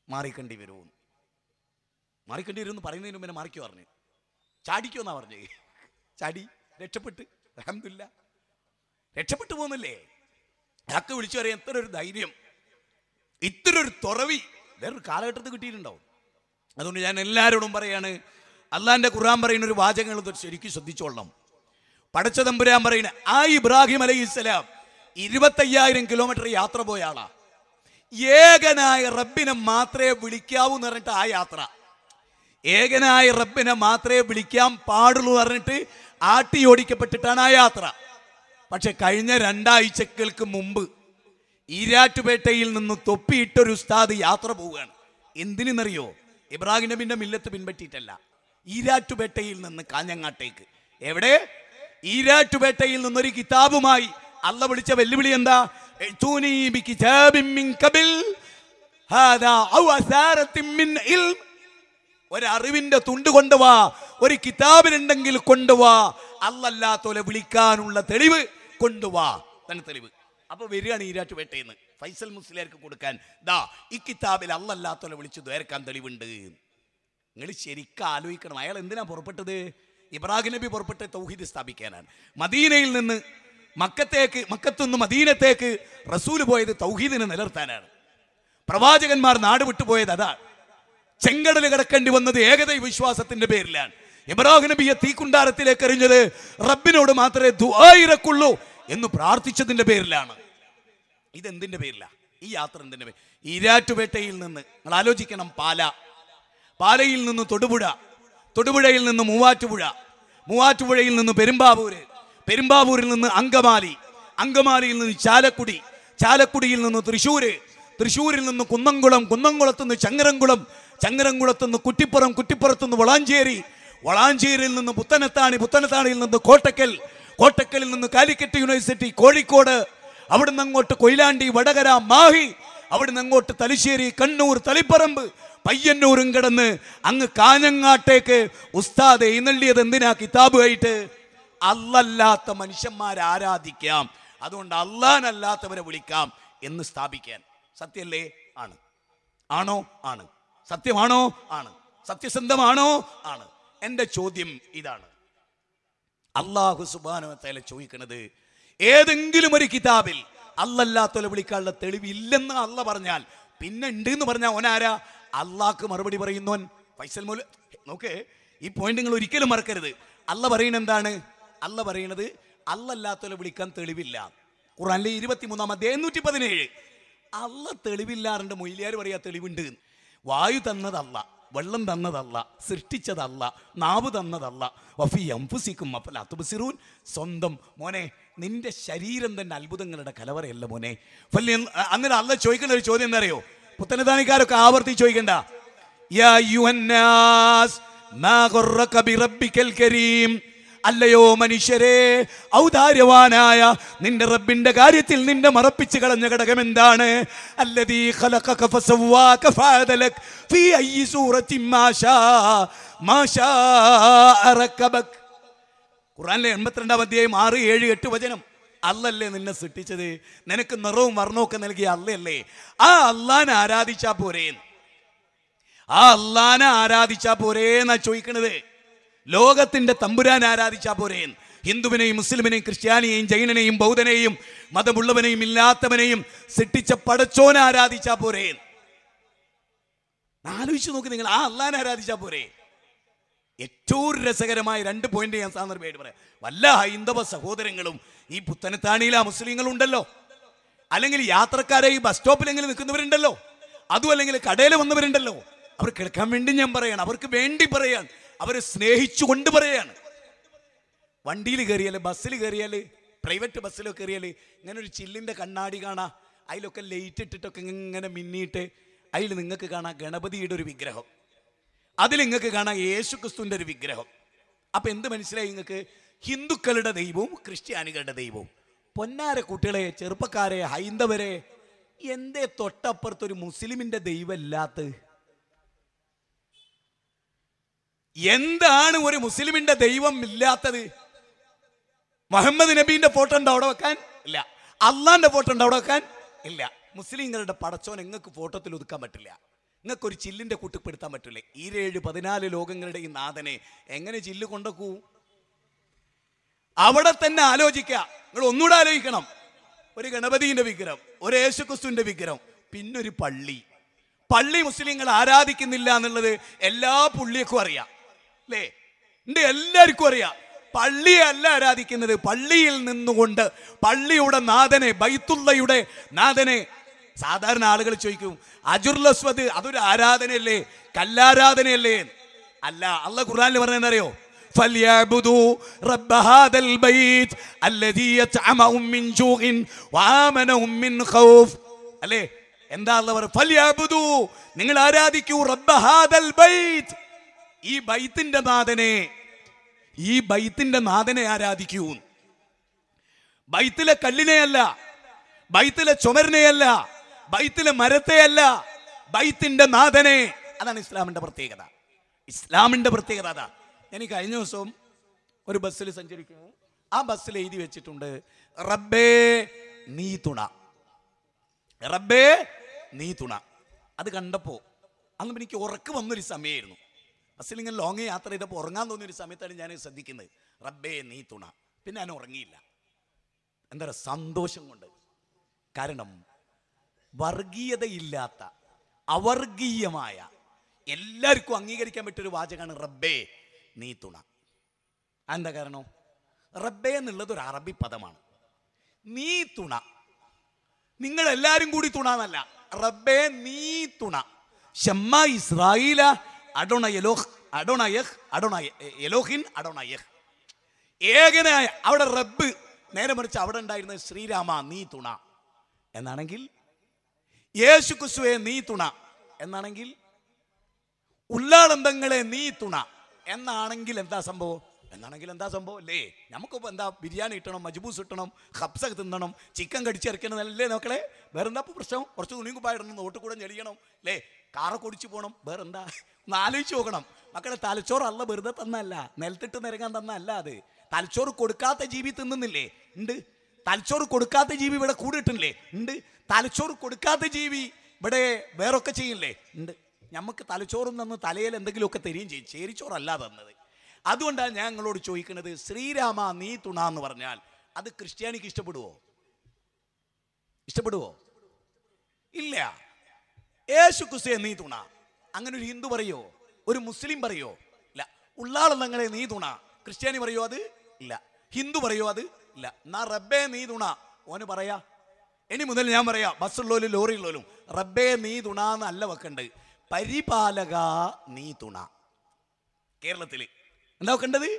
മാറിക്കേണ്ടി വരുമെന്ന്. മാറിക്കേണ്ടി വരുമെന്ന് പറയുന്നതിന് മുമ്പേ മാറിക്കോ പറഞ്ഞു. ചാടിക്കോ എന്നാ പറഞ്ഞേ. ചാടി രക്ഷപ്പെട്ട് അൽഹംദുലില്ലാഹ് രക്ഷപ്പെട്ടു പോകുന്നില്ലേ? ഹക്ക് വിളിച്ചു പറയാൻ എത്ര ഒരു ധൈര്യം, ഇത്ര ഒരു തുറവി വേറൊരു കാലഘട്ടത്തിൽ കിട്ടിയിട്ടുണ്ടാവും. അതുകൊണ്ട് ഞാൻ എല്ലാവരോടും പറയാണ്, അള്ളാന്റെ ഖുർആൻ പറയുന്ന ഒരു വാചകങ്ങൾ ശരിക്കും ശ്രദ്ധിച്ചോളണം. പടച്ച തമ്പുരാൻ പറയുന്ന ആ ഇബ്രാഹിം അലൈഹിസ്സലാം 25,000 കിലോമീറ്റർ യാത്ര പോയ ആളാ. ഏകനായ റബ്ബിനെ മാത്രമേ വിളിക്കാവൂ എന്ന് പറഞ്ഞിട്ട് ആ യാത്ര, ഏകനായ റബ്ബിനെ മാത്രമേ വിളിക്കാൻ പാടുള്ളൂ പറഞ്ഞിട്ട് ആട്ടി ഓടിക്കപ്പെട്ടിട്ടാണ് ആ യാത്ര. പക്ഷെ കഴിഞ്ഞ 2 ആഴ്ചകൾക്ക് മുമ്പ് ഈരാറ്റുപേട്ടയിൽ നിന്ന് തൊപ്പിയിട്ടൊരു ഉസ്താദ് യാത്ര പോവുകയാണ്. എന്തിനെന്നറിയോ? ഇബ്രാഹിം നബിന്റെ മില്ലത്ത് പിൻപറ്റിയിട്ടല്ല, ഈരാറ്റുപേട്ടയിൽ നിന്ന് കാഞ്ഞങ്ങാട്ടേക്ക്. എവിടെ? ഈരാറ്റുപേട്ടയിൽ നിന്നൊരു കിതാബുമായി അള്ള വിളിച്ച വെല്ലുവിളി എന്താ? ഒരറിവിന്റെ തുണ്ട് കൊണ്ടുവാ, ഒരു കിതാബിനുണ്ടെങ്കിൽ കൊണ്ടുവാ, അല്ലല്ലാത്തോലെ വിളിക്കാനുള്ള തെളിവ് കൊണ്ടുവാ, തന്നെ തെളിവ്. അപ്പൊ വരികയാണ് ഈരാറ്റുപേട്ടയിൽ നിന്ന് ഫൈസൽ മുസ്ലിയാർക്ക് കൊടുക്കാൻ, ദാ ഈ കിതാബിൽ അല്ലല്ലാത്തോലെ വിളിച്ചു ദ്വേർക്കാൻ തെളിവുണ്ട്. നിങ്ങൾ ശരിക്കും ആലോചിക്കണം, അയാൾ എന്തിനാ പുറപ്പെട്ടത്? ഇബ്രാഹിം നബി പുറപ്പെട്ട് തൗഹീദ് സ്ഥാപിക്കാനാണ്. മദീനയിൽ നിന്ന് മക്കത്തുനിന്ന് മദീനത്തേക്ക് റസൂൽ പോയത് തൗഹീദിനെ നിലനിർത്താനാണ്. പ്രവാചകന്മാർ നാട് വിട്ടുപോയത് അതാണ്. ചെങ്കടൽ കിടക്കേണ്ടി വന്നത് ഏകദൈവ വിശ്വാസത്തിന്റെ പേരിലാണ്. ഇബ്രാഹിം നബിയെ തീക്കുണ്ടാരത്തിലേക്ക് എറിഞ്ഞത് റബ്ബിനോട് മാത്രമേ ദുആ ഇറക്കുള്ളൂ എന്ന് പ്രാർത്ഥിച്ചതിന്റെ പേരിലാണ്. ഇതെന്തിന്റെ പേരില ഈ യാത്ര? എന്തിന്റെ പേര്? ഈരാറ്റുപേട്ടയിൽ നിന്ന് നിങ്ങൾ ആലോചിക്കണം, പാലയിൽ നിന്ന് തൊടുപുഴ, തൊടുപുഴയിൽ നിന്ന് മൂവാറ്റുപുഴ, മൂവാറ്റുപുഴയിൽ നിന്ന് പെരുമ്പാവൂര്, പെരുമ്പാവൂരിൽ നിന്ന് അങ്കമാലി, അങ്കമാലിയിൽ നിന്ന് ചാലക്കുടി, ചാലക്കുടിയിൽ നിന്ന് തൃശ്ശൂര്, തൃശ്ശൂരിൽ നിന്ന് കുന്നംകുളം, കുന്നംകുളത്ത് നിന്ന് ചങ്ങരംകുളം, ചങ്ങരംകുളത്ത് നിന്ന് കുറ്റിപ്പുറം, കുറ്റിപ്പുറത്ത് നിന്ന് വളാഞ്ചേരി, വളാഞ്ചേരിയിൽ നിന്ന് പുത്തനത്താണി, പുത്തനത്താണിയിൽ നിന്ന് കോട്ടക്കൽ, കോട്ടക്കലിൽ നിന്ന് കാലിക്കറ്റ് യൂണിവേഴ്സിറ്റി, കോഴിക്കോട്, അവിടുന്ന് അങ്ങോട്ട് കൊയിലാണ്ടി, വടകര, മാഹി, അവിടുന്ന് അങ്ങോട്ട് തലശ്ശേരി, കണ്ണൂർ, തളിപ്പറമ്പ്, പയ്യന്നൂരും കിടന്ന് അങ്ങ് കാഞ്ഞങ്ങാട്ടേക്ക് ഉസ്താദ് എഴുന്നള്ളിയത് എന്തിനാ? കിതാബുമായിട്ട്. അല്ലല്ലാത്ത മനുഷ്യന്മാരെ ആരാധിക്കാം, അതുകൊണ്ട് അല്ലാഹനല്ലാത്തവരെ വിളിക്കാം എന്ന് സ്ഥാപിക്കാൻ. സത്യല്ലേ? ആണ്. ആണോ? ആണ്. സത്യമാണോ? ആണ്. സത്യസന്ധമാണോ? ആണ്. എൻ്റെ ചോദ്യം ഇതാണ്. അല്ലാഹു സുബ്ഹാനഹു വ തആല ചോദിക്കുന്നത്, ഏതെങ്കിലും ഒരു കിതാബിൽ അല്ലല്ലാത്തവരെ വിളിക്കാനുള്ള തെളിവില്ലെന്ന് അല്ല പറഞ്ഞാൽ പിന്നെ ഉണ്ട് എന്ന് പറഞ്ഞാൽ ഓനാരാ? അള്ളാഹ്ക്ക് മറുപടി പറയുന്നവൻ ഫൈസൽ മൗലവി. നോക്കേ, ഈ പോയിന്റ് നിങ്ങൾ ഒരിക്കലും മറക്കരുത്. അല്ല പറയുന്നത് എന്താണ്? അല്ല പറയുന്നത് അല്ലല്ലാത്തവരെ വിളിക്കാൻ തെളിവില്ല. ഖുർആനിലെ 23-ാം അധ്യായം 117 അല്ല തെളിവില്ലാറുണ്ട്. മൊയ്ലിയാർ പറയാ തെളിവുണ്ട്. വായു തന്നതല്ല, വെള്ളം തന്നതല്ല, സൃഷ്ടിച്ചതല്ല, നാവ് തന്നതല്ല. വഫീ അൻഫുസിക്കും അഫലാ തുബ്സിറൂൻ. സ്വന്തം മോനെ, നിന്റെ ശരീരം തന്നെ അത്ഭുതങ്ങളുടെ കലവറയല്ല മോനെ. അന്നേരം അല്ല ചോദിക്കുന്ന ഒരു ചോദ്യം എന്താ അറിയോ? പുത്തനതാണിക്കാരൊക്കെ ആവർത്തിച്ച് ചോദിക്കണ്ട. യാ അയ്യുഹന്നാസ് മാ ഗറക ബിറബ്ബിക്കൽ കരീം അല്ലയോ മനുഷ്യരെ, ഔദാര്യവാനായ നിന്റെ റബ്ബിന്റെ കാര്യത്തിൽ നിന്നെ മറപ്പിച്ചു കളഞ്ഞ ഘടകം എന്താണ്? അല്ലദീ ഖലഖക ഫസവ്വാക ഫഅദലക ഫീ അയ്യി സൂറത്തിൻ മാ ശാഅ റക്കബക. ഖുർആനിലെ 82-ാം അധ്യായം 6, 7, 8 വചനം. അല്ലല്ലേ നിന്നെ സൃഷ്ടിച്ചത്, നിനക്ക് നിറവും വർണ്ണവും ഒക്കെ നൽകിയ അല്ലല്ലേ. ആ അള്ളാനെ ആരാധിച്ചാ പോരേ, ആ അള്ളാനെ ആരാധിച്ചാ പോരേന്നാ ചോദിക്കണത്. ലോകത്തിന്റെ തമ്പുരാൻ ആരാധിച്ചാ പോരേ. ഹിന്ദുവിനെയും മുസ്ലിമിനെയും ക്രിസ്ത്യാനിയെയും ജൈനനെയും ബൗദ്ധനെയും മതമുള്ളവനെയും ഇല്ലാത്തവനെയും സൃഷ്ടിച്ച പടച്ചോനെ ആരാധിച്ചാ പോരേ. ആലോചിച്ച് നോക്ക് നിങ്ങൾ, ആ അള്ളാനെ ആരാധിച്ചാ പോരേ. ഏറ്റവും രസകരമായ 2 പോയിന്റ് ഞാൻ സാന്ദർഭമായിട്ട് പറയാം. വല്ല ഹൈന്ദവ സഹോദരങ്ങളും ഈ പുത്തനത്താണിയിലെ മുസ്ലിങ്ങളുണ്ടല്ലോ, അല്ലെങ്കിൽ യാത്രക്കാരെ ഈ ബസ് സ്റ്റോപ്പിലെങ്കിലും നിൽക്കുന്നവരുണ്ടല്ലോ, അതും അല്ലെങ്കിൽ കടയിൽ വന്നവരുണ്ടല്ലോ, അവർ കേൾക്കാൻ വേണ്ടി ഞാൻ പറയാണ്, അവർക്ക് വേണ്ടി പറയാൻ, അവരെ സ്നേഹിച്ചുകൊണ്ട് പറയാണ്. വണ്ടിയിൽ കയറിയാൽ, ബസ്സിൽ കയറിയാൽ, പ്രൈവറ്റ് ബസ്സിലൊക്കെ കയറിയാൽ ഇങ്ങനെ ഒരു ചില്ലിൻ്റെ കണ്ണാടി കാണാം, അതിലൊക്കെ ലൈറ്റ് ഇട്ടിട്ടൊക്കെ ഇങ്ങനെ മിന്നിയിട്ട് അതിൽ നിങ്ങൾക്ക് കാണാം ഗണപതിയുടെ ഒരു വിഗ്രഹം, അതിൽ നിങ്ങൾക്ക് കാണാം യേശു ക്രിസ്തുവിൻ്റെ ഒരു വിഗ്രഹം. അപ്പം എന്ത് മനസ്സിലായി നിങ്ങൾക്ക്? ഹിന്ദുക്കളുടെ ദൈവവും ക്രിസ്ത്യാനികളുടെ ദൈവവും. പൊന്നാര കുട്ടികളെ, ചെറുപ്പക്കാരെ, ഹൈന്ദവരെ, എന്തേ തൊട്ടപ്പുറത്തൊരു മുസ്ലിമിൻ്റെ ദൈവം ഇല്ലാത്തത്? എന്താണ് ഒരു മുസ്ലിമിന്റെ ദൈവം ഇല്ലാത്തത്? മുഹമ്മദ് നബീന്റെ ഫോട്ടോ ഉണ്ടോ അവിടെ വെക്കാൻ? ഇല്ല. അള്ളാന്റെ ഫോട്ടോ ഉണ്ടോ അവിടെ വെക്കാൻ? ഇല്ല. മുസ്ലിങ്ങളുടെ പടച്ചോൻ നിങ്ങൾക്ക് ഫോട്ടോത്തിൽ ഒതുക്കാൻ പറ്റില്ല, നിങ്ങൾക്കൊരു ചില്ലിന്റെ കൂട്ടിപ്പെടുത്താൻ പറ്റില്ല. 14 ലോകങ്ങളുടെ ഈ നാഥനെ എങ്ങനെ ചില്ല് കൊണ്ടക്കൂ? അവിടെ തന്നെ ആലോചിക്കുക. നിങ്ങൾ ഒന്നുകൂടെ ആലോചിക്കണം. ഒരു ഗണപതിന്റെ വിഗ്രഹം, ഒരു യേശുക്രിസ്തുവിന്റെ വിഗ്രഹം, പിന്നൊരു പള്ളി മുസ്ലിങ്ങൾ ആരാധിക്കുന്നില്ല എന്നുള്ളത് എല്ലാ പുള്ളിയക്കും അറിയാം, അല്ലേ? ഉണ്ട്, എല്ലാവർക്കും അറിയാം. പള്ളിയെ അല്ല ആരാധിക്കുന്നത്, പള്ളിയിൽ നിന്നുകൊണ്ട് പള്ളിയുടെ നാഥനെ, ബൈത്തുള്ളയുടെ നാഥനെ. സാധാരണ ആളുകൾ ചോദിക്കും, അജുറുൽ അസ്വദ് അതൊരു ആരാധനയല്ലേ, കല്ലാരാധനയല്ലേ? അല്ല. അള്ളാഹ് ഖുർആനിൽ പറഞ്ഞെന്നറിയോ? ഫല്യഅബ്ദു റബ്ബ ഹാദൽ ബൈത്ത് അല്ലദീ യത്അമഉം മിൻ ജൂഇൻ വആമനഹും മിൻ ഖൗഫ്. അല്ലേ? എന്താ അള്ളാഹ് പറയുക? ഫല്യഅബ്ദു, നിങ്ങൾ ആരാധിക്കൂ, റബ്ബ ഹാദൽ ബൈത്ത്, ഈ ബൈത്തിന്റെ നാഥനെ, ഈ ബൈത്തിന്റെ നാഥനെ ആരാധിക്കൂ. ബൈത്തിലെ കല്ലിനെയല്ല, ബൈത്തിലെ ചുമരിനെയല്ല, ബൈത്തിലെ മരത്തെയല്ല, ബൈത്തിന്റെ നാഥനെ. അതാണ് ഇസ്ലാമിന്റെ പ്രത്യേകത. ഇസ്ലാമിന്റെ പ്രത്യേകത അതാ. ഞാൻ കഴിഞ്ഞ ദിവസം ഒരു ബസ്സിൽ സഞ്ചരിക്കുന്നു, ആ ബസ്സിൽ എഴുതി വെച്ചിട്ടുണ്ട് റബ്ബേ നീ തുണ, റബ്ബേ നീ തുണ. അത് കണ്ടപ്പോ അന്ന് എനിക്ക് ഉറക്കം വന്നൊരു സമയമായിരുന്നു. ബസ്സിൽ ഇങ്ങനെ ലോങ് യാത്ര ചെയ്തപ്പോൾ ഉറങ്ങാൻ തോന്നിയൊരു സമയത്താണ് ഞാൻ ശ്രദ്ധിക്കുന്നത് റബ്ബേ നീ തുണ. പിന്നെ ഞാൻ ഉറങ്ങിയില്ല. എന്താ പറയുക, സന്തോഷം കൊണ്ട്. കാരണം വർഗീയതയില്ലാത്ത, അവർഗീയമായ, എല്ലാവർക്കും അംഗീകരിക്കാൻ പറ്റിയൊരു വാചകമാണ് റബ്ബേ നീ തുണ. എന്താ കാരണം? റബ്ബേ എന്നുള്ളത് ഒരു അറബി പദമാണ്. നീ തുണ, നിങ്ങൾ എല്ലാവരും കൂടി തുണ എന്നല്ല, റബ്ബേ നീ തുണ. ഷമ്മ ഇസ്രായേല അഡോണ എലോഹ് അഡോണയഹ് അഡോണയ എലോഹിൻ അഡോണയഹ്, ഏകനായ. അവിടെ റബ്ബ്, നേരെ മറിച്ച് അവിടെ ഉണ്ടായിരുന്ന ശ്രീരാമ നീ തുണ എന്നാണെങ്കിൽ, യേശു ക്രിസ്തുവേ നീ തുണ എന്നാണെങ്കിൽ, ഉള്ളാളന്തങ്ങളെ നീ തുണ എന്നാണെങ്കിൽ എന്താ സംഭവം? അല്ലേ? നമുക്കിപ്പോൾ എന്താ, ബിരിയാണി കിട്ടണം, മജ്ബൂസ് കിട്ടണം, ഹബ്സ തിന്നണം, ചിക്കൻ കടിച്ചിറക്കണം അല്ലേ നോക്കളെ? വേറെന്താ പ്രശ്നം? കുറച്ച് തുണിയും കുപ്പായിടണം, നോട്ട് കൂടെ ഞെളിയണം, അല്ലേ? കാറൊക്കെ ഓടിച്ചു പോകണം, വേറെന്താ? ഒന്ന് ആലോചിച്ച് നോക്കണം മക്കളെ. തലച്ചോറ് അല്ല വെറുതെ തന്നല്ല, നിലത്തിട്ട് നിരങ്ങാൻ തന്നല്ല. അത് തലച്ചോറ് കൊടുക്കാത്ത ജീവി തിന്നുന്നില്ലേ? ഉണ്ട്. തലച്ചോറ് കൊടുക്കാത്ത ജീവി ഇവിടെ കൂടിയിട്ടില്ലേ? ഉണ്ട്. തലച്ചോറ് കൊടുക്കാത്ത ജീവി ഇവിടെ വേറൊക്കെ ചെയ്യില്ലേ? ഉണ്ട്. നമുക്ക് തലച്ചോറും തന്ന് തലയിൽ എന്തെങ്കിലുമൊക്കെ തരികയും ചെയ്യും, ചേരിച്ചോറല്ല തന്നത്. അതുകൊണ്ടാണ് ഞാൻ നിങ്ങളോട് ചോദിക്കുന്നത്, ശ്രീരാമ നീ തുണ എന്ന് പറഞ്ഞാൽ അത് ക്രിസ്ത്യാനിക്ക് ഇഷ്ടപ്പെടുവോ? ഇല്ല. യേശു ക്രിസ്തുവേ നീ തുണ അങ്ങനെ ഒരു ഹിന്ദു പറയോ? ഒരു മുസ്ലിം പറയോ? ഇല്ല. ഉള്ളാളങ്ങളെ നീ തുണ ക്രിസ്ത്യാനി പറയോ? അത് ഇല്ല. ഹിന്ദു പറയോ? അത് ഇല്ല. എന്നാ റബ്ബേ നീ തുണ ഓന് പറയാ. ഇനി മുതൽ ഞാൻ പറയാ, ബസ്സുള്ളോലും ലോറിയുള്ളോലും റബ്ബേ നീ തുണ എന്നല്ല വെക്കണ്ട്, പരിപാലക നീ തുണ. കേരളത്തില് എന്താ വെക്കേണ്ടത്?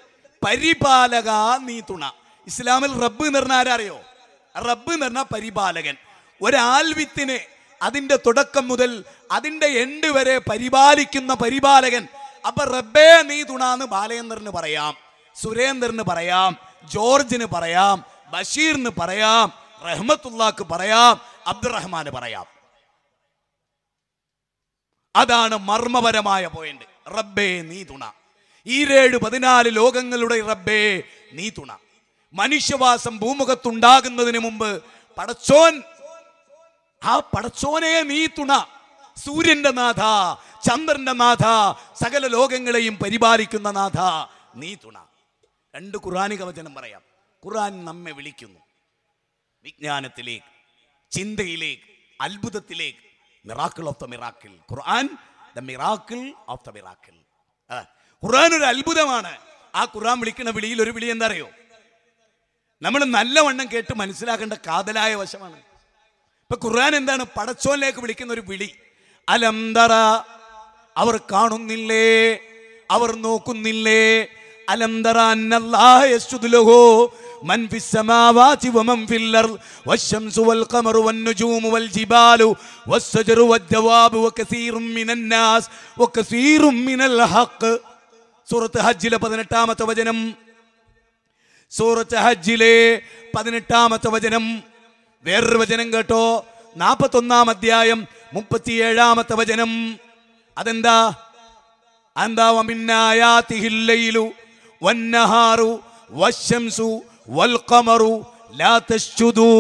പരിപാലക നീ തുണ. ഇസ്ലാമിൽ റബ്ബ് എന്ന് പറഞ്ഞാൽ ആരറിയോ? റബ്ബ് എന്ന് പറഞ്ഞാൽ പരിപാലകൻ. ഒരാൽവിത്തിനെ അതിന്റെ തുടക്കം മുതൽ അതിന്റെ എൻഡ് വരെ പരിപാലിക്കുന്ന പരിപാലകൻ. അപ്പൊ റബ്ബേ നീ തുണ എന്ന് ബാലചന്ദ്രന് പറയാം. സുരേന്ദ്രന് പറയാം, ജോർജിന് പറയാം, ബഷീറിന് പറയാം, റഹ്മത്തുള്ളാക്ക് പറയാം, അബ്ദുറഹ്മാന് പറയാം. അതാണ് മർമ്മപരമായ പോയിന്റ്. റബ്ബേ നീ തുണ. 14 ലോകങ്ങളുടെ റബ്ബേ നീ തുണ. മനുഷ്യവാസം ഭൂമുഖത്തുണ്ടാകുന്നതിന് മുമ്പ് പടച്ചോൻ, ആ പടച്ചോനെ നീ തുണ. സൂര്യന്റെ നാഥ, ചന്ദ്രന്റെ നാഥ, സകല ലോകങ്ങളെയും പരിപാലിക്കുന്ന നാഥ നീ തുണ. 2 ഖുർആനിക വചനം പറയാം. ഖുർആൻ നമ്മെ വിളിക്കുന്നു വിജ്ഞാനത്തിലേക്ക്, ചിന്തയിലേക്ക്, അത്ഭുതത്തിലേക്ക്. Miracle of the miracle. ഖുർആൻ the miracle of the miracle. ഖുർആൻ ഒരു അത്ഭുതമാണ്. ആ ഖുർആൻ വിളിക്കുന്ന വിളിയിൽ ഒരു വിളി എന്താ അറിയോ? നമ്മൾ നല്ലവണ്ണം കേട്ട് മനസ്സിലാക്കേണ്ട കാതലായ വശമാണ്. ഇപ്പൊ ഖുർആൻ എന്താണ്? പടച്ചോനിലേക്ക് വിളിക്കുന്ന ഒരു വിളി. അലം തറ, അവർ കാണുന്നില്ലേ, അവർ നോക്കുന്നില്ലേ? അലം തറ അന്നല്ലാഹ യസ്ജുദു ലഹു മൻ ഫിസ് സമാവാതി വമൻ ഫിൽ അർദ് വശംസു വൽ ഖമറു വൻ നുജൂമു വൽ ജിബാലു വസ്സജറു വദ്ദവാബു വകസീറും മിനൻ നാസ് വകസീറും മിനൽ ഹഖ്. സൂറത്ത് ഹജ്ജിലെ 18-ാമത്തെ വചനം. സൂറത്ത് ഹജ്ജിലെ 18-ാമത്തെ വചനം. വേറൊരു വചനം കേട്ടോ, 41-ാം അധ്യായം 37-ാമത്തെ വചനം. അതെന്താ? അന്താ വമിന്നായാതിഹിൽ ലൈലു വന്നഹാറു വശംസു വൽ ഖമറു ലാ തസ്ജുദു